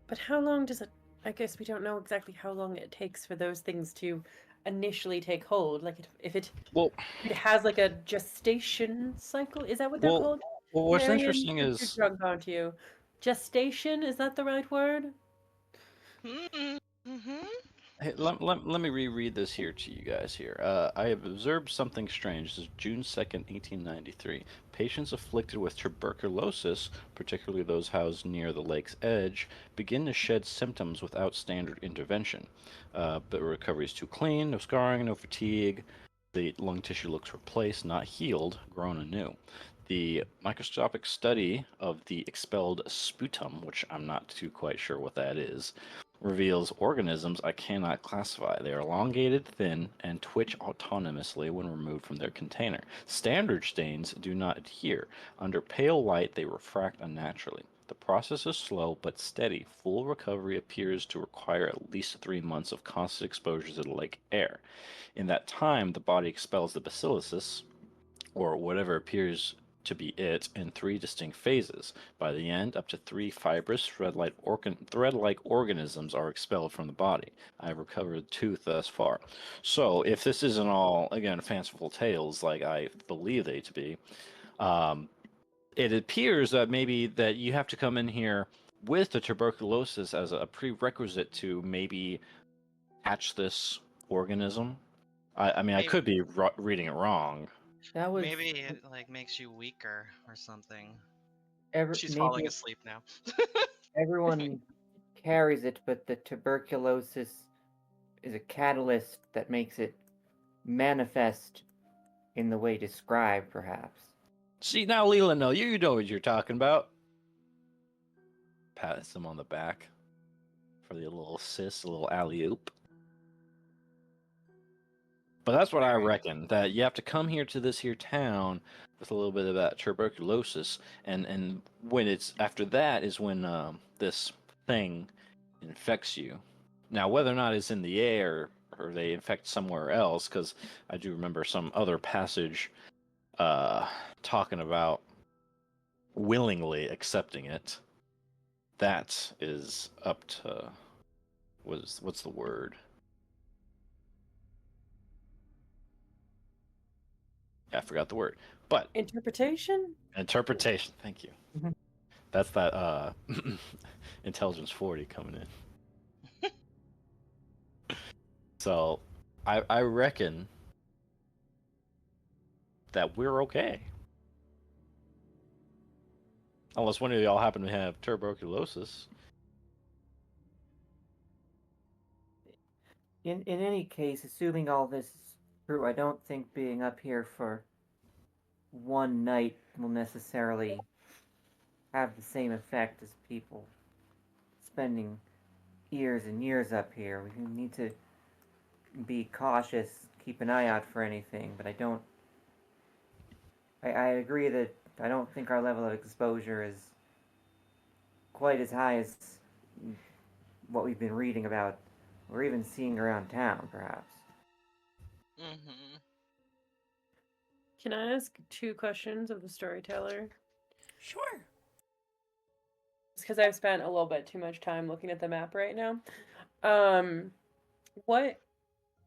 But how long does it? I guess we don't know exactly how long it takes for those things to initially take hold. Like, if it Well, has like a gestation cycle. Is that what they're called? what's Marion, interesting you're too is drunk, aren't you? Gestation, is that the right word? Mm-hmm. hey, let me reread this here to you guys here. I have observed something strange. This is June 2nd, 1893. Patients afflicted with tuberculosis, particularly those housed near the lake's edge, begin to shed symptoms without standard intervention. But recovery is too clean, no scarring, no fatigue. The lung tissue looks replaced, not healed, grown anew. The microscopic study of the expelled sputum, which I'm not too quite sure what that is, reveals organisms I cannot classify. They are elongated, thin, and twitch autonomously when removed from their container. Standard stains do not adhere. Under pale light, they refract unnaturally. The process is slow but steady. Full recovery appears to require at least 3 months of constant exposure to the lake air. In that time, the body expels the bacillus, or whatever appears to be it, in 3 distinct phases. By the end, up to 3 fibrous thread-like organisms are expelled from the body. I have recovered 2 thus far. So, if this isn't all, again, fanciful tales like I believe they to be, it appears that maybe that you have to come in here with the tuberculosis as a prerequisite to maybe hatch this organism. I mean, I Maybe, could be reading it wrong. That was maybe it like makes you weaker or something. She's maybe falling asleep now. everyone carries it, but the tuberculosis is a catalyst that makes it manifest in the way described, perhaps. See, now Leland, no, you know what you're talking about. Pats him on the back for the little assist, a little alley-oop. But that's what I reckon, that you have to come here to this here town with a little bit of that tuberculosis, and when it's after that is when this thing infects you. Now, whether or not it's in the air or they infect somewhere else, because I do remember some other passage talking about willingly accepting it. That is up to what's the word? Yeah, I forgot the word. But Interpretation? interpretation. Thank you. Mhm. That's that intelligence 40 coming in. So I reckon that we're okay. Unless one of y'all happen to have tuberculosis. In any case, assuming all this is true, I don't think being up here for one night will necessarily have the same effect as people spending years and years up here. We need to be cautious, keep an eye out for anything, but I agree that I don't think our level of exposure is quite as high as what we've been reading about or even seeing around town, perhaps. Mm-hmm. Can I ask 2 questions of the storyteller? Sure. It's because I've spent a little bit too much time looking at the map right now. What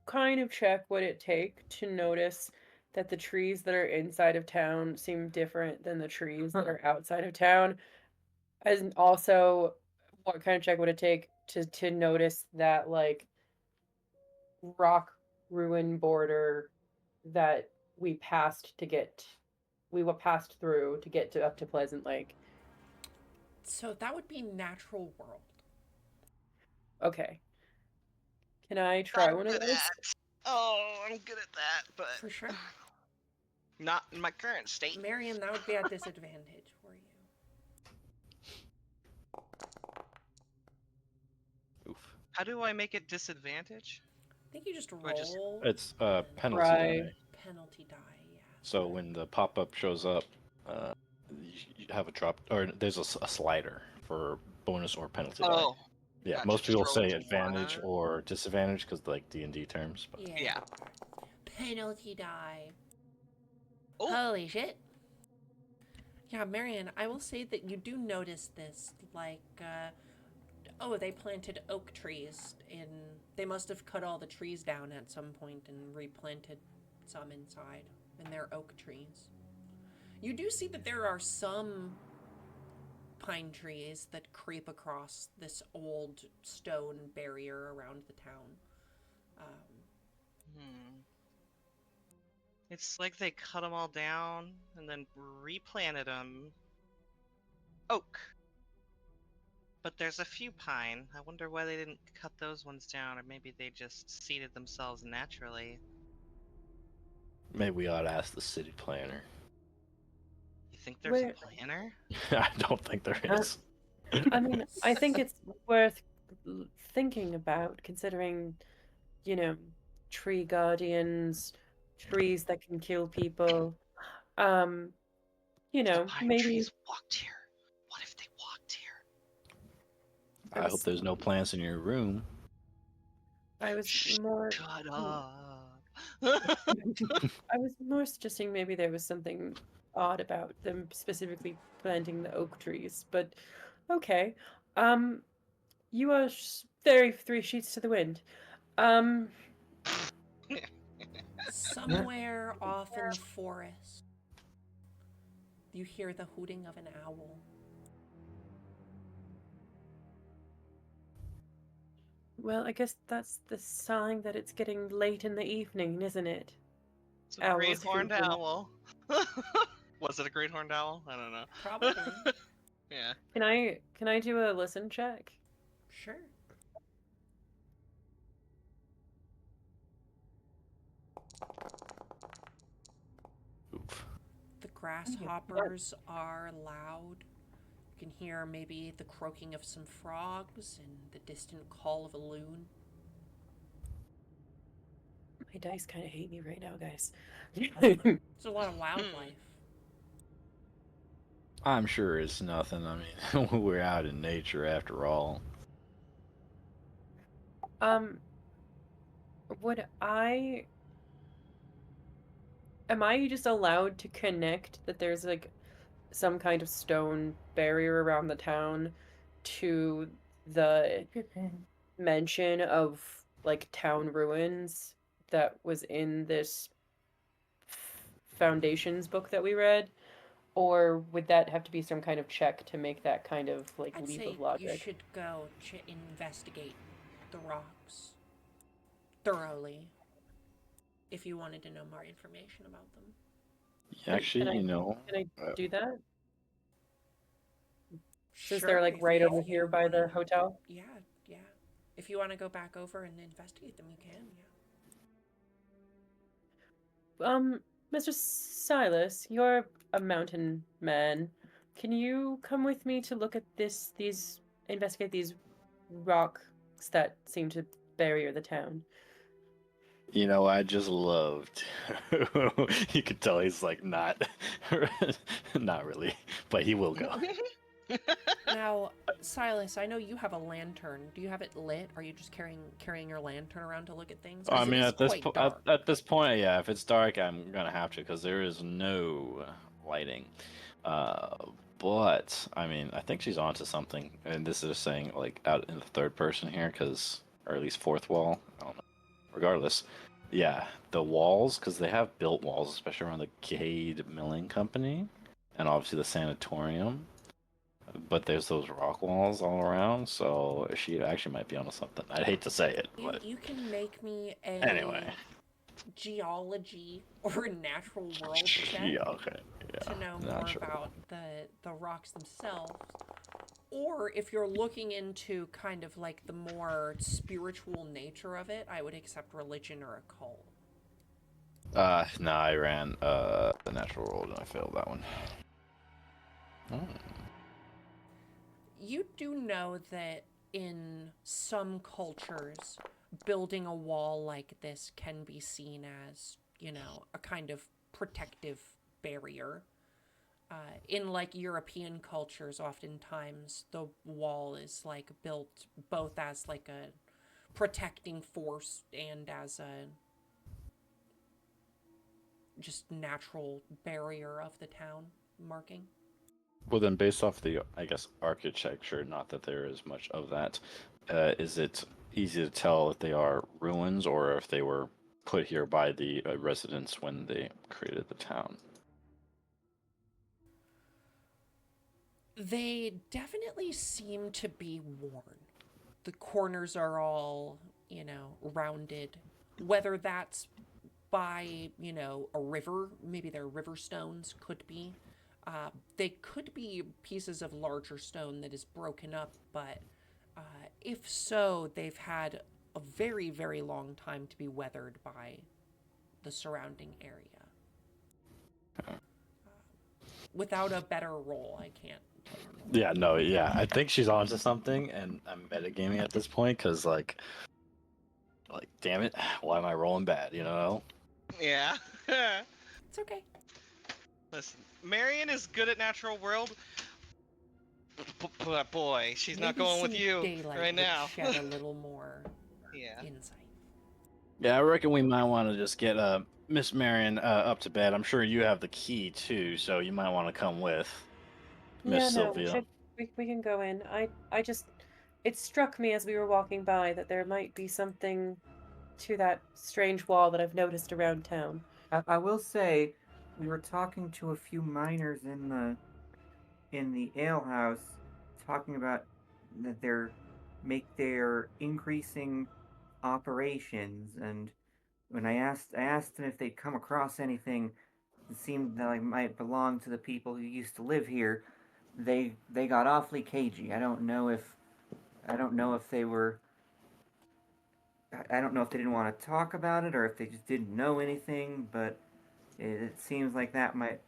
kind of check would it take to notice that the trees that are inside of town seem different than the trees that are outside of town? And also, what kind of check would it take to notice that like rock ruin border that we were passed through to get to up to Pleasant Lake? So that would be natural world. Okay. Can I I'm try one of good those? at. Oh, I'm good at that, but For sure. not in my current state. Marion, that would be a disadvantage for you. Oof. How do I make it disadvantage? I think you just I just- roll. It's and penalty Right. die. Penalty die, yeah. So when the pop-up shows up, you have a drop, or there's a slider for bonus or penalty die. Oh, Yeah, gotcha, most just people roll say which advantage one. or disadvantage because like D&D terms. But Yeah. Penalty die. Oh. Holy shit. Yeah, Marion, I will say that you do notice this. Like, they planted oak trees they must have cut all the trees down at some point and replanted some inside, and they're oak trees. You do see that there are some pine trees that creep across this old stone barrier around the town. It's like they cut them all down and then replanted them. Oak. But there's a few pine. I wonder why they didn't cut those ones down, or maybe they just seeded themselves naturally. maybe we ought to ask the city planner. You think there's Where- a planner? I don't think there is. I mean, I think it's worth thinking about, considering, tree guardians, trees that can kill people. The pine Maybe trees walked here. What if they walked here? I hope there's no plants in your room. I was more Shut up. I was more suggesting maybe there was something odd about them specifically planting the oak trees, but okay. You are very 3 sheets to the wind. Somewhere off in the forest, you hear the hooting of an owl. Well, I guess that's the sign that it's getting late in the evening, isn't it? It's a great horned hooting. owl. Was it a great horned owl? I don't know. Probably. Yeah. Can I do a listen check? Sure. Oof. The grasshoppers are loud. You can hear maybe the croaking of some frogs and the distant call of a loon. My dice kind of hate me right now, guys. There's a lot of wildlife. I'm sure it's nothing. I mean, we're out in nature after all. Would I... Am I just allowed to connect that there's like some kind of stone barrier around the town to the mention of like town ruins that was in this Foundations book that we read? Or would that have to be some kind of check to make that kind of like I'd leap say of logic? you should go investigate the rocks thoroughly if you wanted to know more information about them. Actually, Can I do that? Since Sure, they're like if right you- over if you here by the wanna- hotel? Yeah. If you want to go back over and investigate them, you can, yeah. Mr. Silas, you're a mountain man. Can you come with me to look at investigate these rocks that seem to barrier the town? You know, I just loved. You could tell he's like not, not really, but he will go. Now, Silas, I know you have a lantern. Do you have it lit? Are you just carrying your lantern around to look at things? I Because it mean, is quite dark. at this point, yeah, if it's dark, I'm gonna have to because there is no lighting. Uh, but I mean, I think she's onto something, and this is saying like out in the third person here, because or at least fourth wall. I don't know. Regardless, yeah, the walls because they have built walls, especially around the Cade Milling Company, and obviously the sanatorium. But there's those rock walls all around, so she actually might be onto something. I'd hate to say it, but You can make me anyway. a geology or a natural world check Yeah, okay. to Yeah, know not more sure. about the rocks themselves. Or if you're looking into kind of like the more spiritual nature of it, I would accept religion or occult. No, I ran the natural world and I failed that one. Oh. You do know that in some cultures, building a wall like this can be seen as, you know, a kind of protective barrier. In like European cultures, oftentimes the wall is like built both as like a protecting force and as a just natural barrier of the town marking. Well, then, based off the, I guess, architecture, not that there is much of that, is it easy to tell if they are ruins or if they were put here by the residents when they created the town? They definitely seem to be worn. The corners are all, you know, rounded. Whether that's by, you know, a river, maybe they're river stones, could be. They could be pieces of larger stone that is broken up, but uh, if so, they've had a very, very long time to be weathered by the surrounding area. Without a better roll, I can't tell you more. Yeah, no, yeah, I think she's onto something, and I'm metagaming at this point because, like, damn it, why am I rolling bad? You know? Yeah. It's okay. Listen, Marion is good at natural world. But boy, she's not Maybe going with some you daylight right would now. shed a little more Yeah. insight. Yeah, I reckon we might want to just get Miss Marion up to bed. I'm sure you have the key too, so you might want to come with Miss Yeah, no, Sylvia. we can go in. I just it struck me as we were walking by that there might be something to that strange wall that I've noticed around town. I will say, we were talking to a few miners in the alehouse, talking about that they're increasing operations, and when I asked them if they'd come across anything that seemed that like might belong to the people who used to live here, they got awfully cagey. I don't know if they were I don't know if they didn't want to talk about it or if they just didn't know anything, but it seems like that might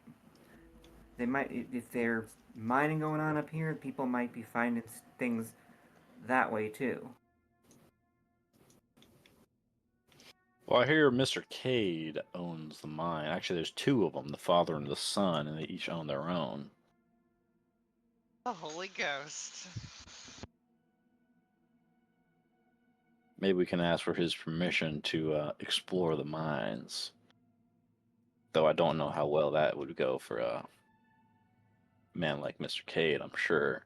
they might if there's mining going on up here, people might be finding things that way too. Well, I hear Mr. Cade owns the mine. Actually, there's two of them, the father and the son, and they each own their own. The Holy Ghost. Maybe we can ask for his permission to explore the mines. Though I don't know how well that would go for a man like Mr. Cade, I'm sure.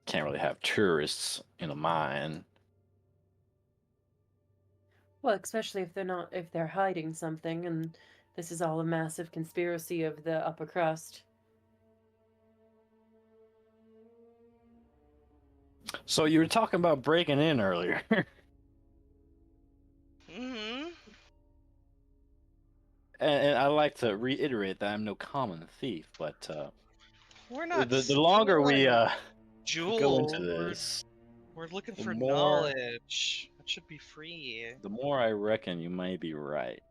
Can't really have tourists in a mine. Well, especially if they're hiding something and this is all a massive conspiracy of the upper crust. So you were talking about breaking in earlier. Mm-hmm. And I like to reiterate that I'm no common thief, but We're not the longer we stealing go into jewels. this, We're looking the for more knowledge. That should be free. the more I reckon you might be right.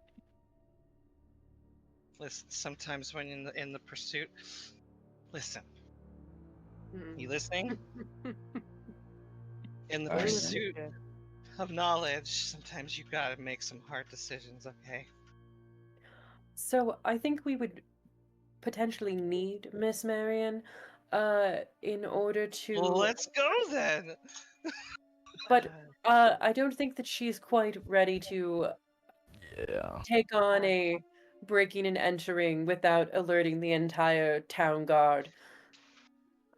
Listen, sometimes when in the pursuit, listen. You Mm. listening? In the I am. pursuit, of knowledge, sometimes you gotta make some hard decisions, okay? So I think we would potentially need Miss Marion, in order to. Let's go then! But I don't think that she's quite ready to Yeah. take on a breaking and entering without alerting the entire town guard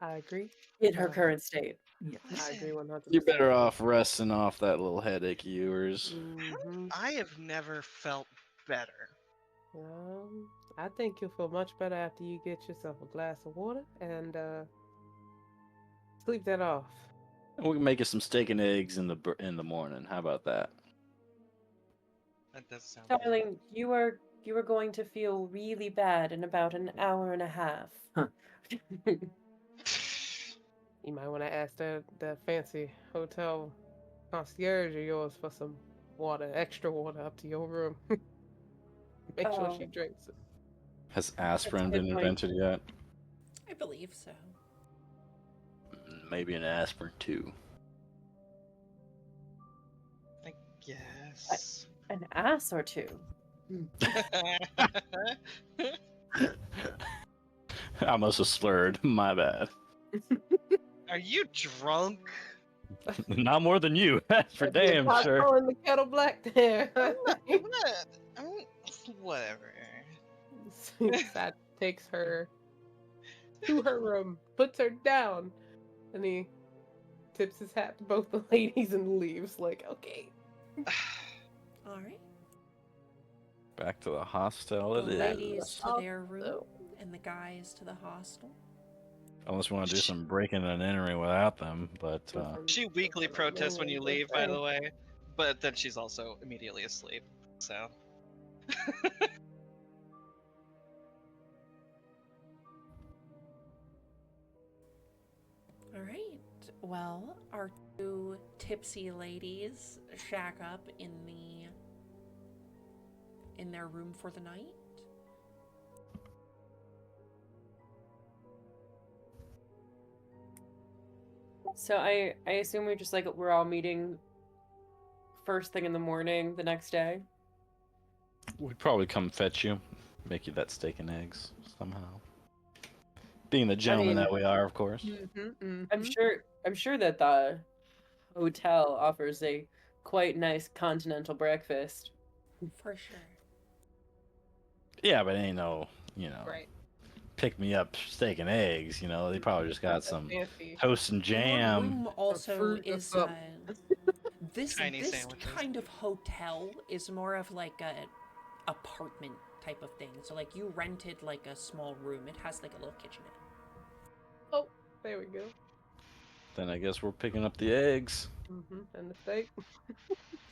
I agree. in her Uh, current state. Yeah. I agree Listen, 100%. You're better off resting off that little headache of yours. Mm-hmm. I have never felt better. I think you'll feel much better after you get yourself a glass of water and sleep that off. We can make us some steak and eggs in the morning. How about that? That does sound good. Darling, you are going to feel really bad in about an hour and a half. Huh. You might want to ask the fancy hotel concierge of yours for some water, extra water up to your room. Make sure she Oh. drinks it. Has aspirin a good been point. invented yet? I believe so. Maybe an aspirin too. I guess. An ass or two. I must have slurred. My bad. Are you drunk? Not more than you. That's for That'd be a damn pot sure. calling the kettle black there. What? Whatever. Sad takes her to her room, puts her down, and he tips his hat to both the ladies and leaves. Like, okay. All right. Back to the hostel it The is. ladies to their room, So, and the guys to the hostel. Unless we want to do some breaking and entering without them, but listen, She weakly listen, protests when you listen, leave, by the listen. way. But then she's also immediately asleep. So. All right. Well, our two tipsy ladies shack up in their room for the night. So I assume we're all meeting first thing in the morning the next day. we'd probably come fetch you, make you that steak and eggs somehow. Being the gentleman mean- that we are, of course. I'm sure that the hotel offers a quite nice continental breakfast. For sure. Yeah, but ain't no, Right. pick me up steak and eggs. They probably just got some Fancy. toast and Your jam. room also fruit or is something. this Tiny this sandwiches. kind of hotel is more of like a apartment type of thing. So like you rented like a small room. It has like a little kitchenette. Oh, there we go. Then I guess we're picking up the eggs And the steak.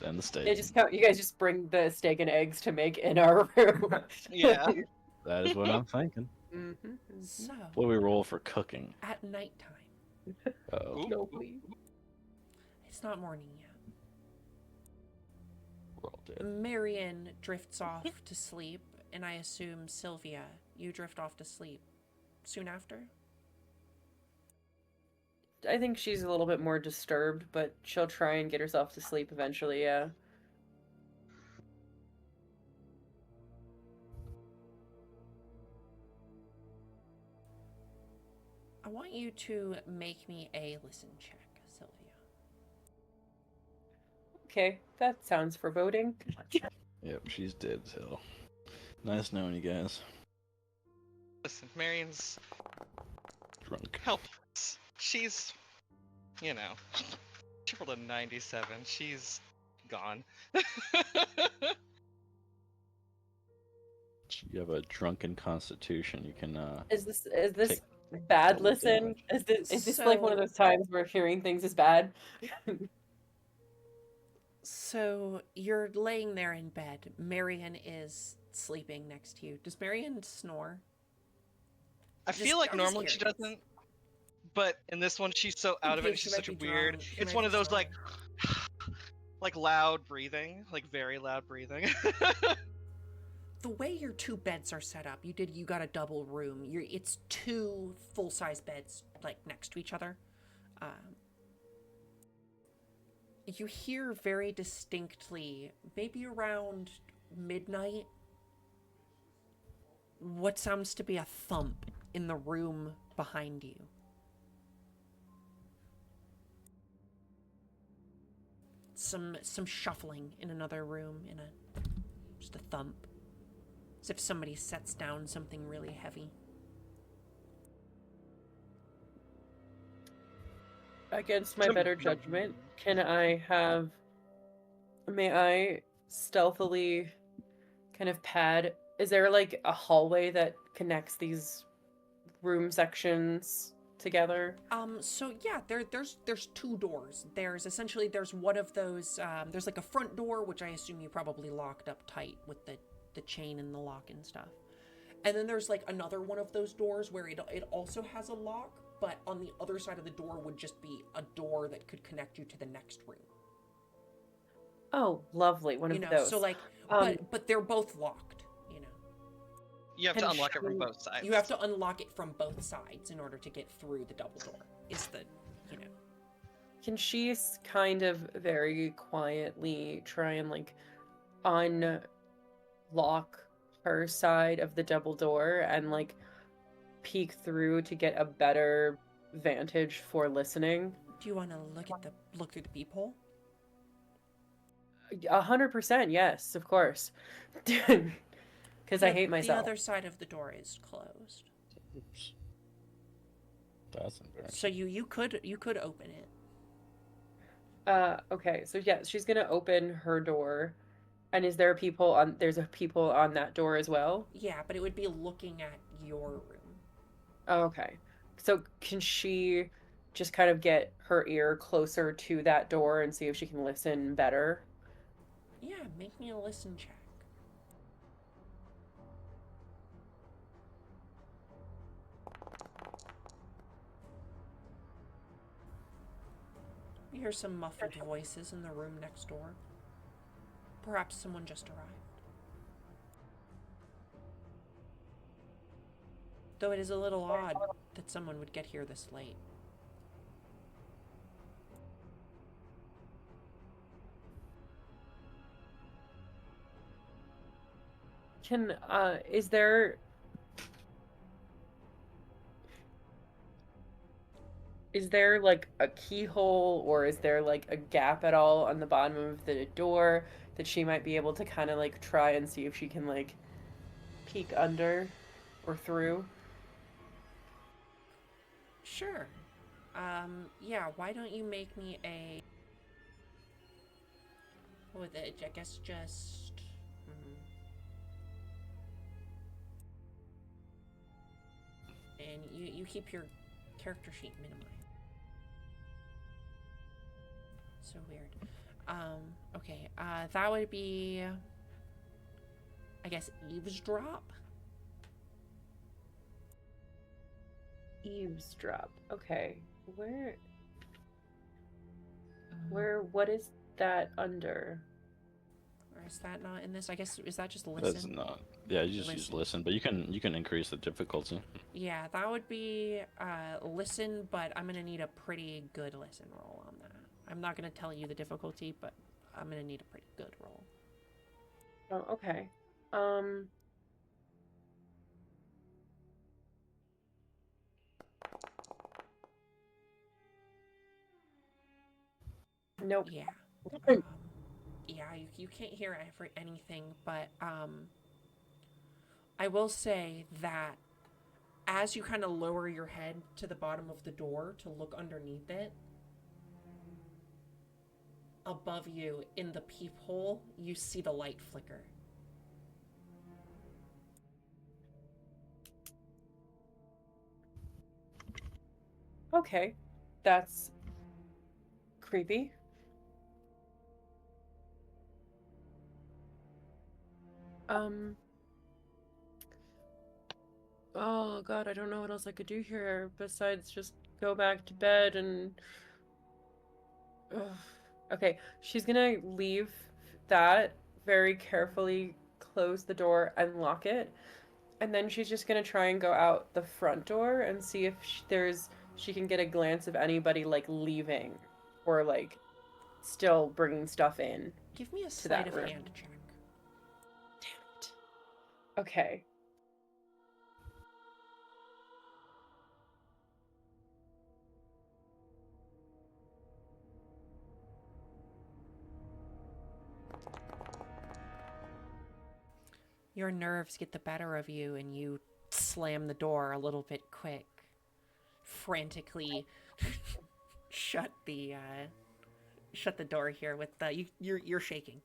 and the steak. You guys just bring the steak and eggs to make in our room. Yeah. That is what I'm thinking. So What do we roll for cooking? at nighttime, Oh, No, please. it's not morning yet. we're all dead. Marion drifts off to sleep, and I assume Sylvia, you drift off to sleep soon after. I think she's a little bit more disturbed, but she'll try and get herself to sleep eventually, yeah. I want you to make me a listen check, Sylvia. Okay, that sounds foreboding. Yep, she's dead as hell. Nice knowing you guys. Listen, Marion's Drunk. helpless. She's, she rolled a 97. She's gone. You have a drunken constitution. You can Is this Take bad double listen? Is this like one of those times where hearing things is bad? So you're laying there in bed. Marion is sleeping next to you. Does Marion snore? I Just- feel like I'm just normally she curious. doesn't, but in this one she's so out of Okay, it. she She's might such a be weird. drunk, she It's might one be of those like, snoring. like loud breathing, like very loud breathing. The way your two beds are set up, you got a double room. It's two full-size beds like next to each other. You hear very distinctly, maybe around midnight, what sounds to be a thump in the room behind you. Some shuffling in another room, just a thump. As if somebody sets down something really heavy. Against my better judgment, may I stealthily kind of pad? Is there like a hallway that connects these room sections together? So yeah, there's two doors. There's one of those, there's like a front door, which I assume you probably locked up tight with the chain and the lock and stuff. And then there's like another one of those doors where it also has a lock, but on the other side of the door would just be a door that could connect you to the next room. Oh, lovely. One of those. So like, Um, but they're both locked, you know. You have Can to unlock it from she- both sides. You have to unlock it from both sides in order to get through the double door. Is the, you know. Can she kind of very quietly try and like unlock her side of the double door and like peek through to get a better vantage for listening? Do you want to look through the peephole? 100%, yes, of course. Because I hate The myself. other side of the door is closed. Oops. That's embarrassing. So you could open it. Okay, so yeah, she's gonna open her door. And there's a people on that door as well? Yeah, but it would be looking at your room. Oh, okay. So can she just kind of get her ear closer to that door and see if she can listen better? Yeah, make me a listen check. You hear some muffled voices in the room next door. Perhaps someone just arrived. Though it is a little odd that someone would get here this late. Is there like a keyhole or is there like a gap at all on the bottom of the door that she might be able to kind of like try and see if she can like peek under or through? Sure. Yeah, why don't you make me a... With it, I guess just... And you keep your character sheet minimized. So weird. Okay, that would be... I guess eavesdrop? Eavesdrop. Okay. What is that under? Or is that not in this? I guess, is that just listen? That's not. Yeah, you just use listen, but you can increase the difficulty. Yeah, that would be listen, but I'm gonna need a pretty good listen roll on that. I'm not gonna tell you the difficulty, but I'm gonna need a pretty good roll. Oh, okay. Nope. Yeah. Yeah, you can't hear anything, but I will say that as you kind of lower your head to the bottom of the door to look underneath it, above you in the peephole, you see the light flicker. Okay. That's creepy. Oh God, I don't know what else I could do here besides just go back to bed and... Ugh. Okay, she's gonna leave that, very carefully close the door and lock it, and then she's just gonna try and go out the front door and see if she can get a glance of anybody like leaving or like still bringing stuff in. Give me a To sleight that of room. hand check. Damn it. Okay. Your nerves get the better of you, and you slam the door a little bit quick. Frantically shut the door here with the you're shaking.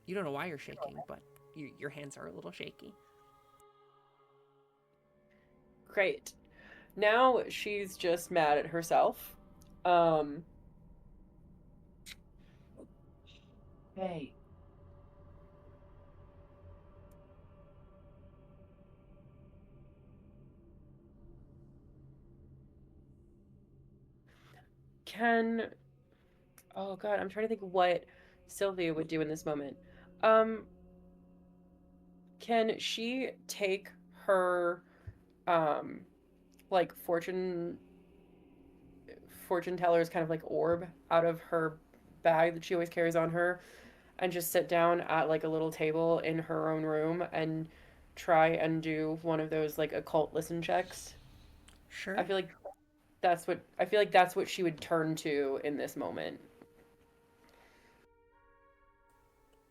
You don't know why you're shaking, but your hands are a little shaky. Great. Now she's just mad at herself. Hey. Oh god, I'm trying to think what Sylvia would do in this moment. Um, can she take her um like fortune teller's kind of like orb out of her bag that she always carries on her and just sit down at like a little table in her own room and try and do one of those like occult listen checks? Sure. I feel like that's what she would turn to in this moment.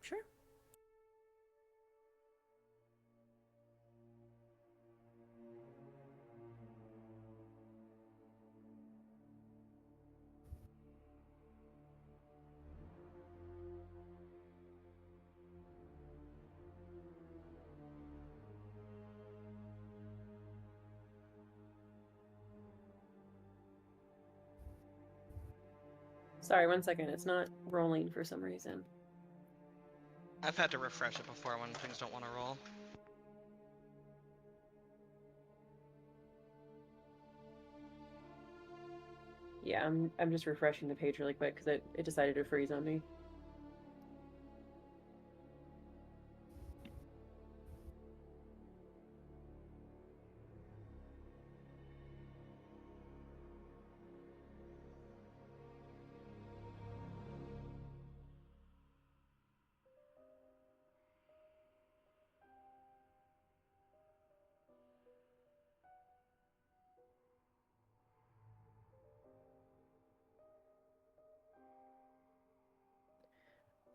Sure. Sorry, 1 second. It's not rolling for some reason. I've had to refresh it before when things don't want to roll. Yeah, I'm just refreshing the page really quick because it decided to freeze on me.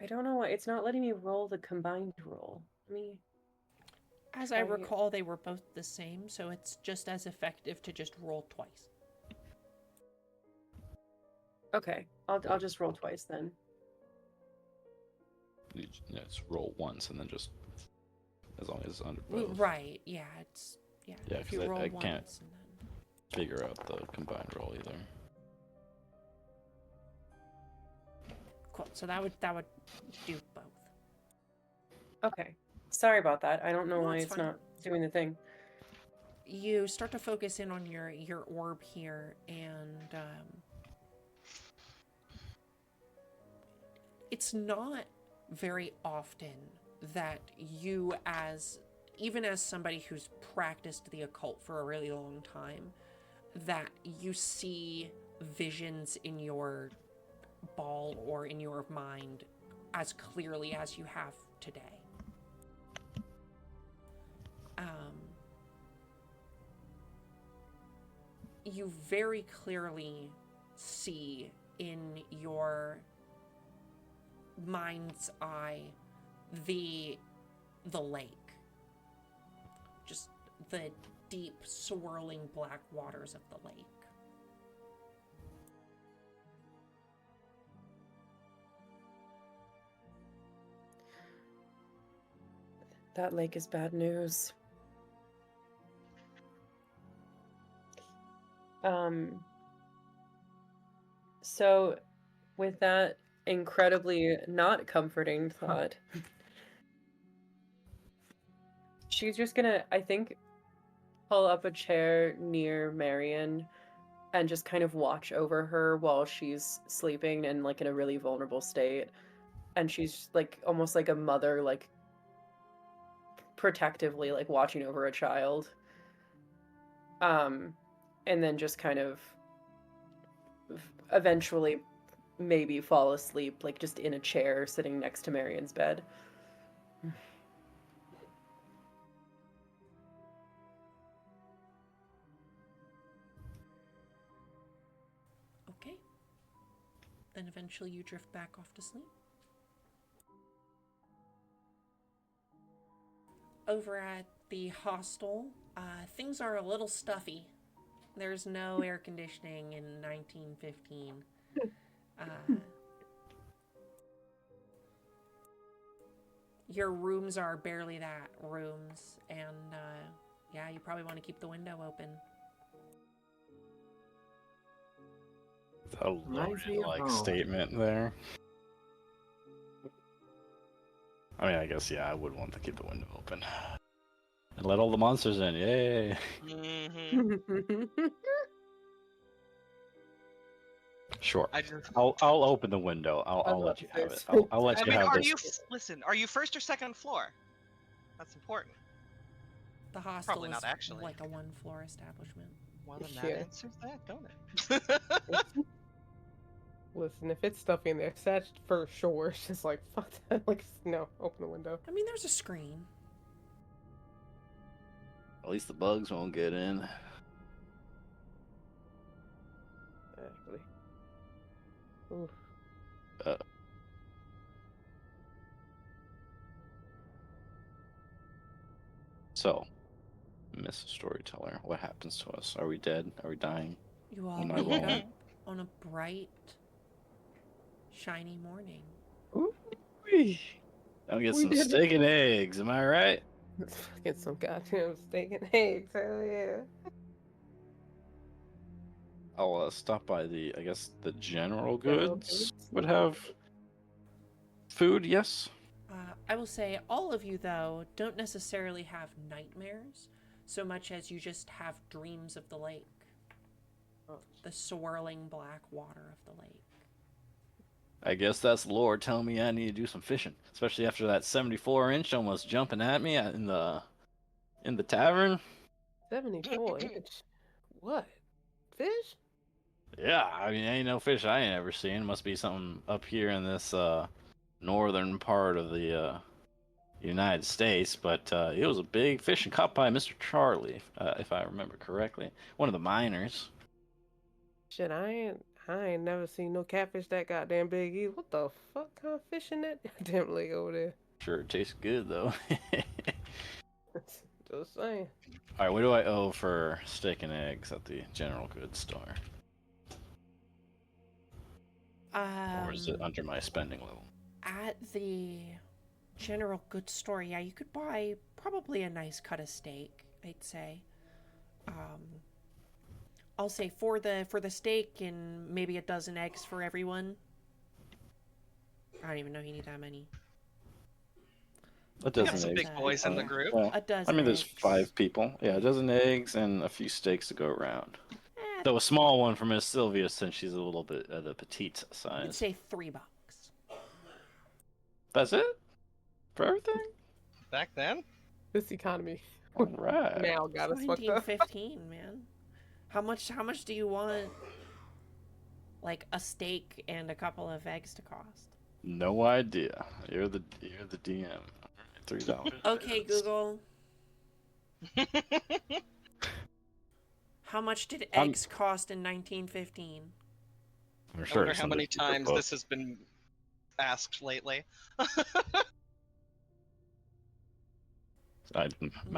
I don't know why it's not letting me roll the combined roll. Let me As I try. recall, they were both the same, so it's just as effective to just roll twice. Okay, I'll just roll twice then. Just roll once and then just as long as it's under both. Right? Yeah. It's Yeah, if you 'cause roll I once can't and then figure out the combined roll either. cool. So that would do both. Okay, sorry about that. I don't know No, why it's it's fine. not doing the thing. You start to focus in on your orb here, and it's not very often that you, as even as somebody who's practiced the occult for a really long time, that you see visions in your ball or in your mind as clearly as you have today. You very clearly see in your mind's eye the lake, just the deep swirling black waters of the lake. That lake is bad news. So with that incredibly not comforting thought, she's just gonna, I think, pull up a chair near Marion and just kind of watch over her while she's sleeping and like in a really vulnerable state. And she's like almost like a mother, like protectively like watching over a child. And then just kind of eventually maybe fall asleep, like just in a chair sitting next to Marion's bed. Okay. Then eventually you drift back off to sleep. Over at the hostel, things are a little stuffy. There's no air conditioning in 1915. Your rooms are barely that rooms, and yeah, you probably want to keep the window open. A Reminds me loaded, of like, home. statement there. I mean, I guess, yeah, I would want to keep the window open. And let all the monsters in, yay! Mm-hmm. Sure. I just. I'll open the window. I'll love let you have this. it. I'll let I you mean, have are this. you listen? Are you first or second floor? That's important. The hostel Probably is not, actually. like a one-floor establishment. Well, then that Yeah. answers that, don't it? Listen, if it's stuffy in there, that's for sure. It's just like, fuck that. Like, no, open the window. I mean, there's a screen. At least the bugs won't get in. Actually. Oof. So, Miss Storyteller, what happens to us? Are we dead? Are we dying? You all Am I wake wrong? up on a bright, shiny morning. I'll get We some did it. steak and eggs. Am I right? Get some goddamn steak and eggs. Hell yeah. I'll stop by the, I guess, the general General goods goods. would have food, yes? I will say, all of you, though, don't necessarily have nightmares so much as you just have dreams of the lake. Oh. The swirling black water of the lake. I guess that's the Lord telling me I need to do some fishing, especially after that 74-inch almost jumping at me in the tavern. 74 inch. What? Fish? Yeah, I mean, ain't no fish I ain't ever seen. Must be something up here in this northern part of the United States. But it was a big fish and caught by Mr. Charlie, if I remember correctly, one of the miners. Shit, I ain't never seen no catfish that goddamn big either. What the fuck kind of fish in that goddamn lake over there? Sure, it tastes good though. Just saying. All right, what do I owe for steak and eggs at the general goods store? Or is it under my spending level? At the general goods store, yeah, you could buy probably a nice cut of steak, I'd say. I'll say for the steak and maybe a dozen eggs for everyone. I don't even know you need that many. A We got dozen some eggs. big boys in the Yeah. group. Yeah. A dozen I mean, there's eggs. 5 people. Yeah, a dozen eggs and a few steaks to go around. Eh, Though a small one for Miss Sylvia since she's a little bit of the petite I'd size. say $3. That's it? For everything? Back then? This economy All right. now got us fucked up. 1915, man. How much do you want, like, a steak and a couple of eggs to cost? No idea. You're the DM. $3. Okay, Google. How much did eggs cost in 1915? I'm I sure wonder it's how in the many cheaper times book. this has been asked lately. My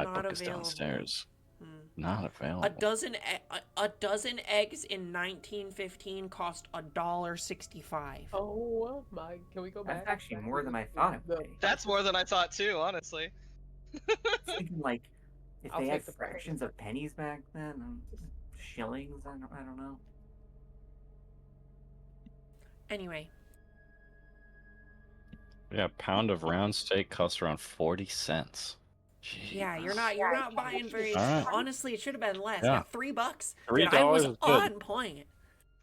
Not book is available. downstairs. Hmm. Not available. A dozen eggs in 1915 cost $1.65. Oh my! Can we go back? That's actually more than I thought it would be. That's more than I thought too, honestly. It's thinking like if I'll they take had the price. fractions of pennies back then, shillings. I don't know. Anyway, Yeah, a pound of round steak costs around 40 cents. Jeez. yeah, you're not buying very. All right. Honestly, it should have been less. Yeah. Yeah, $3. $3 Dude, I was is good. on point.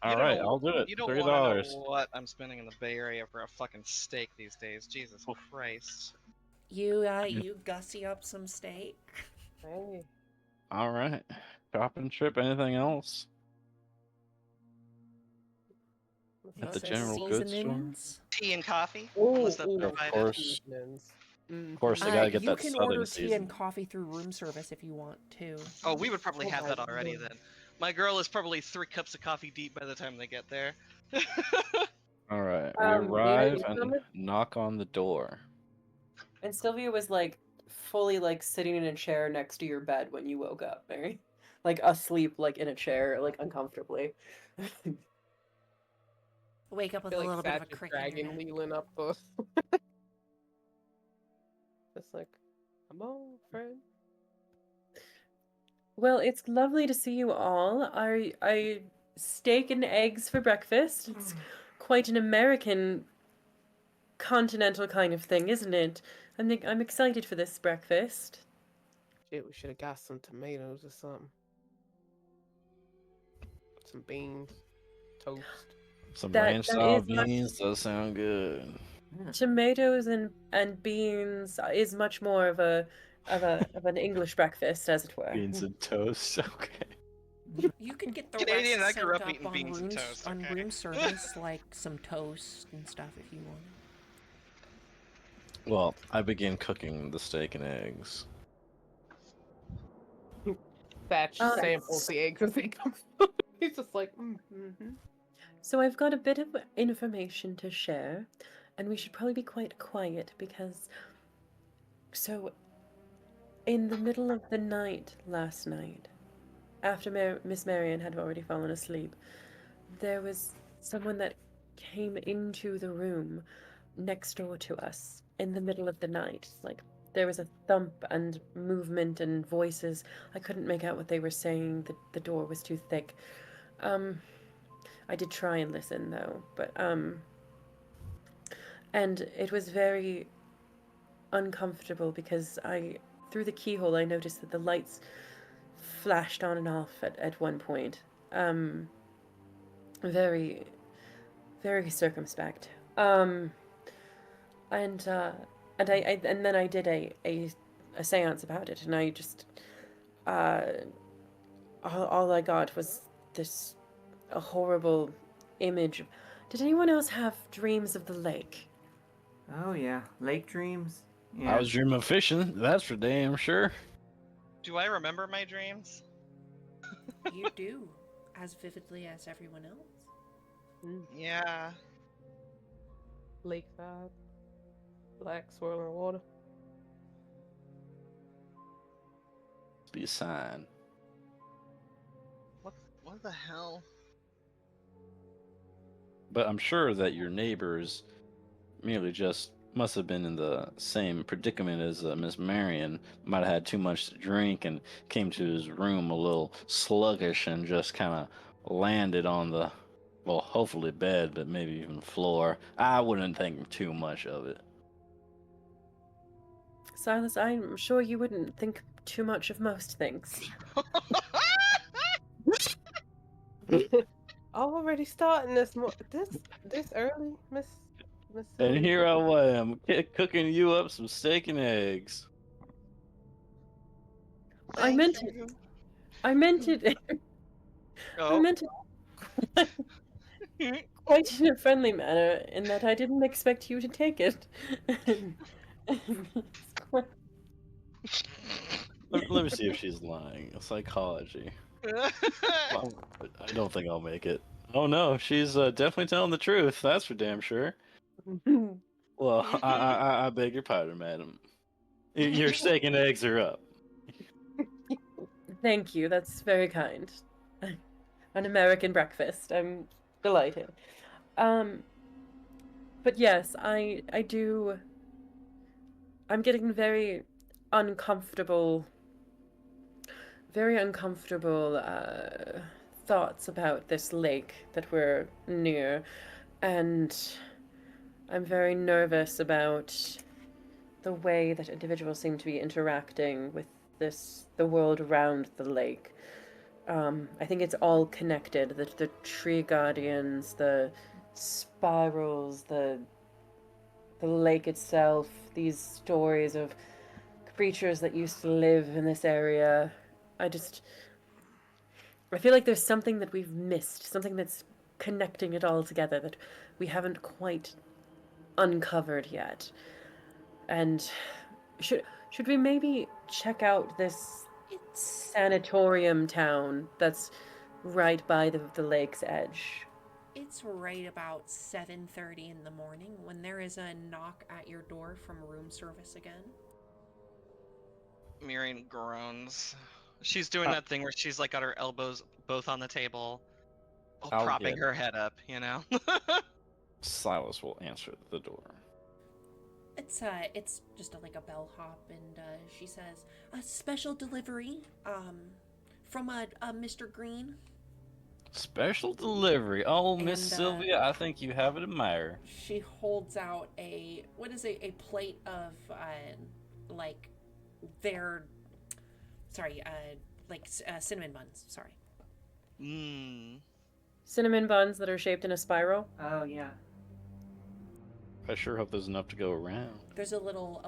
All right, I'll do it. You don't $3. want to know what I'm spending in the Bay Area for a fucking steak these days. Jesus Christ. You gussy up some steak. Hey, All right. Shopping trip. Anything else? At the What's that? general goods store? seasonings. Tea and coffee Oh, was that oh, Of provided? course. seasonings. Of course, I gotta get You that can southern order tea and season. coffee through room service if you want to. Oh, we would probably Oh have my that already lord. then. My girl is probably 3 cups of coffee deep by the time they get there. All right, we Yeah, arrive you and come in- knock on the door. and Sylvia was like fully like sitting in a chair next to your bed when you woke up, Mary. Like asleep, like in a chair, like uncomfortably. Wake up I with a feel like little bit of a Satch's crick in your dragon neck. wheeling up the. Just like, come on, friend. Well, it's lovely to see you all. I steak and eggs for breakfast. It's quite an American continental kind of thing, isn't it? I'm excited for this breakfast. Shit, we should have got some tomatoes or something. Some beans, toast. Some That- ranch that style is much- beans does sound good. Tomatoes and beans is much more of an English breakfast, as it were. Beans and toast. Okay. You can get the Canadian, I rest grew sent up eating on beans and toast, on okay? room service, like some toast and stuff if you want. Well, I begin cooking the steak and eggs. Thatch Uh, samples the eggs as they come out. He's just like, mm-hmm. So I've got a bit of information to share, and we should probably be quite quiet because. So, in the middle of the night last night, after Miss Marion had already fallen asleep, there was someone that came into the room next door to us in the middle of the night. Like, there was a thump and movement and voices. I couldn't make out what they were saying. The door was too thick. I did try and listen though, but and it was very uncomfortable because through the keyhole I noticed that the lights flashed on and off at one point. Very, very circumspect. And then I did a séance about it, and I just all I got was this a horrible image. Did anyone else have dreams of the lake? Oh yeah, lake dreams. I Yeah. was dreaming of fishing. That's for damn sure. Do I remember my dreams? You do, as vividly as everyone else. Yeah. Lakeside, black swirling water. Be a sign. What the hell? But I'm sure that your neighbors merely just must have been in the same predicament as Miss Marion. Might have had too much to drink and came to his room a little sluggish and just kind of landed on the, well, hopefully bed, but maybe even floor. I wouldn't think too much of it. Silas, I'm sure you wouldn't think too much of most things. Already starting this this early, Miss And Sylvia? here I am, cooking you up some steak and eggs. I meant it. I meant it. I Oh. meant it quite in a friendly manner, in that I didn't expect you to take it. Let me see if she's lying. Psychology. Well, I don't think I'll make it. Oh no, she's definitely telling the truth. That's for damn sure. Well, I beg your pardon, madam. Your steak and eggs are up. Thank you. That's very kind. An American breakfast. I'm delighted. But yes, I do. I'm getting very uncomfortable thoughts about this lake that we're near, and I'm very nervous about the way that individuals seem to be interacting with the world around the lake. I think it's all connected. The tree guardians, the spirals, the lake itself, these stories of creatures that used to live in this area. I feel like there's something that we've missed, something that's connecting it all together that we haven't quite uncovered yet. And should we maybe check out this It's sanatorium town that's right by the lake's edge? it's right about 7:30 in the morning when there is a knock at your door from room service again. Miriam groans. She's doing Uh, that thing where she's like got her elbows both on the table, I'll propping get her head up, you know? Silas will answer the door. It's just like a bellhop, and she says, "A special delivery, from a Mr. Green." Special delivery. Oh, Miss And, Sylvia, I think you have it admire. She holds out a plate of like their cinnamon buns. Sorry. Mmm. Cinnamon buns that are shaped in a spiral. Oh yeah. I sure hope there's enough to go around. There's a little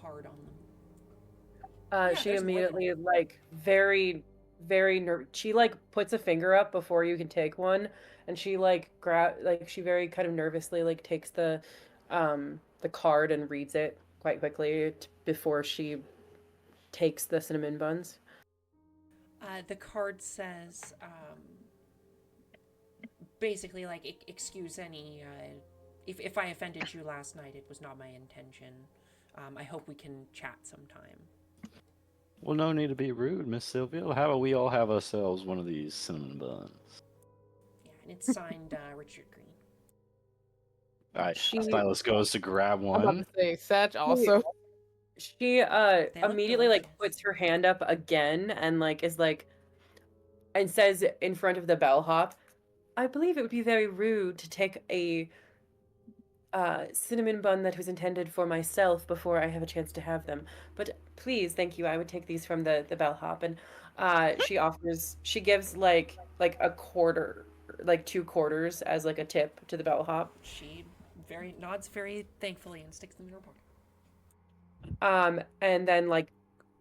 card on them. Yeah, She there's more than immediately like very she like puts a finger up before you can take one, and she like she very kind of nervously like takes the card and reads it quite quickly before she takes the cinnamon buns. The card says, basically like, excuse any, if I offended you last night, it was not my intention. I hope we can chat sometime. Well, no need to be rude, Miss Sylvia. How about we all have ourselves one of these cinnamon buns? Yeah, and it's signed Richard Green. All right, She- Silas goes to grab I'm about one. to say, Satch also. She look immediately like delicious. puts her hand up again and like is like and says in front of the bellhop, "I believe it would be very rude to take a cinnamon bun that was intended for myself before I have a chance to have them. But please, thank you. I would take these from the bellhop." And she gives like a quarter, like 2 quarters as like a tip to the bellhop. She nods very thankfully and sticks them in her pocket. And then like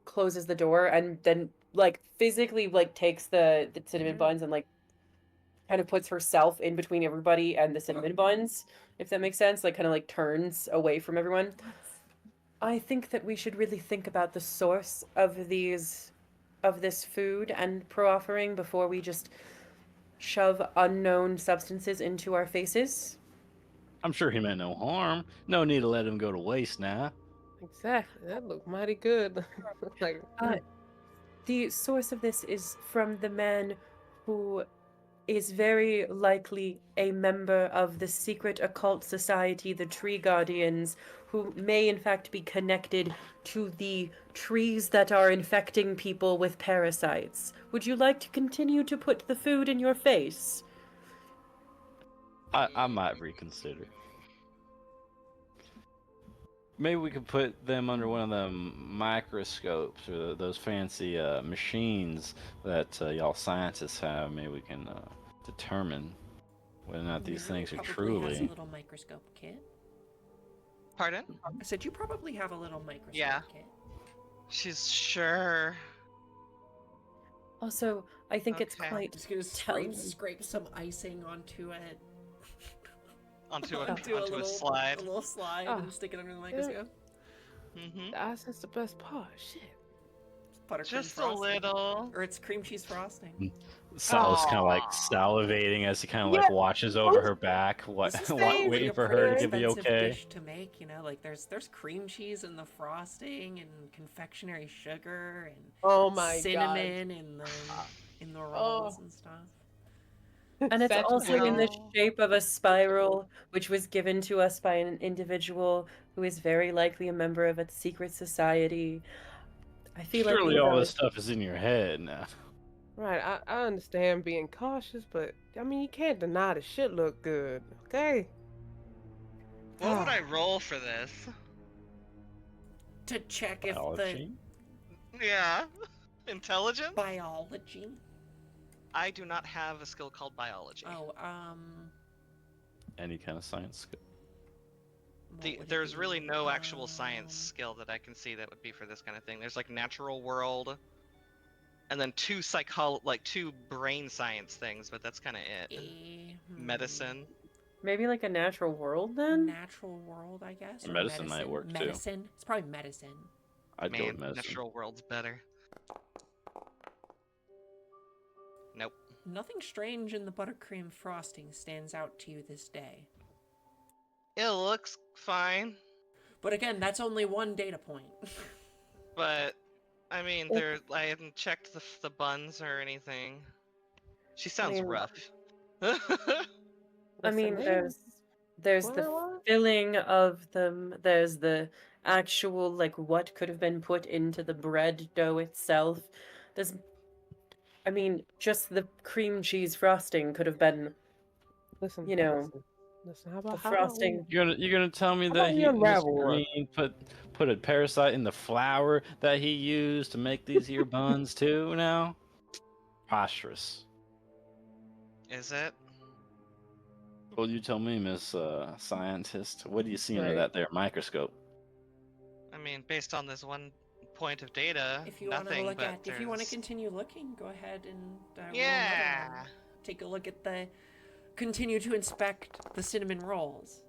closes the door and then like physically like takes the cinnamon buns and like kind of puts herself in between everybody and the cinnamon buns, if that makes sense, like kind of like turns away from everyone. I think that we should really think about the source of this food and pro-offering before we just shove unknown substances into our faces. I'm sure he meant no harm. No need to let him go to waste now. Exactly. That looked mighty good. Like, The source of this is from the man who is very likely a member of the secret occult society, the Tree Guardians, who may in fact be connected to the trees that are infecting people with parasites. Would you like to continue to put the food in your face? I might reconsider. Maybe we could put them under one of the microscopes or those fancy machines that y'all scientists have. Maybe we can determine whether or not these things are Probably has a truly. little microscope kit. Pardon? I said you probably have a little microscope Yeah. kit. She's sure. Also, I think it's Okay. quite Just gonna telling. scrape some icing onto it. Onto Onto a little slide. A little slide Oh, and stick it under the microscope. Mm-hmm. the icing's the best part. Shit. Buttercream Just a frosting. little. Or it's cream cheese frosting. Silas kind of like Aw. salivating as he kind of like watches over her back, This is same. waiting a for pretty her to be expensive okay. dish to make, you know, like there's cream cheese in the frosting and confectionery sugar and Oh my god. cinnamon in the rolls Oh. and stuff. And it's Satch also in the No. shape of a spiral, which was given to us by an individual who is very likely a member of a secret society. I feel Surely like all these this stuff is in your head now. Right, I understand being cautious, but I mean, you can't deny the shit look good, okay? What would I roll for this? To check if Biology? Yeah. Intelligence? the biology. I do not have a skill called biology. Oh, Any kind of science skill. what would it There's be? really no actual science skill that I can see that would be for this kind of thing. There's like natural world, and then two brain science things, but that's kind of it. medicine. Maybe like a natural world then? Natural world, I guess. Or Medicine might work, too. medicine. It's probably medicine. I'd go Man, with medicine. natural world's better. Nope. Nothing strange in the buttercream frosting stands out to you this day. It looks fine, But again, that's only one data point. but I mean, I haven't checked the buns or anything. She sounds mean, rough. I mean, Listen, there's What? the filling of them. There's the actual like what could have been put into the bread dough itself. There's, I mean, just the cream cheese frosting could have been, listen, you know, listen. the frosting. You're gonna tell me How that about we Mr. unravel her? Green put a parasite in the flour that he used to make these here buns too? Now, preposterous. Is it? Well, you tell me, Miss Scientist. What do you see under Right. that there microscope? I mean, based on this one point of data, If you want to nothing. look But at, if you want to there's- continue looking, go ahead and roll another Yeah. one. Take a look at continue to inspect the cinnamon rolls.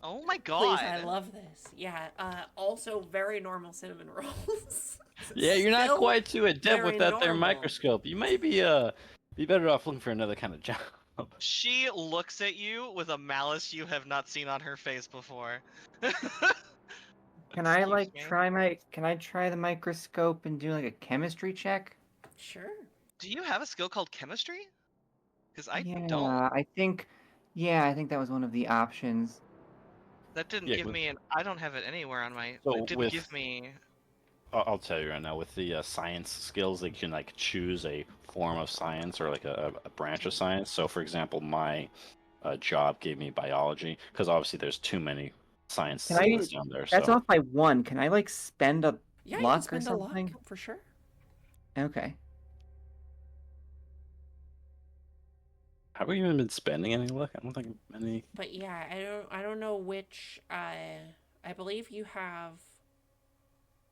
Oh my Please, god. I love this. Yeah, also very normal cinnamon rolls. Yeah, you're not Still quite too adept very with that there normal. microscope. You may be better off looking for another kind of job. She looks at you with a malice you have not seen on her face before. Can I Excuse like me? can I try the microscope and do like a chemistry check? Sure. Do you have a skill called chemistry? Because I yeah, don't. I think that was one of the options. That didn't Yeah, give with- me an. I don't have it anywhere on my. So It didn't with- give me. I'll tell you right now, with the science skills, they can like choose a form of science or like a branch of science. So, for example, my job gave me biology because obviously there's too many science Can I- skills down there. That's So off by one. Can I like spend a Yeah, you can luck or spend a luck something? for sure. Okay. have we even been spending any luck? I don't think any. But yeah, I don't know which. I believe you have.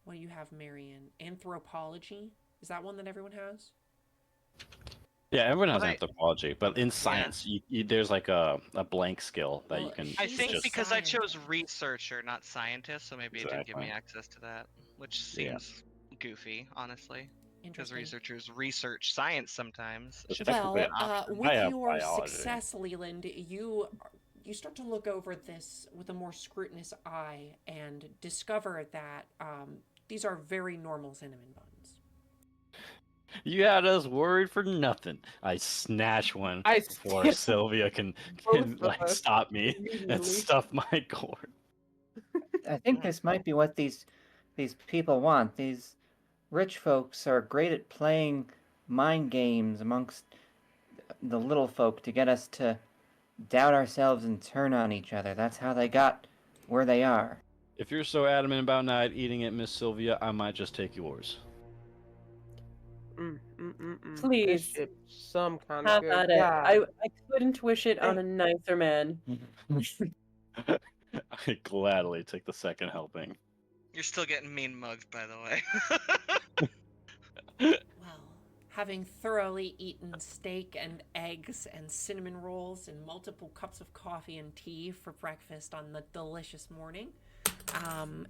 What do you have, Marion? Anthropology. Is that one that everyone has? Yeah, everyone has But I- anthropology, but in science, there's like a blank skill that you Well, can. I She's think a just, because I chose scientist. researcher, not scientist, so maybe it didn't give me Exactly. access to that, which Yeah. seems goofy, honestly. Because Interesting. researchers research science sometimes. It's Should technically Well, an option. with I have your biology. success, Leland, you start to look over this with a more scrutinous eye and discover that these are very normal cinnamon buns. You had us worried for nothing. I snatch one I before snatch Sylvia can both of like us stop me and immediately. stuff my gourd. I think this might be what these people want. These rich folks are great at playing mind games amongst the little folk to get us to doubt ourselves and turn on each other. That's how they got where they are. If you're so adamant about not eating it, Miss Sylvia, I might just take yours. This Please. shit some kind Have of good. at it. God. I couldn't wish it on a nicer man. I gladly take the second helping. You're still getting mean mugged, by the way. Well, having thoroughly eaten steak and eggs and cinnamon rolls and multiple cups of coffee and tea for breakfast on the delicious morning,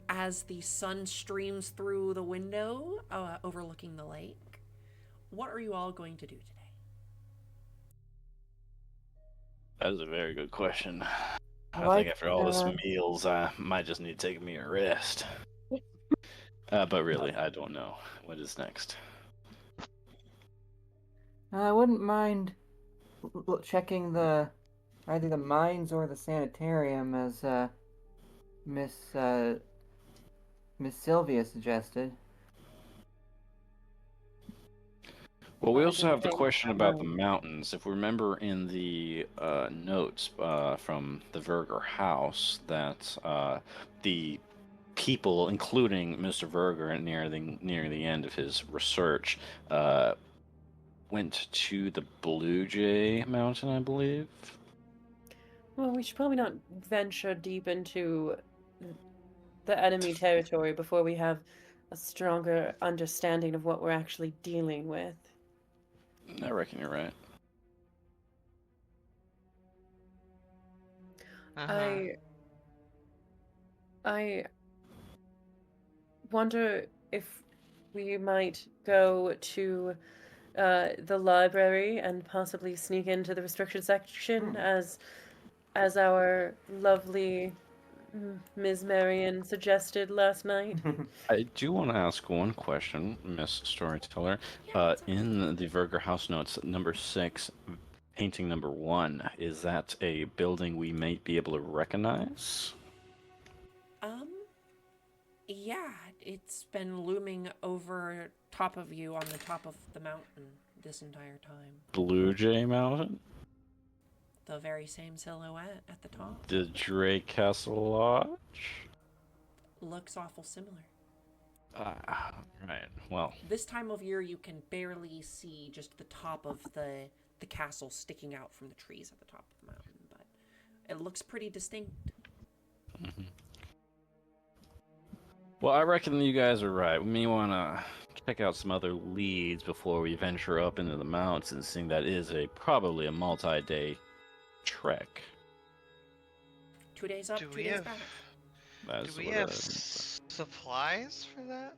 as the sun streams through the window overlooking the lake, what are you all going to do today? That is a very good question. I Like, think after all this meals, I might just need to take me a rest. But really, I don't know. What is next? I wouldn't mind checking either the mines or the sanitarium as Miss Sylvia suggested. Well, we I also didn't have the think question about about the mountains. If we remember in the notes from the Verger house, that the people, including Mr. Verger, near the end of his research, went to the Blue Jay Mountain, I believe. Well, we should probably not venture deep into the enemy territory before we have a stronger understanding of what we're actually dealing with. I reckon you're right. Uh-huh. I wonder if we might go to the library and possibly sneak into the restricted section as our lovely Ms. Marion suggested last night. I do want to ask one question, Miss Storyteller. In the Verger House Notes, number 6, painting number 1, is that a building we might be able to recognize? Yeah, it's been looming over top of you on the top of the mountain this entire time. Blue Jay Mountain? The very same silhouette at the top. The Drake Castle Lodge? Looks awful similar. Right. Well, This time of year, you can barely see just the top of the castle sticking out from the trees at the top of the mountain, but it looks pretty distinct. well, I reckon you guys are right. We may want to check out some other leads before we venture up into the mountains, seeing that is probably a multi-day trek. 2 days up, Do 2 we days have back. That's do we what have I- supplies for that?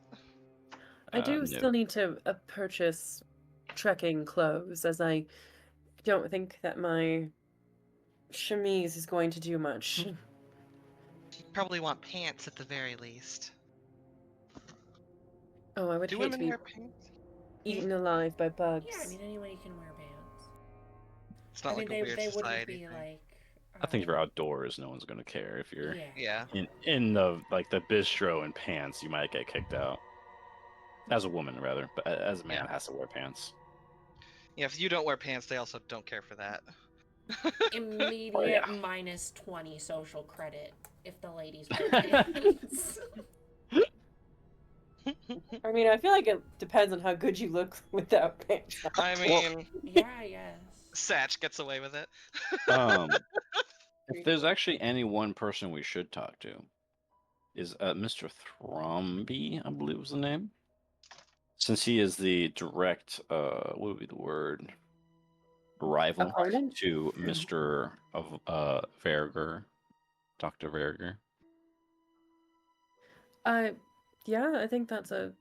I do no. still need to purchase trekking clothes, as I don't think that my chemise is going to do much. You probably want pants at the very least. Oh, I would Do hate to women be wear pants? eaten alive by bugs. Yeah, I mean, anybody can wear bands. It's not I mean, like a weird they wouldn't society be thing. like. I think if you're outdoors, no one's gonna care. If you're Yeah. Yeah. in the the bistro in pants, you might get kicked out. As a woman, rather, but as a man, has to wear pants. Yeah, if you don't wear pants, they also don't care for that. Immediate Oh, yeah. minus 20 social credit if the ladies wear pants. I mean, I feel like it depends on how good you look without pants on. I mean, Yeah, yes. Satch gets away with it. If there's actually any one person we should talk to, is Mr. Thromby, I believe was the name. Since he is the direct, what would be the word? Rival Opponent? to Mr. Verger, Dr. Verger. Yeah, I think that's a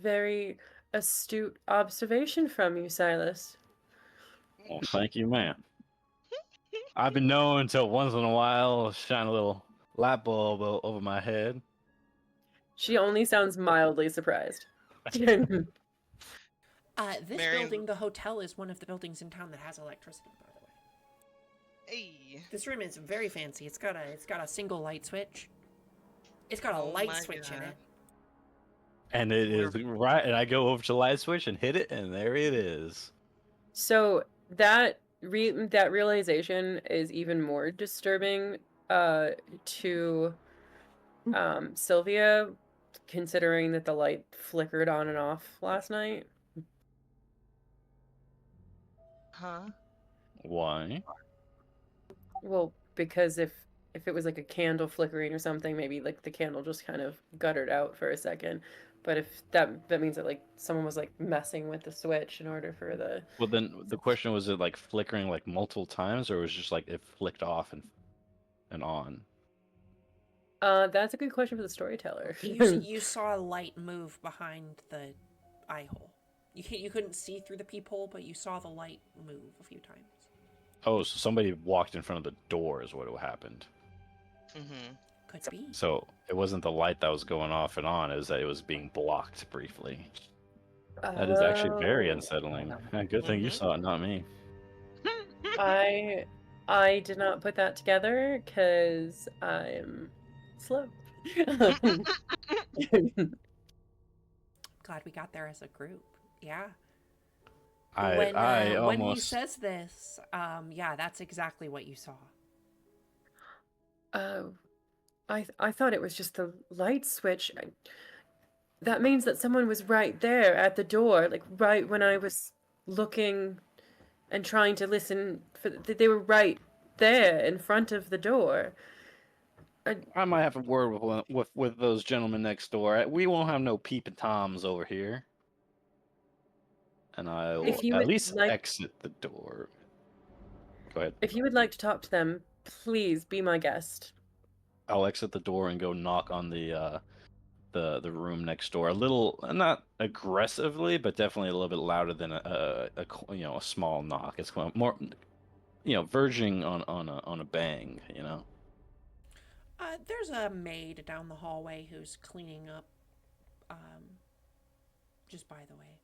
very astute observation from you, Silas. Well, thank you, man. I've been known to once in a while shine a little light bulb over my head. She only sounds mildly surprised. This Marion- building, the hotel, is one of the buildings in town that has electricity, by the way. Hey. This room is very fancy. It's got a single light switch. It's got a Oh light my switch in God. it. And it is right, and I go over to light switch and hit it, and there it is. So that that realization is even more disturbing to Sylvia, considering that the light flickered on and off last night. Huh? Why? Well, because if it was like a candle flickering or something, maybe like the candle just kind of guttered out for a second. But if that means that like someone was like messing with the switch in order for the Well, then the question was, it like flickering like multiple times, or was it just like it flicked off and on? that's a good question for the storyteller. You saw a light move behind the eye hole. You couldn't see through the peephole, but you saw the light move a few times. Oh, so somebody walked in front of the door is what happened. Mm-hmm. Could be. So it wasn't the light that was going off and on; it was that it was being blocked briefly. That is actually very Oh. unsettling. Good thing you Mhm. saw it, not me. I did not put that together because I'm slow. Glad we got there as a group. Yeah. I when he almost says this, yeah, that's exactly what you saw. I thought it was just the light switch. That means that someone was right there at the door, like right when I was looking and trying to listen. They were right there in front of the door. I might have a word with those gentlemen next door. We won't have no peeping toms over here. And I will If you at would least like- exit the door. Go ahead. If you would like to talk to them, Please be my guest. I'll exit the door and go knock on the room next door. A little, not aggressively, but definitely a little bit louder than a small knock. It's more, verging on a bang. There's a maid down the hallway who's cleaning up, just by the way.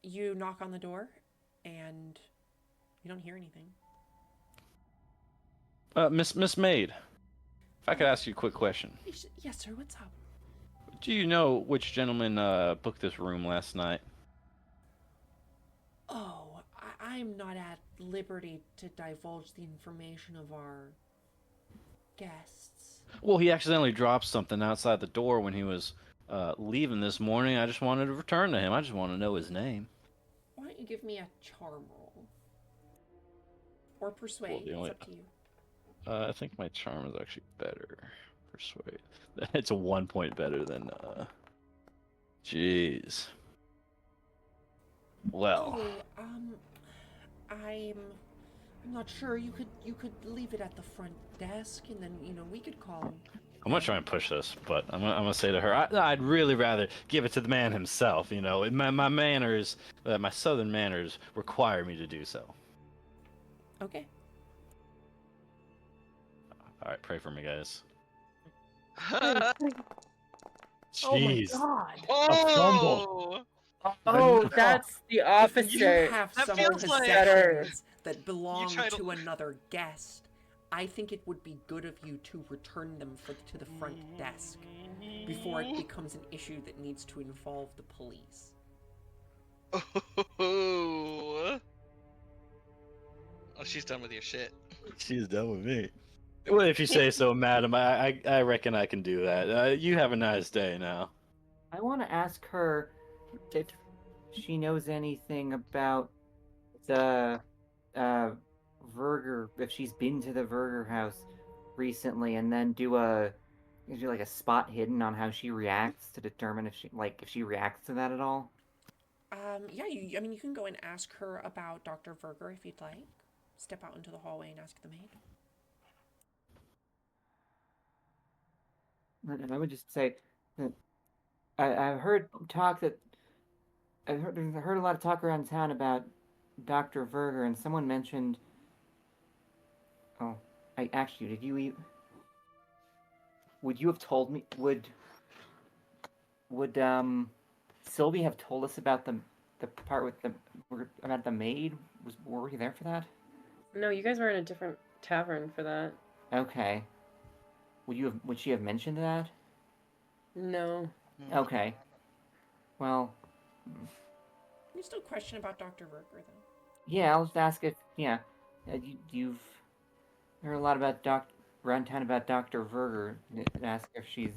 You knock on the door, and you don't hear anything. Miss Maid, if I could ask you a quick question. Yes, sir, what's up? Do you know which gentleman booked this room last night? Oh, I'm not at liberty to divulge the information of our guests. Well, he accidentally dropped something outside the door when he was leaving this morning. I just wanted to return to him. I just want to know his name. Why don't you give me a charm roll? Or persuade, Well, it's up to you. I think my charm is actually better. Persuade. It's a 1 point better than. Jeez. Well. Oh, I'm not sure. You could leave it at the front desk, and then we could call him. I'm gonna try and push this, but I'm gonna say to her, I'd really rather give it to the man himself. My manners, my southern manners require me to do so. Okay. All right, pray for me, guys. Oh my Jeez. god. Oh! Oh, that's the You opposite. have That some feels like- possessions that belong try to- to another guest. I think it would be good of you to return them to the front desk before it becomes an issue that needs to involve the police. Oh, she's done with your shit. She's done with me. Well, if you say so, madam, I reckon I can do that. You have a nice day now. I want to ask her if she knows anything about the Verger, if she's been to the Verger house recently, and then do like a spot hidden on how she reacts to determine if she reacts to that at all. Yeah, you can go and ask her about Dr. Verger if you'd like. Step out into the hallway and ask the maid. And I would just say that I've heard a lot of talk around town about Dr. Verger, and someone mentioned. Oh, would you have told me? Would Sylvie have told us about the part with about the maid? Were we there for that? No, you guys were in a different tavern for that. Okay. Would she have mentioned that? No. Okay. Well. You still question about Dr. Verger, though? Yeah, I'll just ask if you've heard a lot about around town about Dr. Verger. Ask if she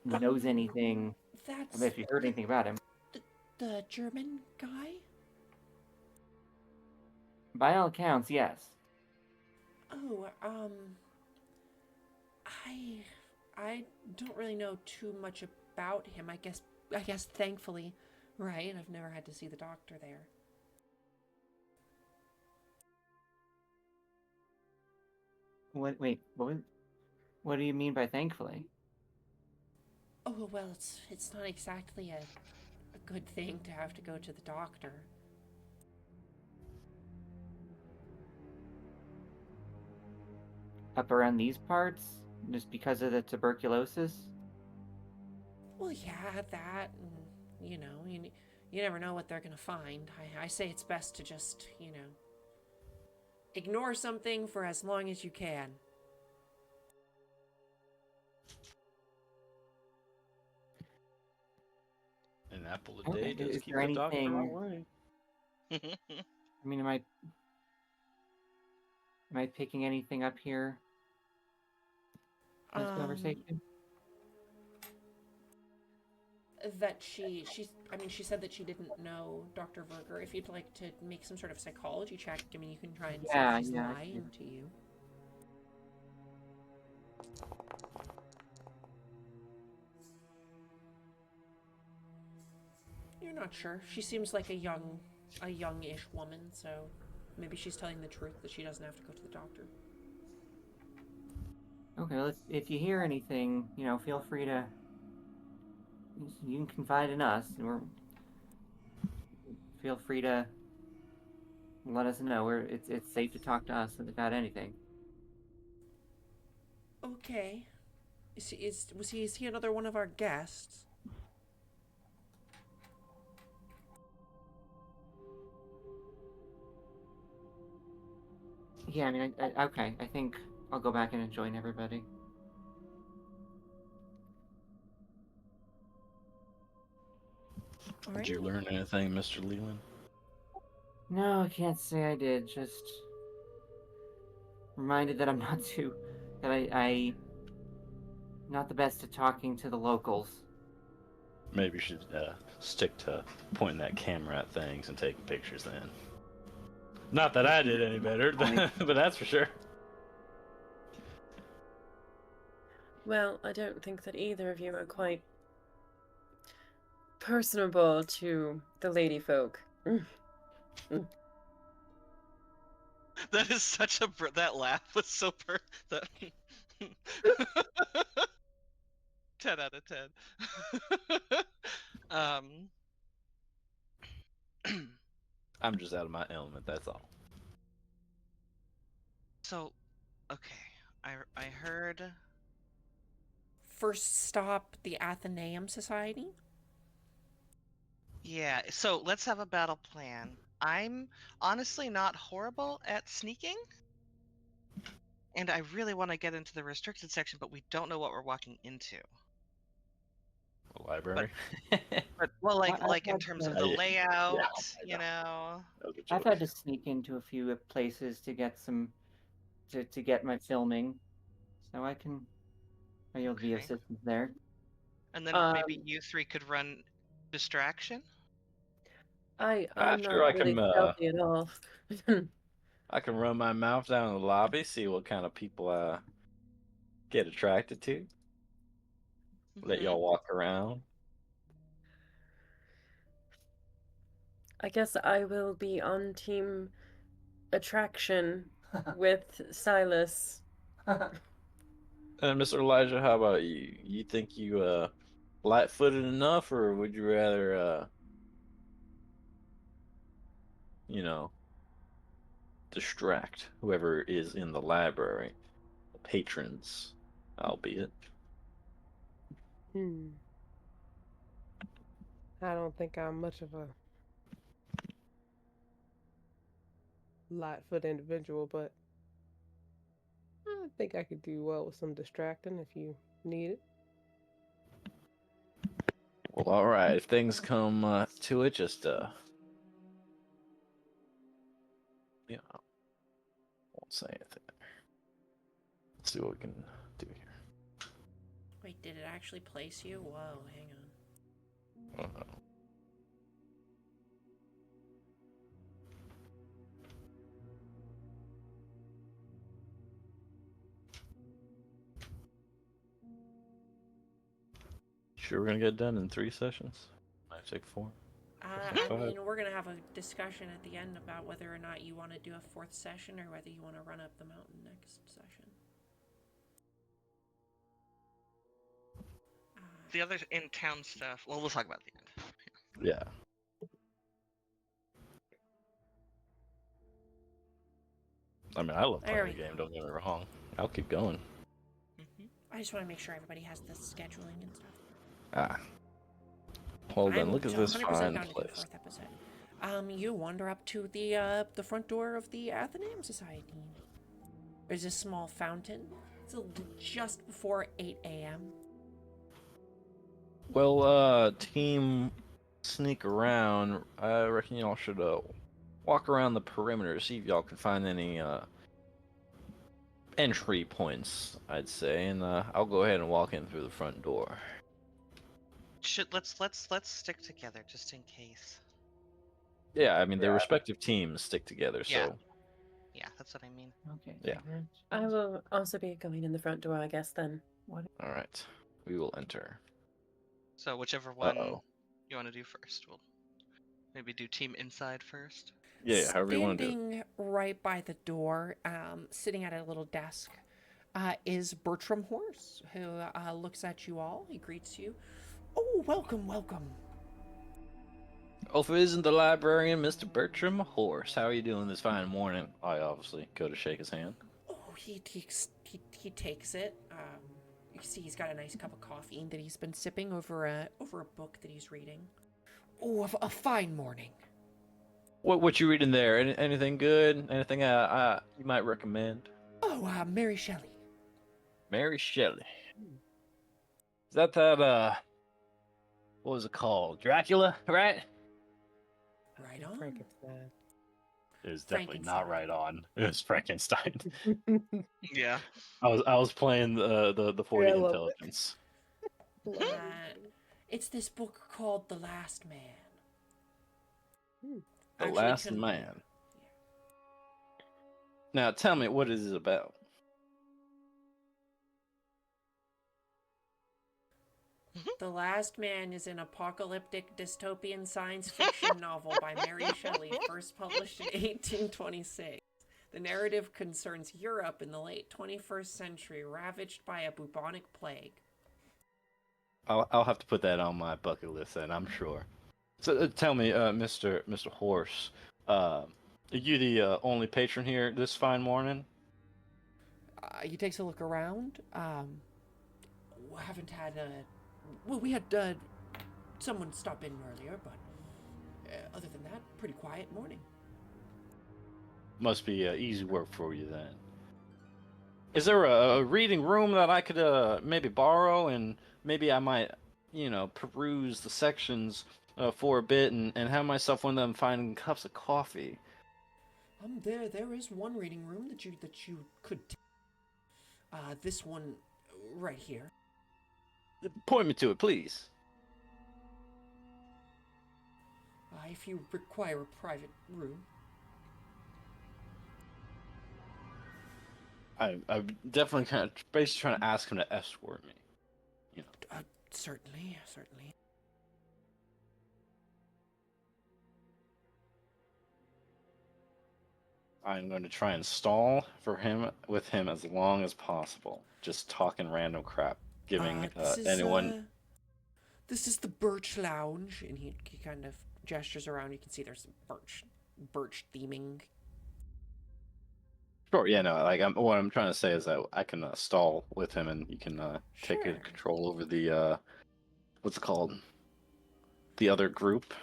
knows anything. That's If you heard anything about him. the German guy? By all accounts, yes. Oh, I don't really know too much about him. I guess thankfully, right? I've never had to see the doctor there. Wait, what do you mean by thankfully? Oh, well, it's not exactly a good thing to have to go to the doctor. Up around these parts? Just because of the tuberculosis? Well, yeah, that, and, you never know what they're gonna find. I say it's best to just, ignore something for as long as you can. An apple a Okay, day does is keep there the doctor anything- away. I mean, am I picking anything up here in this conversation? That she said that she didn't know Dr. Verger. If you'd like to make some sort of psychology check, you can try and see if she's lying to you. You're not sure. She seems like a youngish woman, so maybe she's telling the truth that she doesn't have to go to the doctor. Okay, if you hear anything, feel free to. You can confide in us. Feel free to let us know. It's safe to talk to us about anything. Okay. Is he another one of our guests? Yeah, I mean, okay. I think I'll go back and join everybody. All Did right. you learn anything, Mr. Leland? No, I can't say I did. Just reminded that I'm not too. That I not the best at talking to the locals. Maybe you should stick to pointing that camera at things and taking pictures then. Not that I did any better, but that's for sure. Well, I don't think that either of you are quite personable to the lady folk. That is such a that laugh was so that 10 out of 10. um I'm just out of my element, that's all. So, okay. I heard. First stop, the Athenaeum Society. Yeah, so let's have a battle plan. I'm honestly not horrible at sneaking, and I really want to get into the restricted section, but we don't know what we're walking into. The library. But well, I've like in had terms to- of the Yeah, layout, I you know. That was a I've joke. had to sneak into a few places to get to get my filming, so I can. You'll be Okay. assistance there. And then maybe you three could run distraction. I'm After not really stealthy at all. I can run my mouth down in the lobby, see what kind of people I get attracted to. Let Mhm. y'all walk around. I guess I will be on team attraction with Silas. And Mr. Elijah, how about you? You think you light-footed enough, or would you rather you know, distract whoever is in the library, the patrons, albeit? I don't think I'm much of a light-foot individual, but I think I could do well with some distracting if you need it. Well, all right. If things come to it, just yeah, I won't say anything. Let's see what we can do here. Wait, did it actually place you? Whoa, hang on. Sure, we're gonna get done in 3 sessions. Might take 4. I Five. mean, we're gonna have a discussion at the end about whether or not you want to do a 4th session or whether you want to run up the mountain next session. The other in-town stuff. Well, we'll talk about the end. Yeah. I mean, I love There playing the we game. go. Don't get me wrong. I'll keep going. I just want to make sure everybody has the scheduling and stuff. Ah. Well then, I'm look at this 100% fine down to do place. 4th episode. You wander up to the front door of the Athenaeum Society. There's a small fountain. It's just before 8 a.m. Well, team sneak around. I reckon y'all should walk around the perimeter, see if y'all can find any entry points, I'd say, and I'll go ahead and walk in through the front door. Let's stick together just in case. Yeah, I mean their respective teams stick together, Yeah. so Yeah, that's what I mean. Okay. Yeah. I will also be going in the front door, I guess, then. all right, we will enter. So whichever one Uh-oh. you want to do first. Maybe do team inside first. Yeah, however you want to do it. Standing right by the door, sitting at a little desk, is Bertram Horse, who looks at you all. He greets you. Oh, welcome, welcome. Oh, if it isn't the librarian, Mr. Bertram Horse. How are you doing this fine morning? I obviously go to shake his hand. Oh, he takes it. You see, he's got a nice cup of coffee that he's been sipping over a book that he's reading. Oh, a fine morning. What you reading there? Anything good? Anything you might recommend? Oh, Mary Shelley. Mary Shelley. Is that what was it called? Dracula, right? Right on. Frankenstein. It was definitely not Frankenstein. right on. It was Frankenstein. Yeah. I was playing the 40 Yeah, I love it. intelligence. It's this book called The Last Man. The Actually, Last couldn't- Man. Now tell me, what is it about? The Last Man is an apocalyptic dystopian science fiction novel by Mary Shelley, first published in 1826. The narrative concerns Europe in the late 21st century, ravaged by a bubonic plague. I'll have to put that on my bucket list, then I'm sure. So tell me, Mr. Horse, are you the only patron here this fine morning? He takes a look around. Haven't had well, we had someone stop in earlier, but other than that, pretty quiet morning. Must be easy work for you then. Is there a reading room that I could maybe borrow, and maybe I might, peruse the sections for a bit and have myself one of them fine cups of coffee? There is one reading room that you could. This one, right here. Point me to it, please. If you require a private room. I'm definitely kind of basically trying to ask him to escort me. Certainly. I'm going to try and stall with him as long as possible. Just talking random crap, giving anyone. This is the Birch Lounge, and he kind of gestures around. You can see there's some birch theming. Sure, yeah, no. Like, what I'm trying to say is that I can stall with him, and you can take Sure. control over the what's it called? The other group,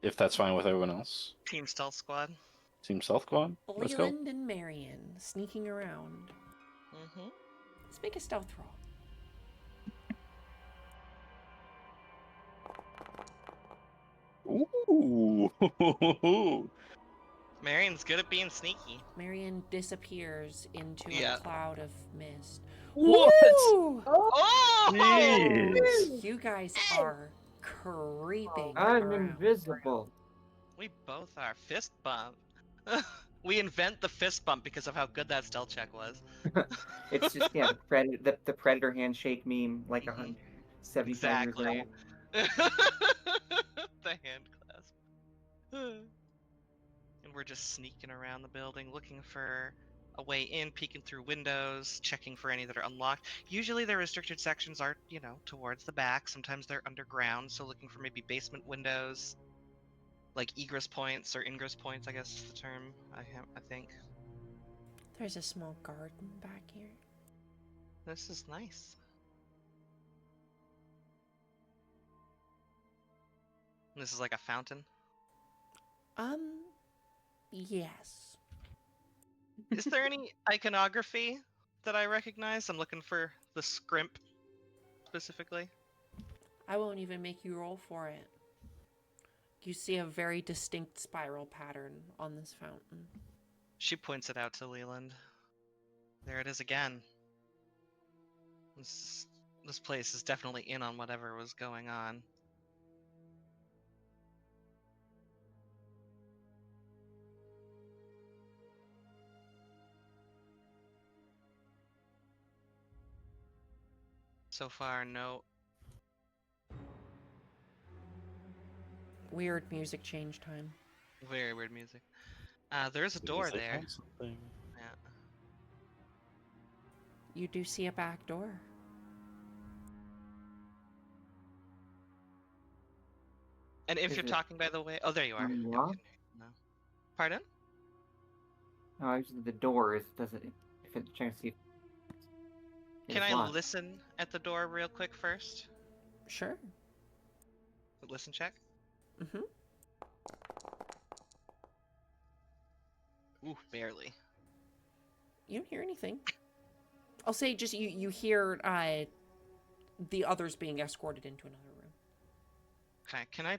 if that's fine with everyone else. Team Stealth Squad. Team Stealth Squad. Let's go. Leland and Marion sneaking around. Mm-hmm. Let's make a stealth roll. Ooh. Marion's good at being sneaky. Marion disappears into Yeah. a cloud of mist. What? Woo! Oh! Jeez. You guys are creeping I'm around. invisible. We both are. Fist bump. We invent the fist bump because of how good that stealth check was. It's just the predator handshake meme, like 175 Exactly. years The hand clasp. And we're just sneaking around the building, looking for a way in, peeking through windows, checking for any that are unlocked. Usually the restricted sections are, towards the back. Sometimes they're underground, so looking for maybe basement windows, like egress points or ingress points, I guess is the term, I think. There's a small garden back here. This is nice. This is like a fountain. Yes. Is there any iconography that I recognize? I'm looking for the scrimp specifically. I won't even make you roll for it. You see a very distinct spiral pattern on this fountain. She points it out to Leland. There it is again. This place is definitely in on whatever was going on. So far, no. Weird music change time. Very weird music. There's a Because door they there. found something. Yeah. You do see a back door. And if Is you're it talking, by the way, oh, there you are. Yeah, we can unlocked? hear you now. Pardon? No, actually, the door is does it? If it's trying to see. If Can it's I locked. listen at the door real quick first? Sure. Listen check. Mm-hmm. Ooh, barely. You don't hear anything. I'll say just you hear the others being escorted into another room. Okay, can I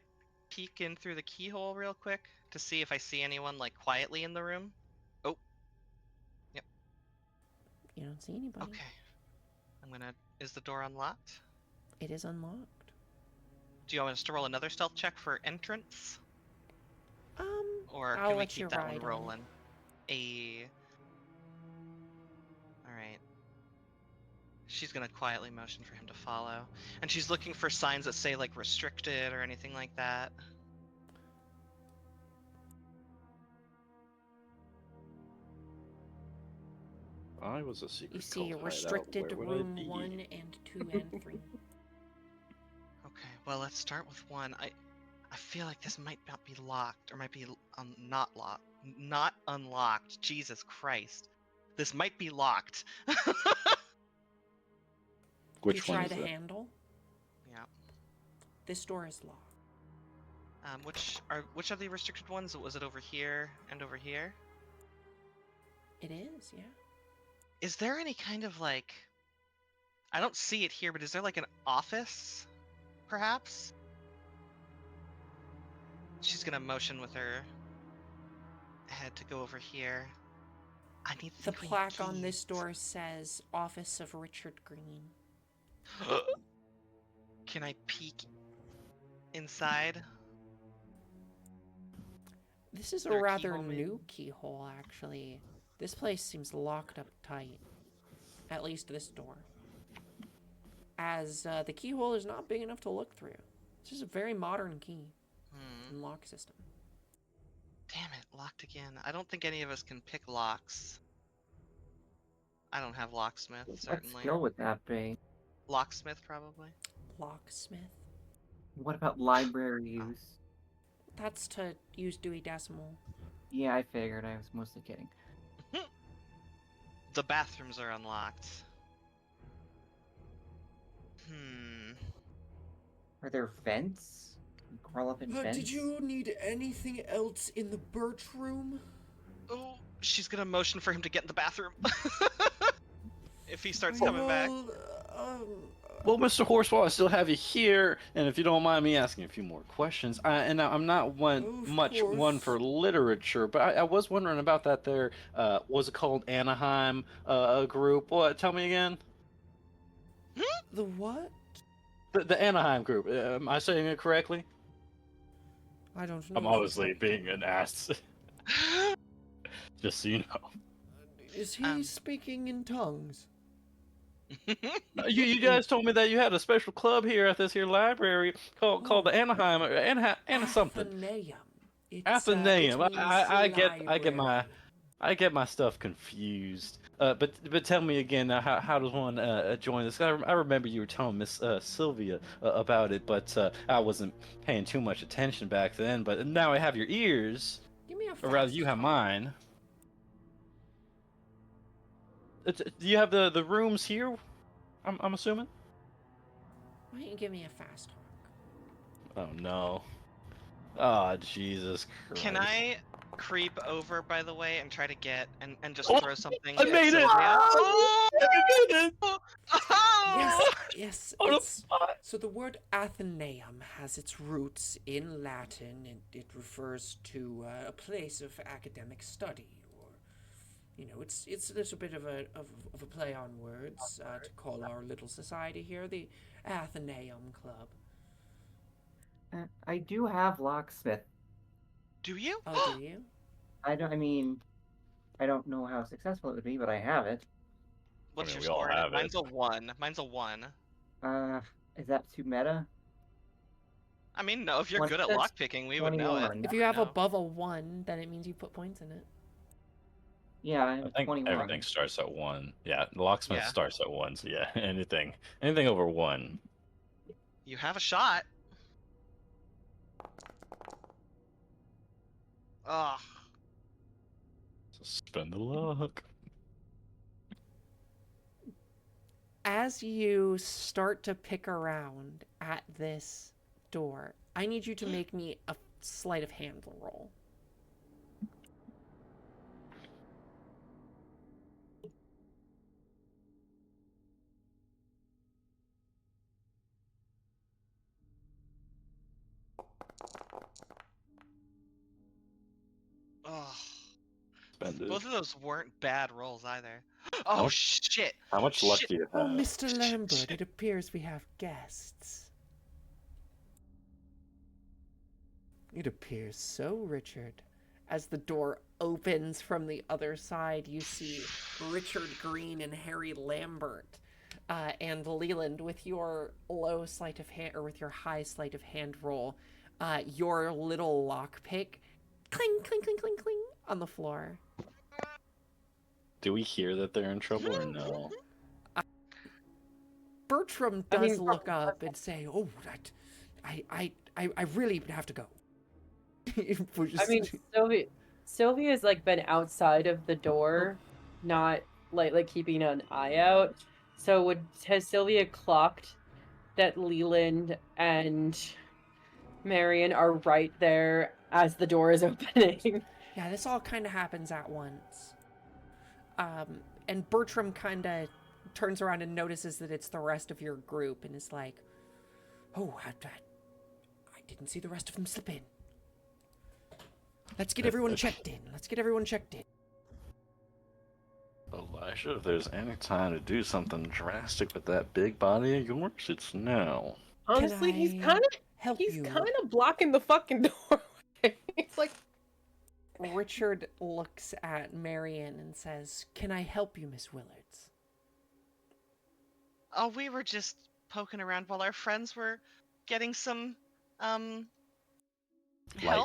peek in through the keyhole real quick to see if I see anyone like quietly in the room? Oh, You don't see anybody. okay. Is the door unlocked? It is unlocked. Do you want us to roll another stealth check for entrance? Or I'll can we let you keep that one ride on it. rolling? Alright. She's gonna quietly motion for him to follow. And she's looking for signs that say like restricted or anything like that. I was a secret You see cult a hideout. restricted Where would I room be? 1 and 2 and 3. Okay, well let's start with one. I feel like this might not be locked, or might be not locked. Not unlocked. Jesus Christ. This might be locked. Which you one try is the that? handle. Yeah. This door is locked. Which are the restricted ones? Was it over here and over here? It is, yeah. Is there any kind of like, I don't see it here, but is there like an office, perhaps? She's gonna motion with her head to go over here. I need The green plaque on this keys. door says Office of Richard Green. Can I peek inside? This is a there a rather keyhole, maybe? new keyhole, actually. This place seems locked up tight. At least this door. As the keyhole is not big enough to look through. This is a very modern key and lock system. Damn it, locked again. I don't think any of us can pick locks. I don't have locksmith, What certainly. skill would that be? Locksmith, probably. Locksmith. What about library use? That's to use Dewey Decimal. Yeah, I figured. I was mostly kidding. The bathrooms are unlocked. Are there vents? Can you crawl up in vents? Did you need anything else in the birch room? Oh, she's gonna motion for him to get in the bathroom. If he starts coming back. Well, Mr. Horsewall, I still have you here, and if you don't mind me asking a few more questions, and I'm not one for literature, but I was wondering about that there, was it called Anaheim group? What? Tell me again. The what? The Anaheim group. Am I saying it correctly? I don't know. I'm obviously being an ass. Just so you know. Is he speaking in tongues? You guys told me that you had a special club here at this here library called the Anaheim Anna something. Athenaeum. Athenaeum. It means I get my stuff confused. But tell me again, how does one join this? I remember you were telling Miss Sylvia about it, but I wasn't paying too much attention back then. But now I have your ears, Give me a or rather, fast you have talk. mine. Do you have the rooms here? I'm assuming. Why don't you give me a fast talk? Oh no. Oh Jesus Christ. Can I creep over, by the way, and try to get and just Oh, throw something I at made it! Sylvia? Oh! I made it! Yes. Oh, no. So the word Athenaeum has its roots in Latin, and it refers to a place of academic study, or it's a little bit of a play on words to call our little society here the Athenaeum Club. I do have locksmith. Do you? Oh, do you? I don't know how successful it would be, but I have it. What's I mean, your we all score? in it? have it. Mine's a 1. Mine's a 1. Is that too meta? I mean, no, if you're What's good at this? lockpicking, we would know it. 21. If you have No. above a 1, then it means you put points in it. Yeah, I I have think 21. everything starts at 1. Yeah, the locksmith Yeah. starts at 1. So yeah, anything over 1. You have a shot. Ugh. So spend the luck. As you start to pick around at this door, I need you to make me a sleight of hand roll. Ugh. Spend it. Both of those weren't bad rolls either. How Oh much- shit! How much luck Shit. do you Oh, have? Mr. Lambert, it appears we have guests. It appears so, Richard. As the door opens from the other side, you see Richard Green and Harry Lambert. And Leland, with your low sleight of hand, or with your high sleight of hand roll, your little lockpick, cling, cling, cling, cling, cling, on the floor. Do we hear that they're in trouble or no? Bertram I does mean, look up and say, "Oh, that, I really have to go." I mean, Sylvia's like been outside of the door, not like keeping an eye out. So has Sylvia clocked that Leland and Marion are right there as the door is opening? Yeah, this all kind of happens at once. And Bertram kind of turns around and notices that it's the rest of your group and is like, "Oh, I didn't see the rest of them slip in. Let's get everyone checked in. Let's get everyone checked in." Elijah, if there's any time to do something drastic with that big body of yours, it's now. Honestly, he's I kind help of you? blocking the fucking door. He's like, Richard looks at Marion and says, "Can I help you, Miss Willards?" Oh, we were just poking around while our friends were getting some help,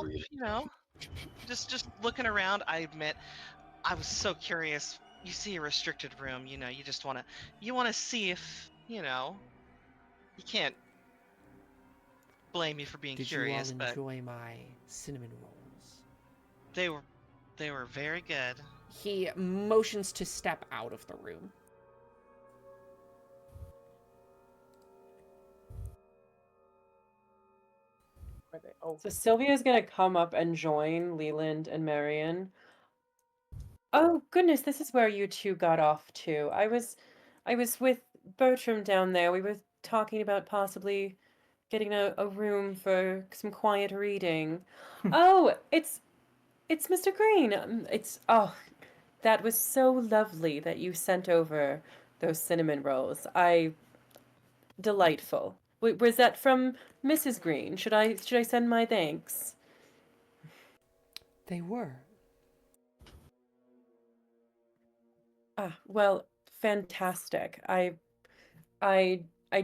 read. you know. Just looking around. I admit, I was so curious. You see a restricted room, you know, you just wanna see if, you know, you can't blame me for being Did you all curious, but enjoy my cinnamon rolls? they were very good. He motions to step out of the room. So Sylvia's gonna come up and join Leland and Marion. Oh goodness, this is where you two got off to. I was with Bertram down there. We were talking about possibly getting a room for some quiet reading. Oh, it's Mr. Green. That was so lovely that you sent over those cinnamon rolls. Delightful. Was that from Mrs. Green? Should I send my thanks? They were. Ah, well, fantastic. I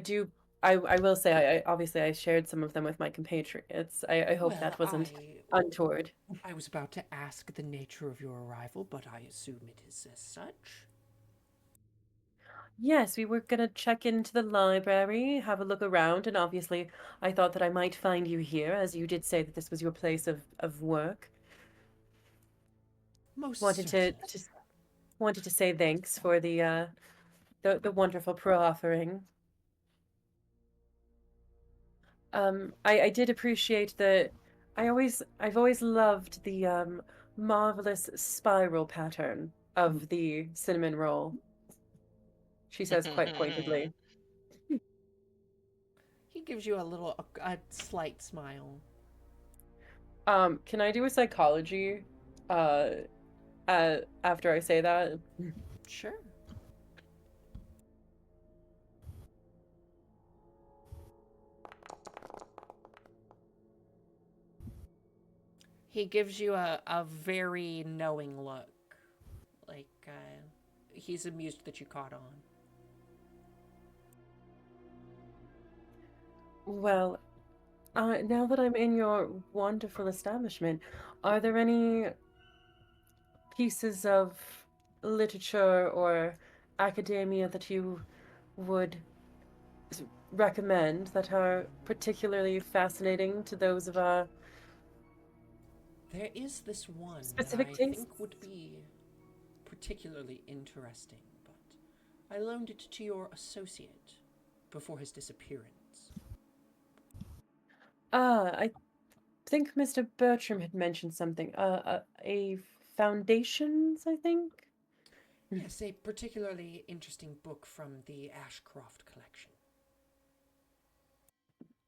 do. I will say I obviously I shared some of them with my compatriots. I hope Well, that wasn't untoward. I was about to ask the nature of your arrival, but I assume it is as such. Yes, we were gonna check into the library, have a look around, and obviously I thought that I might find you here, as you did say that this was your place of work. Most Wanted certainly. to wanted to say thanks for the wonderful pro-offering. I did appreciate the I've always loved the marvelous spiral pattern of the cinnamon roll. She says quite pointedly. He gives you a slight smile. Can I do a psychology after I say that? Sure. He gives you a very knowing look. Like, he's amused that you caught on. Well, Now that I'm in your wonderful establishment, are there any pieces of literature or academia that you would recommend that are particularly fascinating to those of our There is this one that specific I tastes? think would be particularly interesting, but I loaned it to your associate before his disappearance. I think Mr. Bertram had mentioned something. A foundations, I think. Yes, a particularly interesting book from the Ashcroft collection.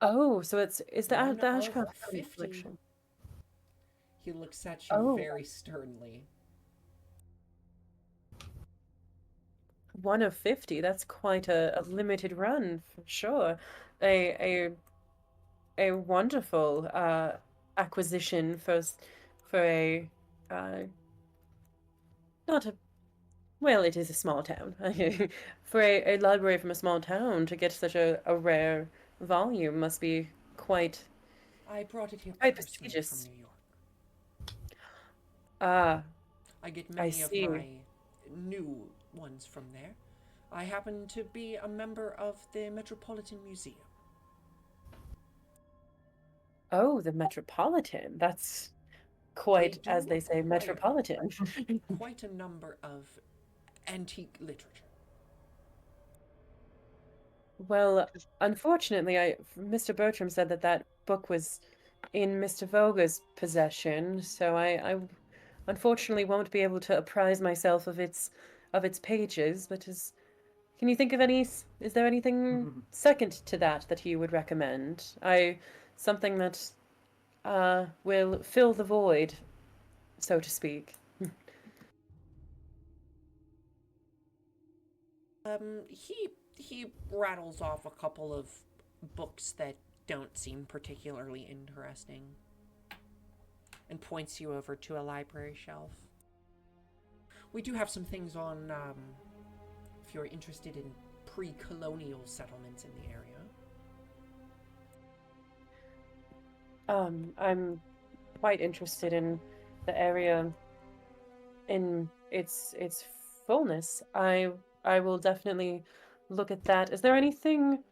Oh, so it's One the of Ashcraft 50. collection. He looks at you Oh, very sternly. one of 50. That's quite a limited run for sure. A a wonderful acquisition for a uh, not a well, it is a small town. For a library from a small town to get such a rare volume must be I brought it here quite personally from prestigious. New York. Ah, I get I many of see. my new ones from there. I happen to be a member of the Metropolitan Museum. Oh, the Metropolitan. That's They quite, as do they say, acquire metropolitan. quite a number of antique literature. Well, unfortunately, Mr. Bertram said that that book was in Mr. Voga's possession, so I unfortunately won't be able to apprise myself of its pages. But can you think of is there anything second to that you would recommend? Something that will fill the void, so to speak. He rattles off a couple of books that don't seem particularly interesting and points you over to a library shelf. We do have some things on, if you're interested in pre-colonial settlements in the area. I'm quite interested in the area in its fullness. I will definitely look at that. Is there anything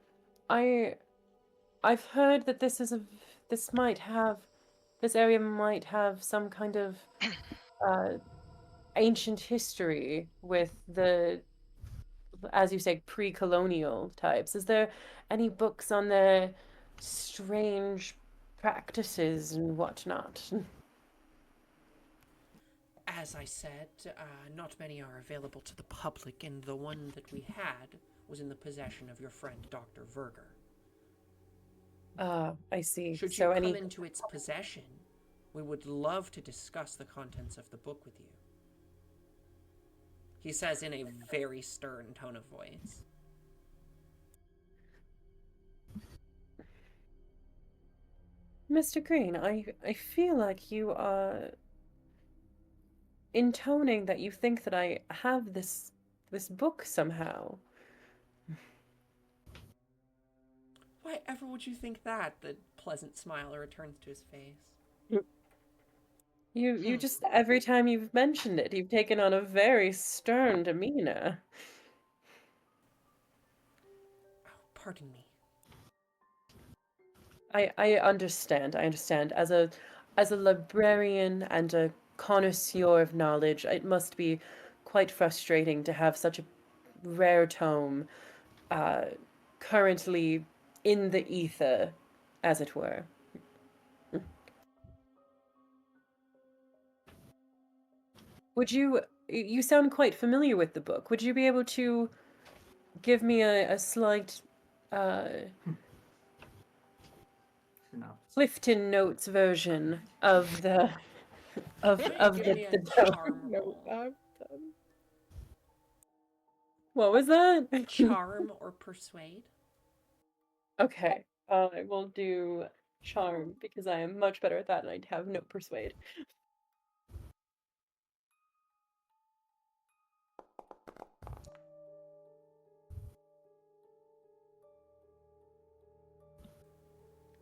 I I've heard that this might have this area might have some kind of uh ancient history with the as you say pre-colonial types. Is there any books on their strange practices and whatnot? As I said, not many are available to the public, and the one that we had was in the possession of your friend Dr. Verger. I see. Should you So come any into its possession, we would love to discuss the contents of the book with you. He says in a very stern tone of voice. Mr. Green, I feel like you are intoning that you think that I have this book somehow. Why ever would you think that? The pleasant smile returns to his face. You just every time you've mentioned it, you've taken on a very stern demeanor. Oh, pardon me. I understand. I understand. As a librarian and a connoisseur of knowledge, it must be quite frustrating to have such a rare tome uh, currently in the ether, as it were. Would you sound quite familiar with the book. Would you be able to give me a slight uh, Enough. Clifton Notes version of the of Give me a the tome? charm No, roll. I'm done. What was that? Charm or persuade? Okay, I will do charm because I am much better at that and I have no persuade.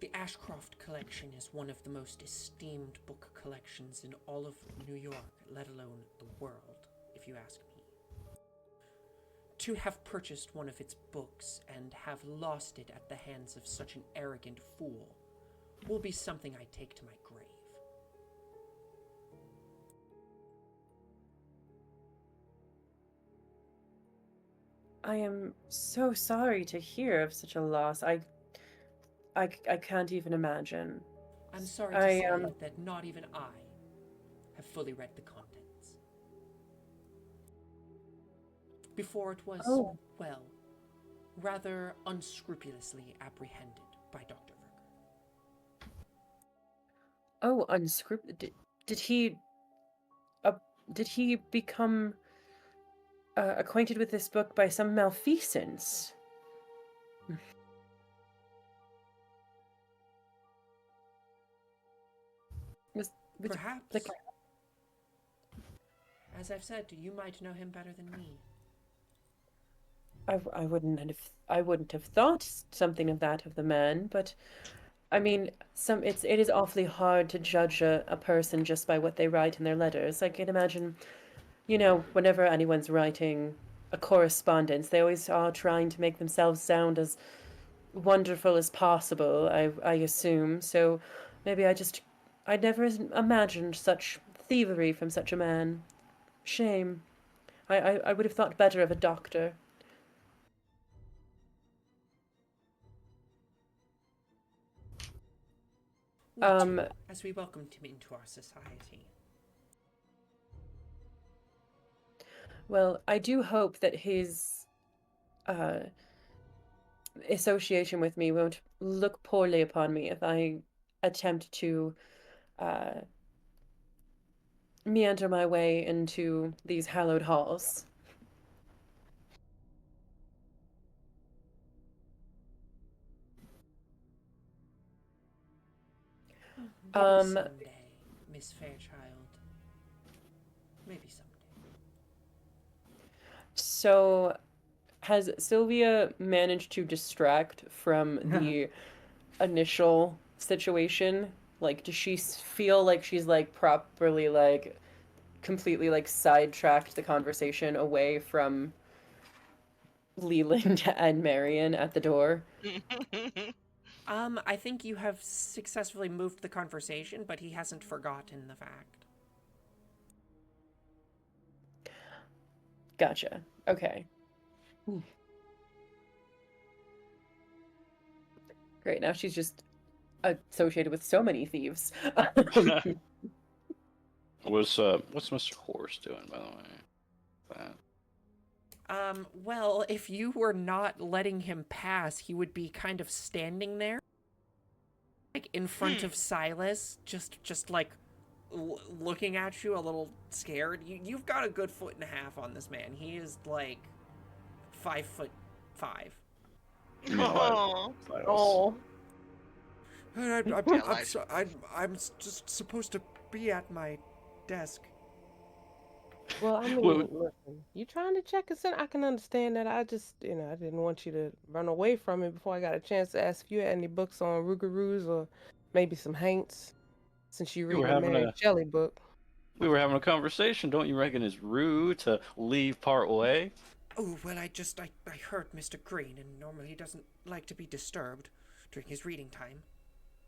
The Ashcroft collection is one of the most esteemed book collections in all of New York, let alone the world, if you ask me. To have purchased one of its books and have lost it at the hands of such an arrogant fool will be something I take to my grave. I am so sorry to hear of such a loss. I can't even imagine. I'm sorry to I say that not even I have fully read the contents. Before it was, Oh. well, rather unscrupulously apprehended by Dr. Verger. Oh, unscripted. Did he? Did he become acquainted with this book by some malfeasance? Was Perhaps, like as I've said, you might know him better than me. I wouldn't have thought something of that of the man, but I mean, it is awfully hard to judge a person just by what they write in their letters. I can imagine, whenever anyone's writing a correspondence, they always are trying to make themselves sound as wonderful as possible, I assume. So maybe I never imagined such thievery from such a man. Shame. I would have thought better of a doctor. We Um, too, as we welcomed him into our society. Well, I do hope that his uh, association with me won't look poorly upon me if I attempt to uh, meander my way into these hallowed halls. Maybe Um, someday, Miss Fairchild. Maybe someday. so has Sylvia managed to distract from the initial situation? Like, does she feel like she's like properly like completely like sidetracked the conversation away from Leland and Marion at the door? I think you have successfully moved the conversation, but he hasn't forgotten the fact. Gotcha. Okay. Great. Now she's just associated with so many thieves. What's Mr. Horse doing, by the way? Well, if you were not letting him pass, he would be kind of standing there, like in front of Silas, just like looking at you, a little scared. You've got a good 1.5 on this man. He is like 5'5". Oh. Oh, I'm just supposed to be at my desk. well, I mean, Well, listen, you trying to check us in? I can understand that. I just, I didn't want you to run away from it before I got a chance to ask if you had any books on Rougarous or maybe some Haints, since you we were reading a having Mary a Shelley book. we were having a conversation. Don't you reckon it's rude to leave part way? Oh, well, I heard Mr. Green, and normally he doesn't like to be disturbed during his reading time.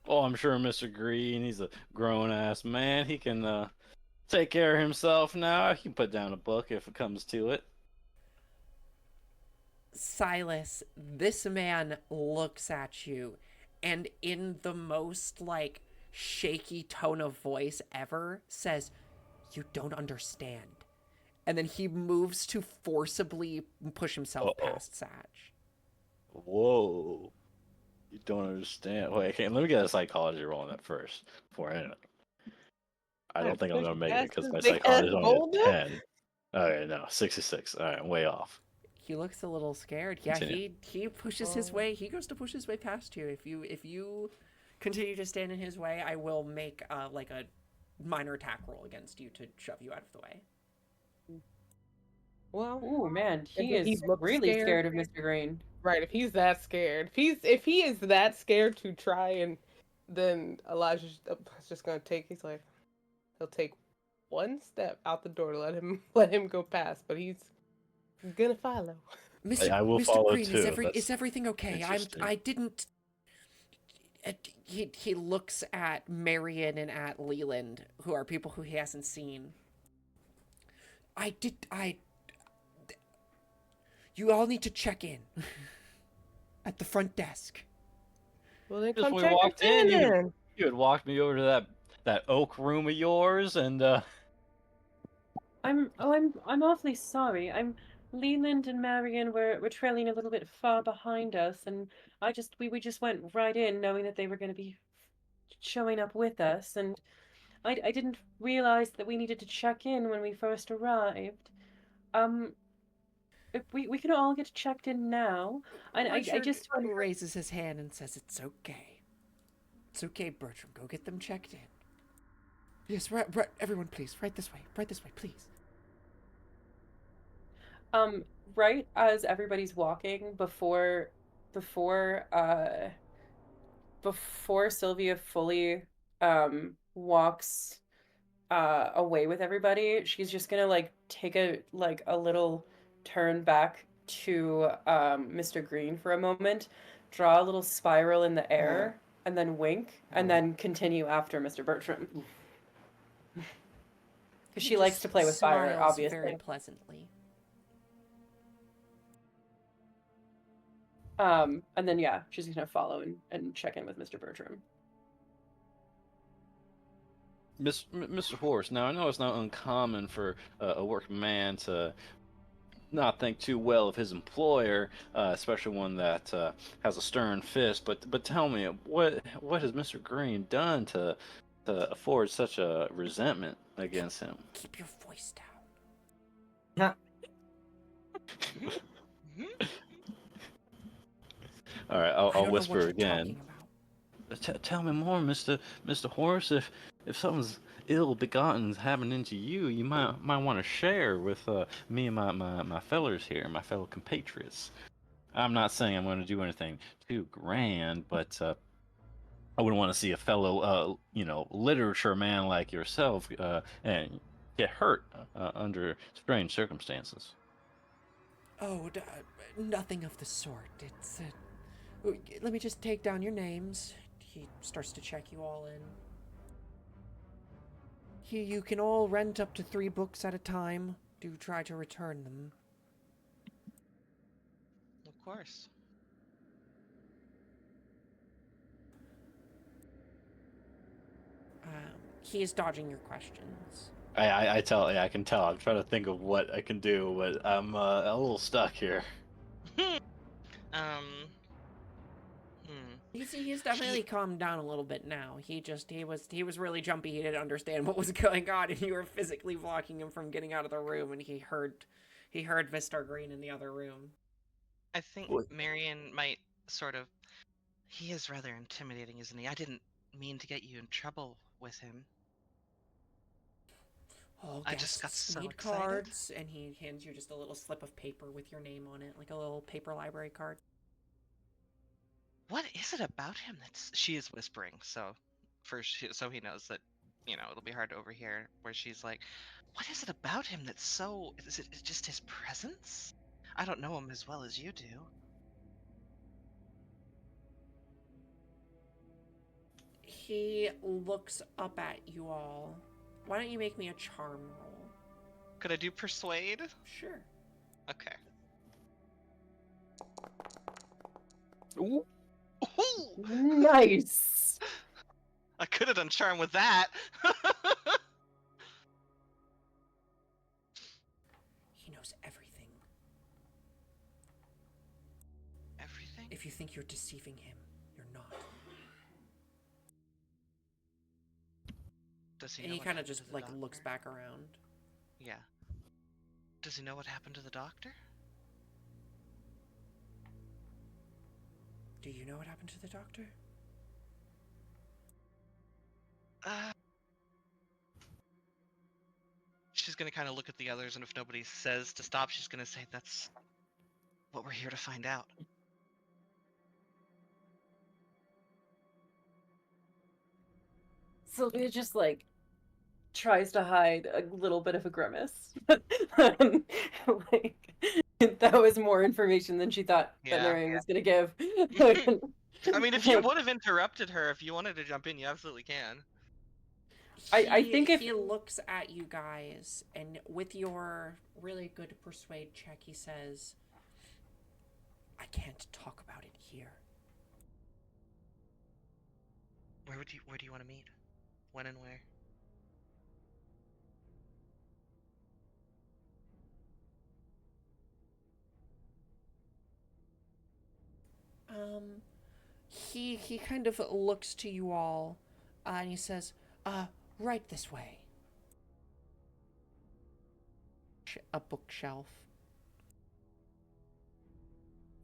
Oh, I'm sure Mr. Green, he's a grown ass man. He can take care of himself now. He can put down a book if it comes to it. Silas, this man looks at you, and in the most like shaky tone of voice ever says, "You don't understand." And then he moves to forcibly push himself past Satch. Whoa. You don't understand. Wait, okay, let me get a psychology roll on that first before I. I don't think I'm gonna make it because my psychology is only a 10. Okay, no, 66. All right, I'm way off. He looks a little scared. Yeah, Continue. he pushes his way. He goes to push his way past you. If you continue to stand in his way, I will make like a minor attack roll against you to shove you out of the way. Well, Ooh, man, he if he is looks really scared- scared of Mr. Green. right, if he's that scared, if he is that scared to try and then Elijah's just gonna take. He'll take one step out the door to let him go past, but he's gonna follow. I will Mr. follow Green, too. is everything okay? Interesting. I didn't. He looks at Marion and at Leland, who are people who he hasn't seen. You all need to check in at the front desk. Well, then Just come when we check walked us in, in. you had walked me over to that oak room of yours, and I'm awfully sorry. Leland and Marion were trailing a little bit far behind us, and we just went right in knowing that they were going to be showing up with us, and I didn't realize that we needed to check in when we first arrived. Um, if we can all get checked in now. I Richard just want raises his hand and says, "It's okay. It's okay, Bertram. Go get them checked in." Yes, right. Everyone, please, right this way. Right this way, please. right as everybody's walking before uh before Sylvia fully walks away with everybody, she's just gonna like take a little turn back to Mr. Green for a moment, draw a little spiral in the air, and then wink, and then continue after Mr. Bertram. Because she likes to play with fire, Smiles obviously. very pleasantly. And then yeah, she's gonna follow and check in with Mr. Bertram. Mr. Horse. Now I know it's not uncommon for a working man to not think too well of his employer, especially one that has a stern fist. But tell me, what has Mr. Green done to afford such a resentment against him? Keep your voice down. All right, I I'll don't know what whisper you're again. talking about. Tell me more, Mr. Horse. If something's ill-begotten happening to you, you might want to share with me and my fellows here, my fellow compatriots. I'm not saying I'm going to do anything too grand, but I wouldn't want to see a fellow, literature man like yourself and get hurt under strange circumstances. Oh, nothing of the sort. It's. Let me just take down your names. He starts to check you all in. You can all rent up to 3 books at a time. Do try to return them. Of course. He is dodging your questions. I can tell. I'm trying to think of what I can do, but I'm a little stuck here. um. He's definitely calmed down a little bit now. He was really jumpy. He didn't understand what was going on, and you were physically blocking him from getting out of the room. And he heard Mr. Green in the other room. I think What? Marion might sort of. He is rather intimidating, isn't he? I didn't mean to get you in trouble with him. All I just got guests so need excited. cards, and he hands you just a little slip of paper with your name on it, like a little paper library card. What is it about him that's? She is whispering, so so he knows that, it'll be hard to overhear. Where she's like, "What is it about him that's so? Is it just his presence? I don't know him as well as you do." He looks up at you all. Why don't you make me a charm roll? Could I do persuade? Sure. Okay. Ooh. Ooh! Nice. I could have done charm with that. He knows everything. Everything? If you think you're deceiving him, you're not. Does he And know he what kind of happened just to the like doctor? looks back around. Yeah. Does he know what happened to the doctor? Do you know what happened to the doctor? She's gonna kind of look at the others, and if nobody says to stop, she's gonna say, "That's what we're here to find out." Sylvia just like tries to hide a little bit of a grimace. Like that was more information than she thought that Yeah. Marion was gonna give. I mean, if you would have interrupted her, if you wanted to jump in, you absolutely can. I think if he looks at you guys, and with your really good persuade check, he says, "I can't talk about it here." Where do you want to meet? When and where? He kind of looks to you all, and he says, right this way." A bookshelf.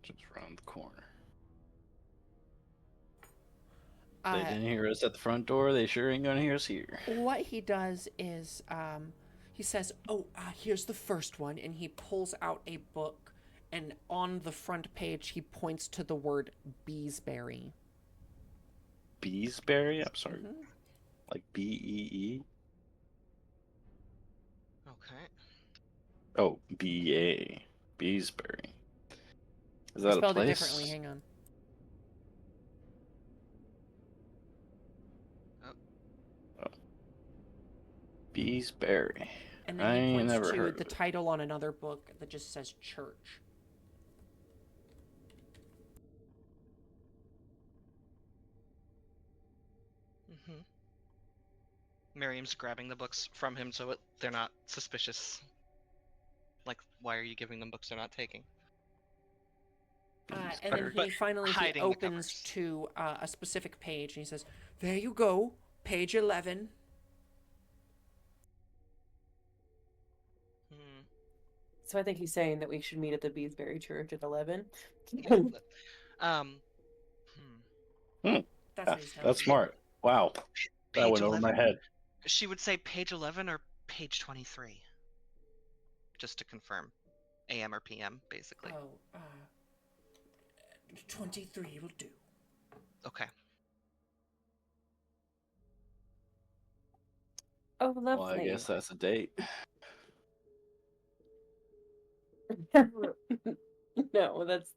Just around the corner. Uh, They didn't hear us at the front door. They sure ain't gonna hear us here. What he does is, he says, "Oh, here's the first one," and he pulls out a book, and on the front page, he points to the word Beesbury. Beesbury? I'm sorry. Mhm. Like B-E-E? Okay. Oh, B-A. Beesbury. Is I that a spelled it place? differently. Hang on. Beesbury. And then I he ain't points never to heard the of it. title on another book that just says church. Mm-hmm. Miriam's grabbing the books from him so they're not suspicious. Like, why are you giving them books they're not taking? And then Beesbury. he finally he Hiding the opens covers. to a specific page, and he says, "There you go, page 11." Hmm. so, I think he's saying that we should meet at the Beesbury Church at 11. Yeah. Um. Hmm. That's what he's telling That's you. smart. Wow. That Page went over 11. my head. She would say page 11 or page 23. Just to confirm. AM or PM, basically. Oh, 23 will do. Okay. Oh, Well, I lovely. guess that's a date. No, that's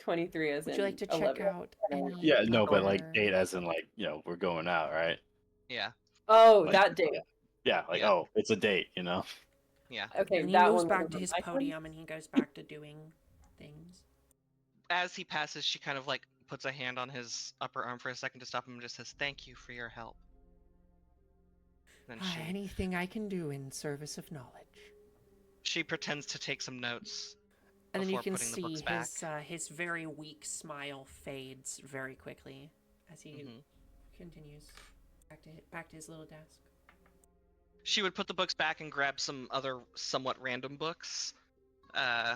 23 as Would in you like to check 11. out any Yeah, no, but like other... date as in like, we're going out, right? Yeah. Oh, Like- that date. Yeah, like, Yeah. oh, it's a date, you know? Yeah. Okay, And he that moves one back was to his my one. podium, and he goes back to doing things. As he passes, she kind of like puts a hand on his upper arm for a second to stop him and just says, "Thank you for your help." Then Anything I can do in service of knowledge. she pretends to take some notes And then you before can putting the see books back. his very weak smile fades very quickly as he Mhm. continues back to his little desk. She would put the books back and grab some other somewhat random books,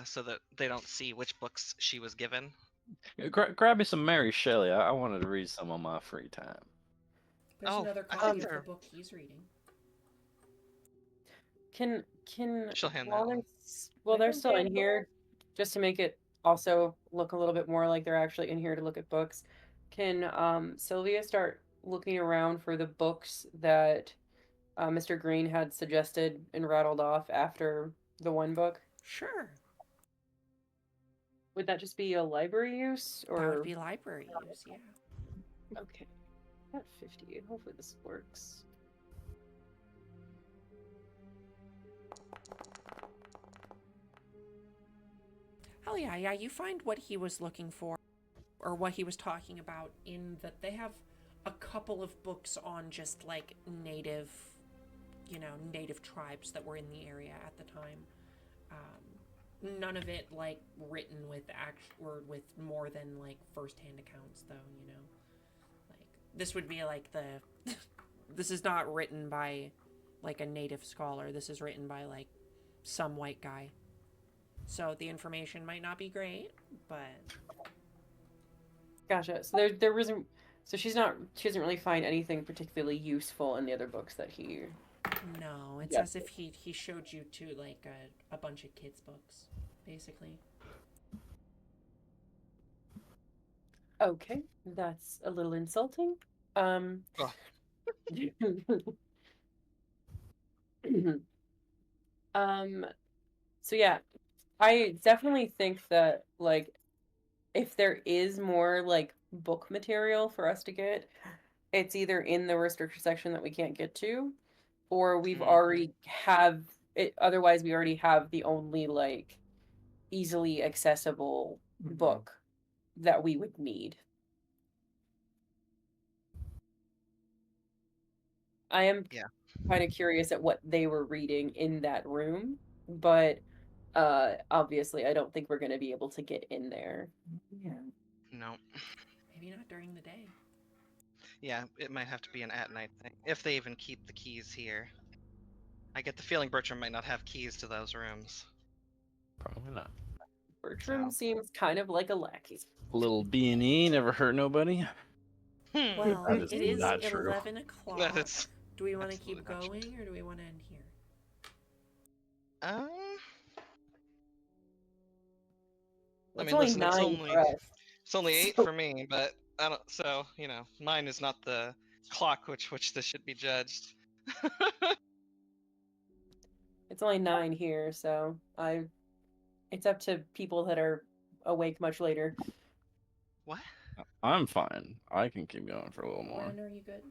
so that they don't see which books she was given. Grab me some Mary Shelley. I wanted to read some on my free time. There's Oh, another I copy thought of the there- book he's reading. Can She'll hand while that they're one. while they're still in here, just to make it also look a little bit more like they're actually in here to look at books, can Sylvia start looking around for the books that Mr. Green had suggested and rattled off after the one book? Sure. Would that just be a library use That or would be library use, yeah. okay? At 50. Hopefully this works. Hell yeah, you find what he was looking for, or what he was talking about, in that they have a couple of books on just like native tribes that were in the area at the time. None of it like written with with more than like first-hand accounts, though. Like this would be like this is not written by like a native scholar. This is written by like some white guy. So the information might not be great, but Gotcha. So there wasn't. So she doesn't really find anything particularly useful in the other books that he. no, it's Yeah. as if he showed you to like a bunch of kids' books, basically. Okay, that's a little insulting. Oh. um. So yeah, I definitely think that like if there is more like book material for us to get, it's either in the restricted section that we can't get to, or we've already have it. Otherwise, we already have the only like easily accessible book that we would need. I am Yeah. kind of curious at what they were reading in that room, but obviously I don't think we're going to be able to get in there. Yeah. No. Maybe not during the day. Yeah, it might have to be an at-night thing, if they even keep the keys here. I get the feeling Bertram might not have keys to those rooms. Probably not. Bertram So. seems kind of like a lackey. A little B&E never hurt nobody. Well, That is it is not true. 11 o'clock. That is Do we want to absolutely keep not true. going or do we want to end here? Um, I It's mean, only listen, it's 9 for us. only 8 So- for me, but I don't. So mine is not the clock which this should be judged. It's only 9 here, so it's up to people that are awake much later. What? I'm fine. I can keep going for a little more. Ren, are you good?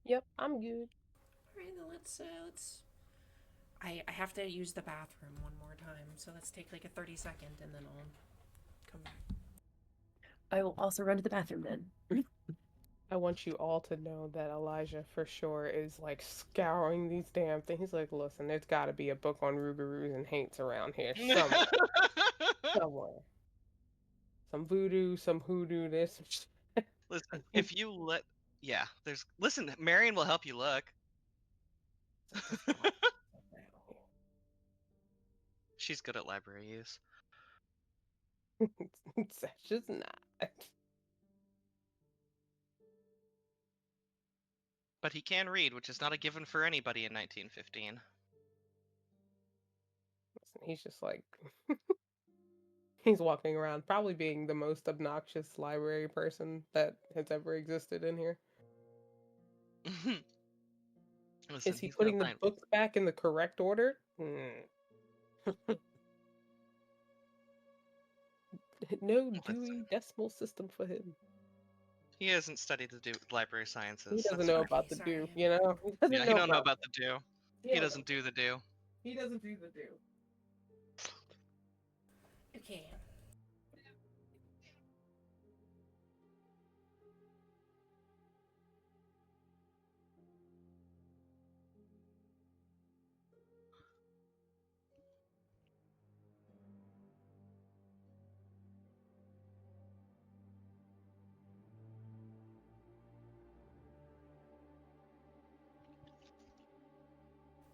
Yep, I'm good. All right, then let's. I have to use the bathroom one more time, so let's take like a 30-second and then I'll come back. I will also run to the bathroom then. I want you all to know that Elijah for sure is like scouring these damn things. He's like, listen, there's got to be a book on Rougarous and Haints around here somewhere. Somewhere. Some voodoo, some hoodoo, this. Listen, if you listen, Marion will help you look. She's good at library use. Sasha's not. But he can read, which is not a given for anybody in 1915. Listen, he's just like he's walking around probably being the most obnoxious library person that has ever existed in here. Listen, Is he he's putting no the fine. books back in the correct order? No Dewey Decimal System for him. He hasn't studied the library sciences. He doesn't that's know fine. about the Sorry, do, I'm- you know? He doesn't Yeah, he know don't know about the do. He doesn't do the do. He doesn't do the do. Okay.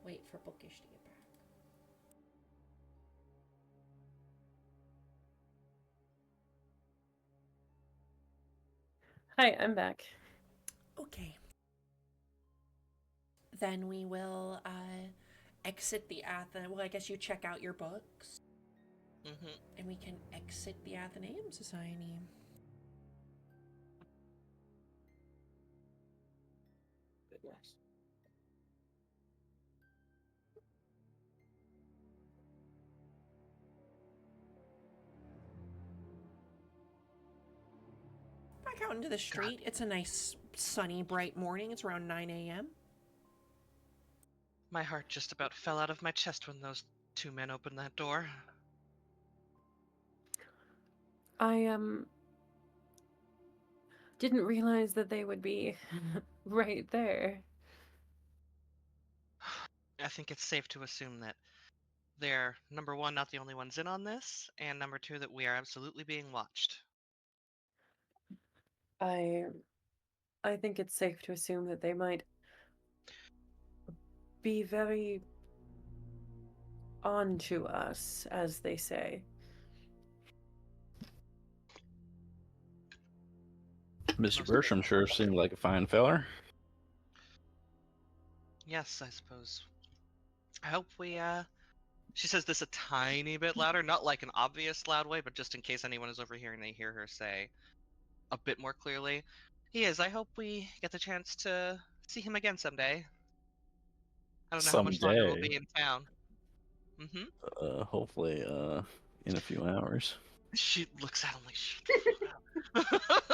Wait for Bookish to get back. Hi, I'm back. Okay. Then we will exit the Well, I guess you check out your books. And we can exit the Athenaeum Society. Goodness. Back out into the street. It's a nice, sunny, bright morning. It's around 9 a.m. My heart just about fell out of my chest when those two men opened that door. I didn't realize that they would be right there. I think it's safe to assume that they're, number one, not the only ones in on this, and number two, that we are absolutely being watched. I think it's safe to assume that they might be very on to us, as they say. Mr. Bertram sure seemed like a fine feller. Yes, I suppose. I hope we, She says this a tiny bit louder, not like an obvious loud way, but just in case anyone is overhearing, they hear her say a bit more clearly. He is. I hope we get the chance to see him again someday. I don't know how much longer we'll Someday. be in town. Mm-hmm. Hopefully, in a few hours. She looks at him like, shut the fuck up.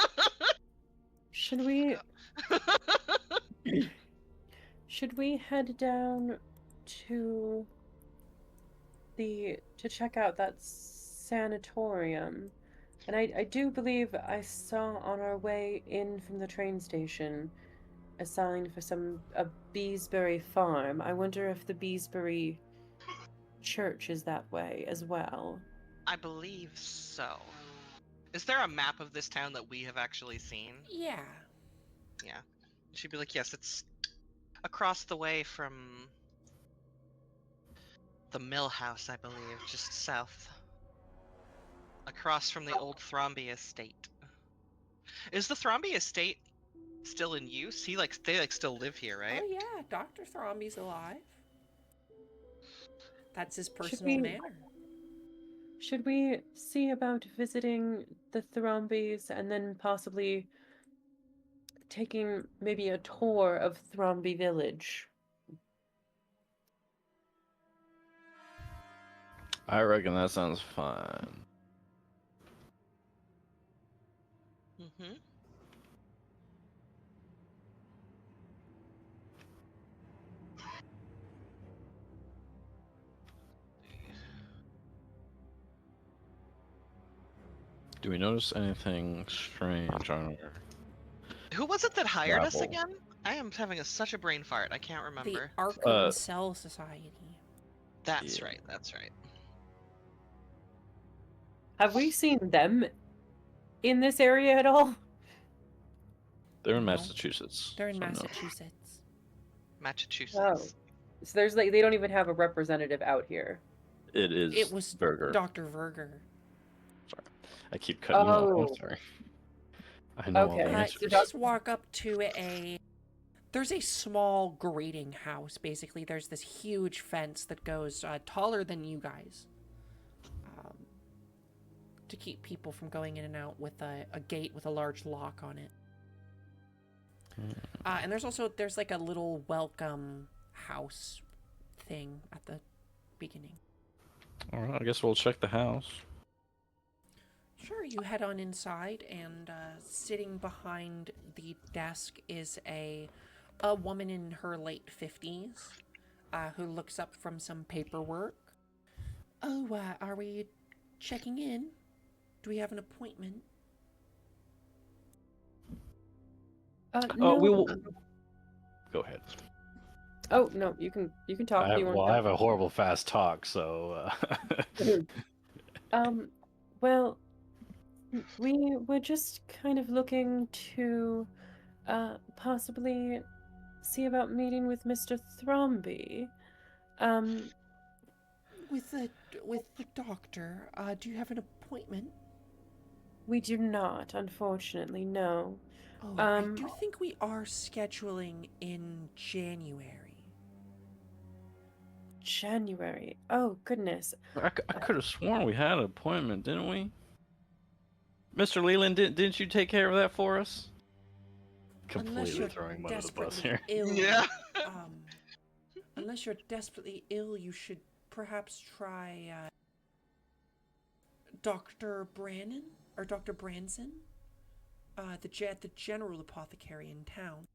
Should we head down to check out that sanatorium? And I do believe I saw on our way in from the train station a sign for a Beesbury farm. I wonder if the Beesbury church is that way as well. I believe so. Is there a map of this town that we have actually seen? Yeah. Yeah. She'd be like, yes, it's across the way from the mill house, I believe, just south. Across from the old Thromby estate. Is the Thromby estate still in use? They still live here, right? Oh yeah, Dr. Thromby's alive. That's his Should personal we manor. should we see about visiting the Thrombys and then possibly taking maybe a tour of Thromby Village? I reckon that sounds fine. Mm-hmm. Do we notice anything strange on our Who was it that hired us travel? again? I am having such a brain fart. I can't The remember. Arkham Cell Society. That's Yeah. right. That's right. Have we seen them in this area at all? They're in No. Massachusetts. They're in so no. Massachusetts. Massachusetts. So there's they don't even have a representative out here. It is. It was Burger. Dr. Verger. Sorry, I keep cutting you off. Oh. I'm sorry. I know all Okay. the So answers. Just walk up to there's a small grading house, basically. There's this huge fence that goes taller than you guys. To keep people from going in and out with a gate with a large lock on it. And there's like a little welcome house thing at the beginning. All right, I guess we'll check the house. Sure, you head on inside, and sitting behind the desk is a woman in her late 50s who looks up from some paperwork. Oh, are we checking in? Do we have an appointment? No. We will. Go ahead. Oh no, you can talk. if you want I to. have a horrible fast talk, so. Well, we were just kind of looking to possibly see about meeting with Mr. Thromby. With the doctor, do you have an appointment? We do not, unfortunately, no. Oh, I do think we are scheduling in January. January. Oh, goodness. I could have sworn we had an appointment, didn't we? Mr. Leland, didn't you take care of that for us? Unless Completely you're throwing him under the bus desperately here. ill. Yeah. Unless you're desperately ill, you should perhaps try Dr. Brannon or Dr. Branson, the general apothecary in town.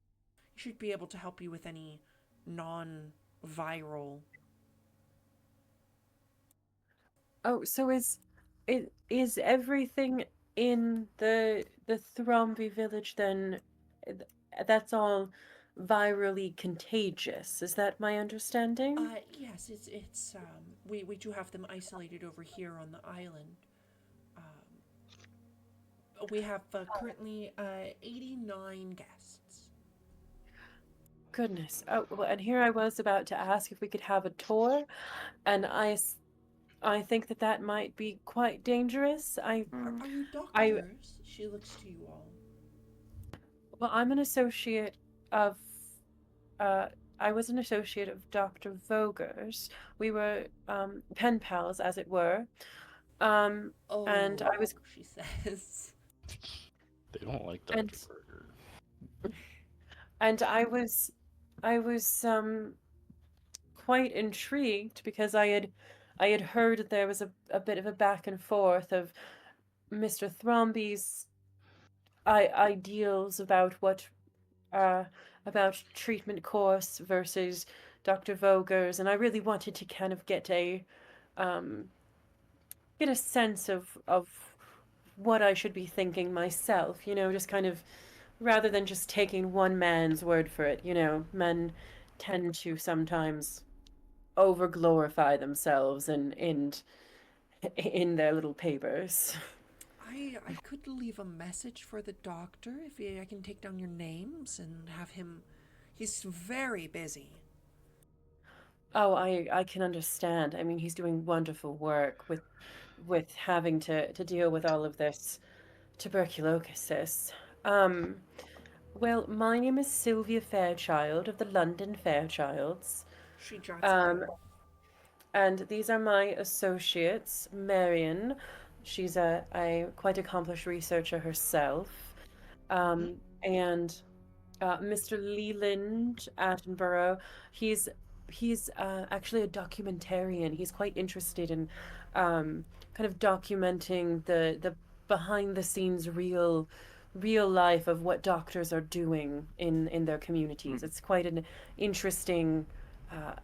He should be able to help you with any non-viral. Oh, so is everything in the Thromby village then? That's all virally contagious. Is that my understanding? Yes, it's we do have them isolated over here on the island. We have currently 89 guests. Goodness. Oh, well, and here I was about to ask if we could have a tour, and I think that might be quite dangerous. Are you doctors? She looks to you all. Well, I'm an associate of, I was an associate of Dr. Vogers. We were pen pals, as it were. And I was. She says. They don't like Dr. And- Burger. And I was quite intrigued because I had heard that there was a bit of a back and forth of Mr. Thromby's ideals about what about treatment course versus Dr. Voger's, and I really wanted to kind of um, get a sense of what I should be thinking myself. You know, just kind of rather than just taking one man's word for it. You know, men tend to sometimes over glorify themselves and in their little papers. I could leave a message for the doctor if I can take down your names and have him. He's very busy. Oh, I can understand. I mean, he's doing wonderful work with having to deal with all of this tuberculosis. Um, well, my name is Sylvia Fairchild of the London Fairchilds. She jots it Um, down. and these are my associates, Marion. She's a quite accomplished researcher herself. Mhm. And Mr. Leland Attenborough. He's he's actually a documentarian. He's quite interested in kind of documenting the behind the scenes real life of what doctors are doing in their communities. It's quite an interesting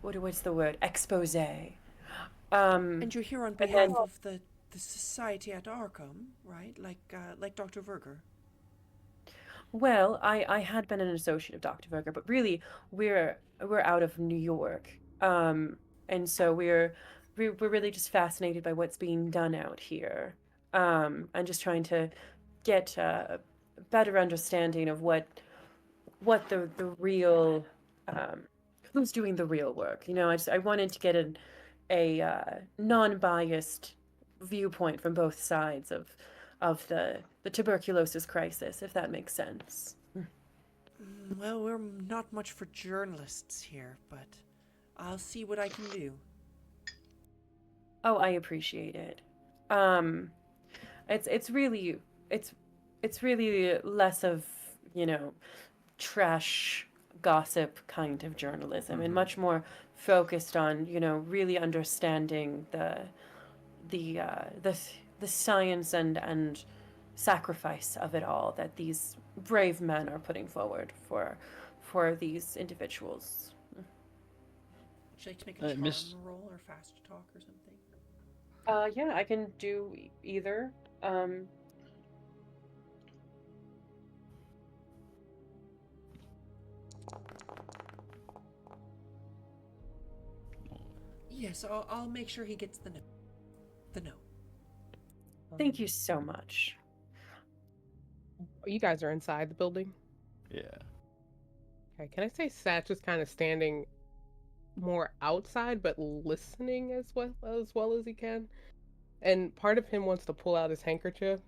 what's the word, expose. And you're here on And behalf then of the society at Arkham, right? Like Dr. Verger. Well, I had been an associate of Dr. Berger, but really we're out of New York. And so we're really just fascinated by what's being done out here. And just trying to get a better understanding of what the real um who's doing the real work. You know, I wanted to get a non-biased viewpoint from both sides of the tuberculosis crisis, if that makes sense. Well, we're not much for journalists here, but I'll see what I can do. Oh, I appreciate it. Um, it's really it's it's really less of, you know, trash gossip kind of journalism and much more focused on, you know, really understanding the uh, the the science and sacrifice of it all that these brave men are putting forward for these individuals. Would you like to make a charm Miss, roll or fast talk or something? Yeah, I can do either. Um, Yes, I'll make sure he gets the note. The note. Thank you so much. You guys are inside the building. yeah. Okay, can I say Satch is kind of standing more outside but listening as well as he can? And part of him wants to pull out his handkerchief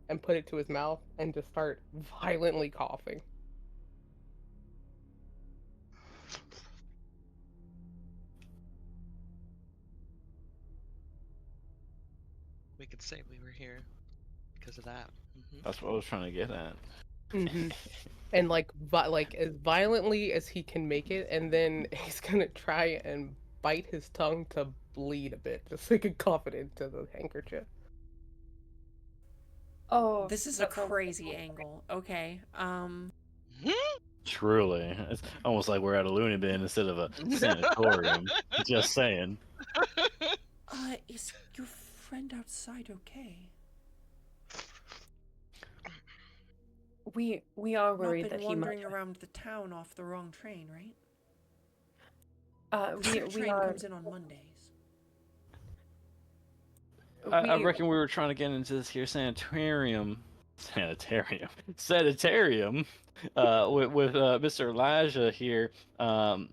and put it to his mouth and just start violently coughing. We could say we were here because of that. That's what I was trying to get at. Mm-hmm. And like as violently as he can make it, and then he's gonna try and bite his tongue to bleed a bit, just so he can cough it into the handkerchief. Oh, This is a that sounds crazy angle. Okay. Truly, it's almost like we're at a loony bin instead of a sanatorium. Just saying. Is your friend outside okay? we are Not worried been that he might. wandering around the town off the wrong train, right? The We train are comes in on Mondays. I we reckon we were trying to get into this here sanitarium, with Mr. Elijah here, and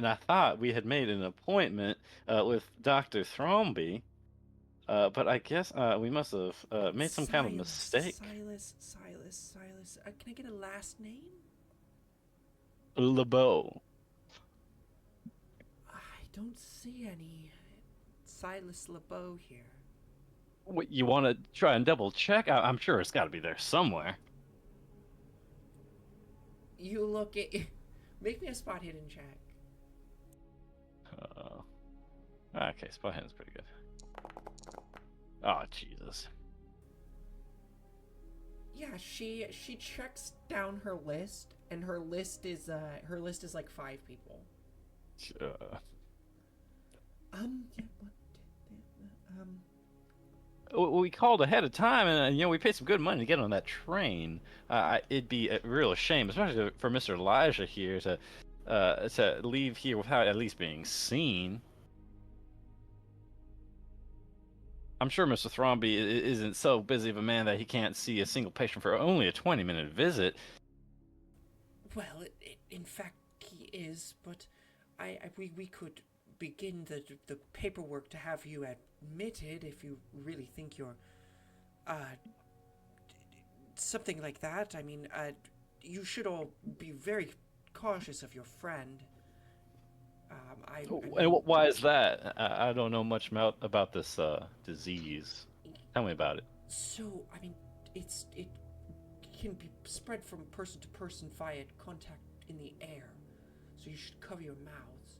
I thought we had made an appointment with Dr. Thromby, but I guess we must have made some kind of mistake. Silas. Can I get a last name? LeBeau. I don't see any Silas LeBeau here. What, you want to try and double check? I'm sure it's got to be there somewhere. You look at. Make me a spot hidden check. Okay, spot hidden's pretty good. Oh Jesus. Yeah, she checks down her list, and her list is like 5 people. Uh, Yeah, we called ahead of time, and we paid some good money to get on that train. It'd be a real shame, especially for Mr. Elijah here, to leave here without at least being seen. I'm sure Mr. Thromby isn't so busy of a man that he can't see a single patient for only a 20-minute visit. Well, in fact, he is, but we could begin the paperwork to have you admitted if you really think you're, something like that. I mean, you should all be very cautious of your friend. And why is that? I don't know much about this disease. Tell me about it. So, I mean, it can be spread from person to person via contact in the air. So you should cover your mouths.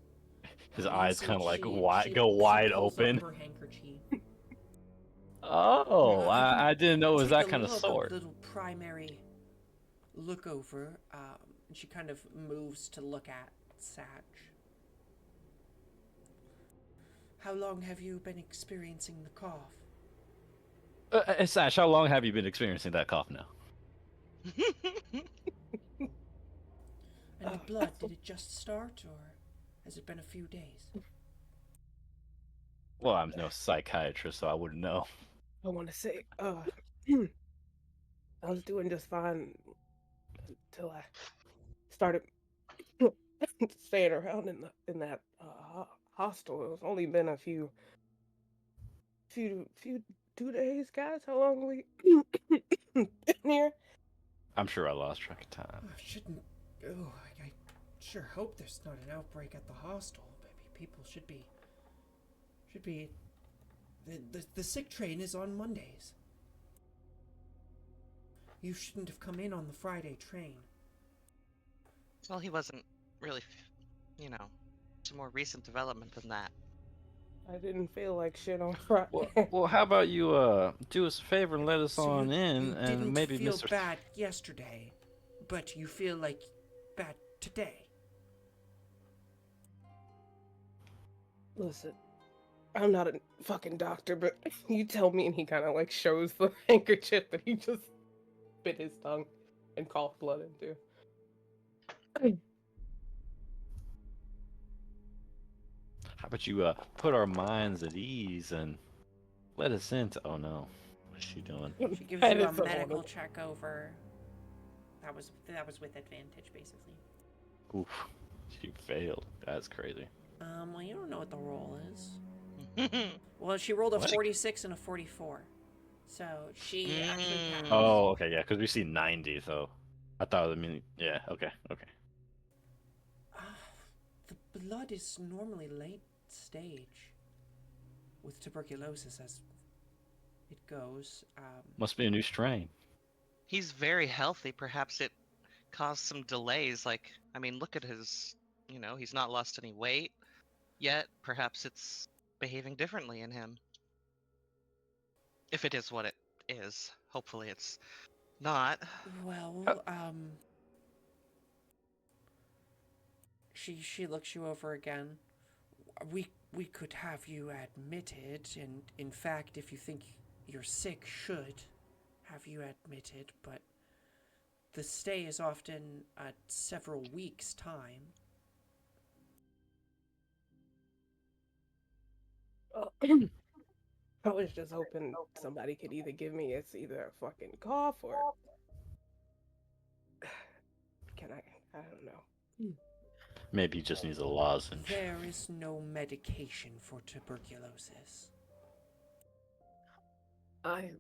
His And eyes so kind of like she go wide pulls open. Up her handkerchief. Oh, I didn't know it was Take that a kind of look, sort. A little primary look over. And she kind of moves to look at Satch. How long have you been experiencing the cough? Sash, how long have you been experiencing that cough now? And the blood, did it just start, or has it been a few days? Well, I'm no psychiatrist, so I wouldn't know. I want to say, I was doing just fine until I started staying around in that hostel. It's only been a few 2 days, guys. How long have we been here? I'm sure I lost track of time. Oh, I sure hope there's not an outbreak at the hostel. Maybe people should be. The sick train is on Mondays. You shouldn't have come in on the Friday train. Well, he wasn't really, it's a more recent development than that. I didn't feel like shit on Friday. Well, how about you do us a favor and let us So on in, you and didn't maybe feel Mr. bad yesterday, but you feel like bad today. Listen, I'm not a fucking doctor, but you tell me, and he kind of like shows the handkerchief that he just bit his tongue and coughed blood into. How about you put our minds at ease and let us into? Oh no, what's she doing? She gives That you a is so medical horrible. check over. That was with advantage, basically. Oof, she failed. That's crazy. Well, you don't know what the roll is. Well, she rolled a What? 46 and a 44. So she actually passed. Oh, okay, yeah, because we see 90, so I thought it mean yeah. Okay. The blood is normally late stage with tuberculosis as it goes. Must be a new strain. He's very healthy. Perhaps it caused some delays. Look at his, he's not lost any weight yet. Perhaps it's behaving differently in him. If it is what it is. Hopefully it's not. Well, she looks you over again. We could have you admitted, and in fact, if you think you're sick, should have you admitted, but the stay is often several weeks' time. I was just hoping somebody could either give me either a fucking cough or can I don't know. Maybe he just needs a lozenge. There is no medication for tuberculosis. I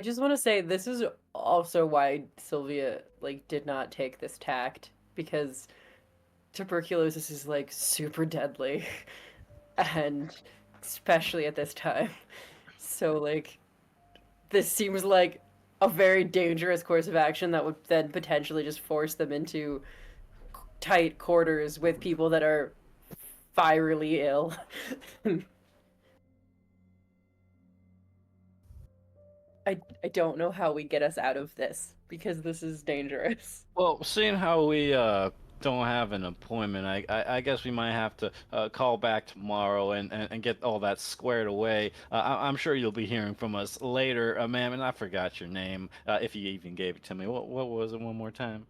just want to say this is also why Sylvia did not take this tact, because tuberculosis is super deadly and especially at this time. So this seems like a very dangerous course of action that would then potentially just force them into tight quarters with people that are fierily ill. I don't know how we get us out of this because this is dangerous. Well, seeing how we don't have an appointment, I guess we might have to call back tomorrow and get all that squared away. I'm sure you'll be hearing from us later, ma'am. And I forgot your name, if you even gave it to me. What was it one more time?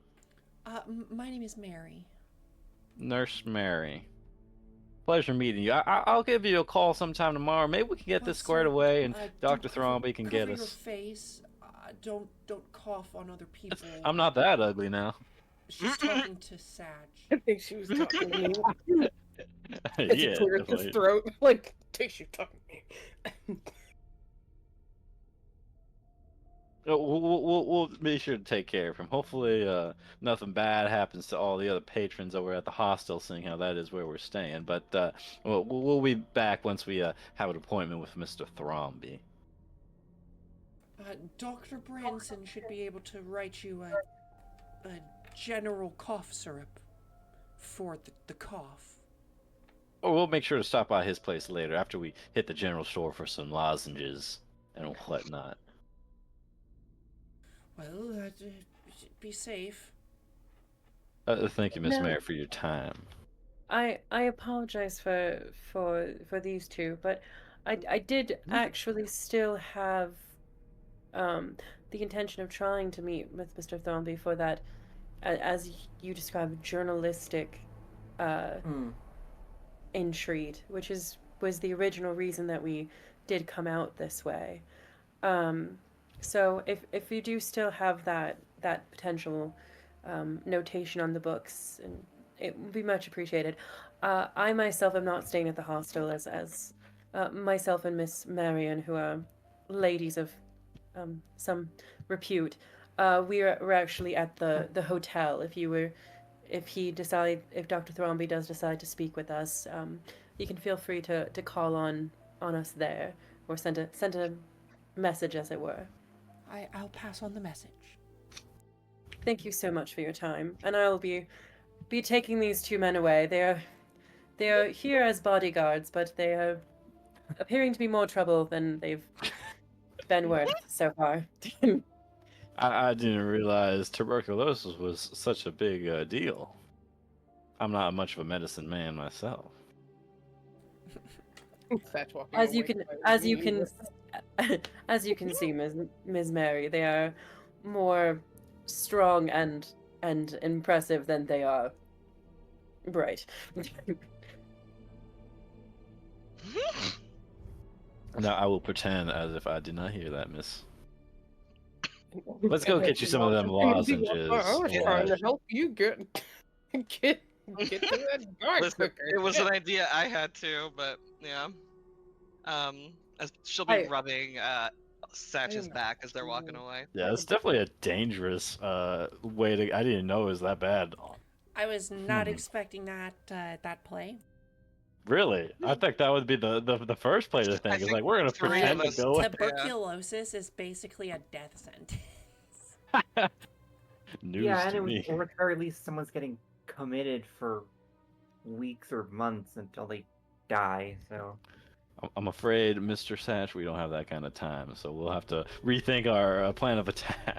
My name is Mary. Nurse Mary. Pleasure meeting you. I'll give you a call sometime tomorrow. Maybe we can get this squared away, and Dr. Thromby can get us. Cover your face. Don't cough on other people. I'm not that ugly now. She's talking to Sag. I think she was talking to me. As he Yeah, cleared his definitely. throat. Like, take you talking to me. We'll be sure to take care of him. Hopefully, nothing bad happens to all the other patrons over at the hostel, seeing how that is where we're staying. But we'll be back once we have an appointment with Mr. Thromby. Dr. Branson should be able to write you a general cough syrup for the cough. Or we'll make sure to stop by his place later after we hit the general store for some lozenges and whatnot. Well, be safe. Thank you, Miss No. Mary, for your time. I apologize for these two, but I did actually still have the intention of trying to meet with Mr. Thornby for that, as you described, journalistic entreat, which was the original reason that we did come out this way. So if you do still have that potential notation on the books, and it would be much appreciated. I myself am not staying at the hostel, as myself and Miss Marion, who are ladies of some repute, we're actually at the hotel. If Dr. Thornby does decide to speak with us, you can feel free to call on us there, or send a message, as it were. I'll pass on the message. Thank you so much for your time, and I'll be taking these two men away. They are here as bodyguards, but they are appearing to be more trouble than they've been worth so far. I didn't realize tuberculosis was such a big deal. I'm not much of a medicine man myself. Satch walking As you away can from as you me. can as you can see, Ms. Mary, they are more strong and impressive than they are bright. Now I will pretend as if I did not hear that, miss. Let's go get you some of them lozenges. I was trying to help you get to that guard Listen, quicker. it was an idea I had too, but yeah. As she'll be rubbing Satch's back as they're walking away. Yeah, it's definitely a dangerous way to. I didn't know it was that bad. I was not expecting that play. Really? I think that would be the first play to think. It's like we're gonna three pretend of to us- go. Tuberculosis is basically a death sentence. News Yeah, to and me. or at least someone's getting committed for weeks or months until they die. So I'm afraid, Mr. Satch, we don't have that kind of time, so we'll have to rethink our plan of attack.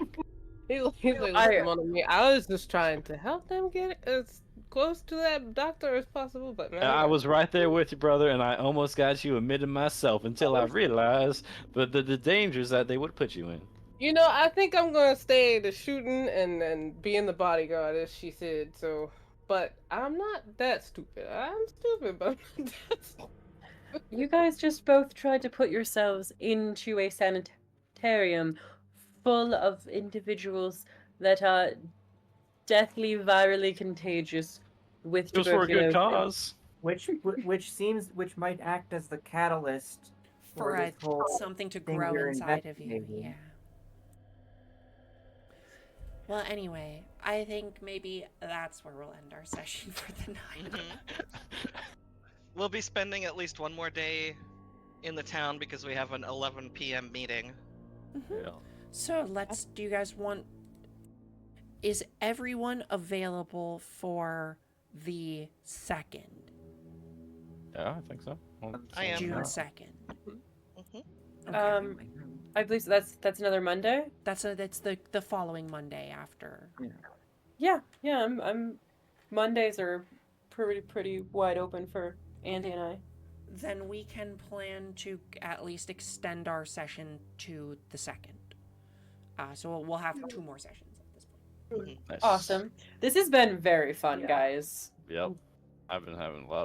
He's like, listen, on me. I was just trying to help them get as close to that doctor as possible, but no. I was right there with you, brother, and I almost got you admitted myself until I realized the dangers that they would put you in. You know, I think I'm gonna stay the shooting and being the bodyguard, as she said. So, but I'm not that stupid. I'm stupid, but I'm not that stupid. You guys just both tried to put yourselves into a sanitarium full of individuals that are deathly virally contagious with It was for a good tuberculosis. cause. which might act as the catalyst For this whole something to thing grow we're inside of you. investigating. Yeah. Well, anyway, I think maybe that's where we'll end our session for the night. We'll be spending at least one more day in the town because we have an 11 p.m. meeting. Yeah. So do you guys want, is everyone available for the 2nd? Yeah, I think so. Well, I am. June yeah. 2nd. Mhm. Okay. I believe so that's another Monday. That's the following Monday after. Yeah, I'm Mondays are pretty wide open for Andy and I. Then we can plan to at least extend our session to the 2nd. So we'll have 2 more sessions at this point. Mhm. Nice. Awesome. This has been very fun, Yeah. guys. Yep. I've been having a lot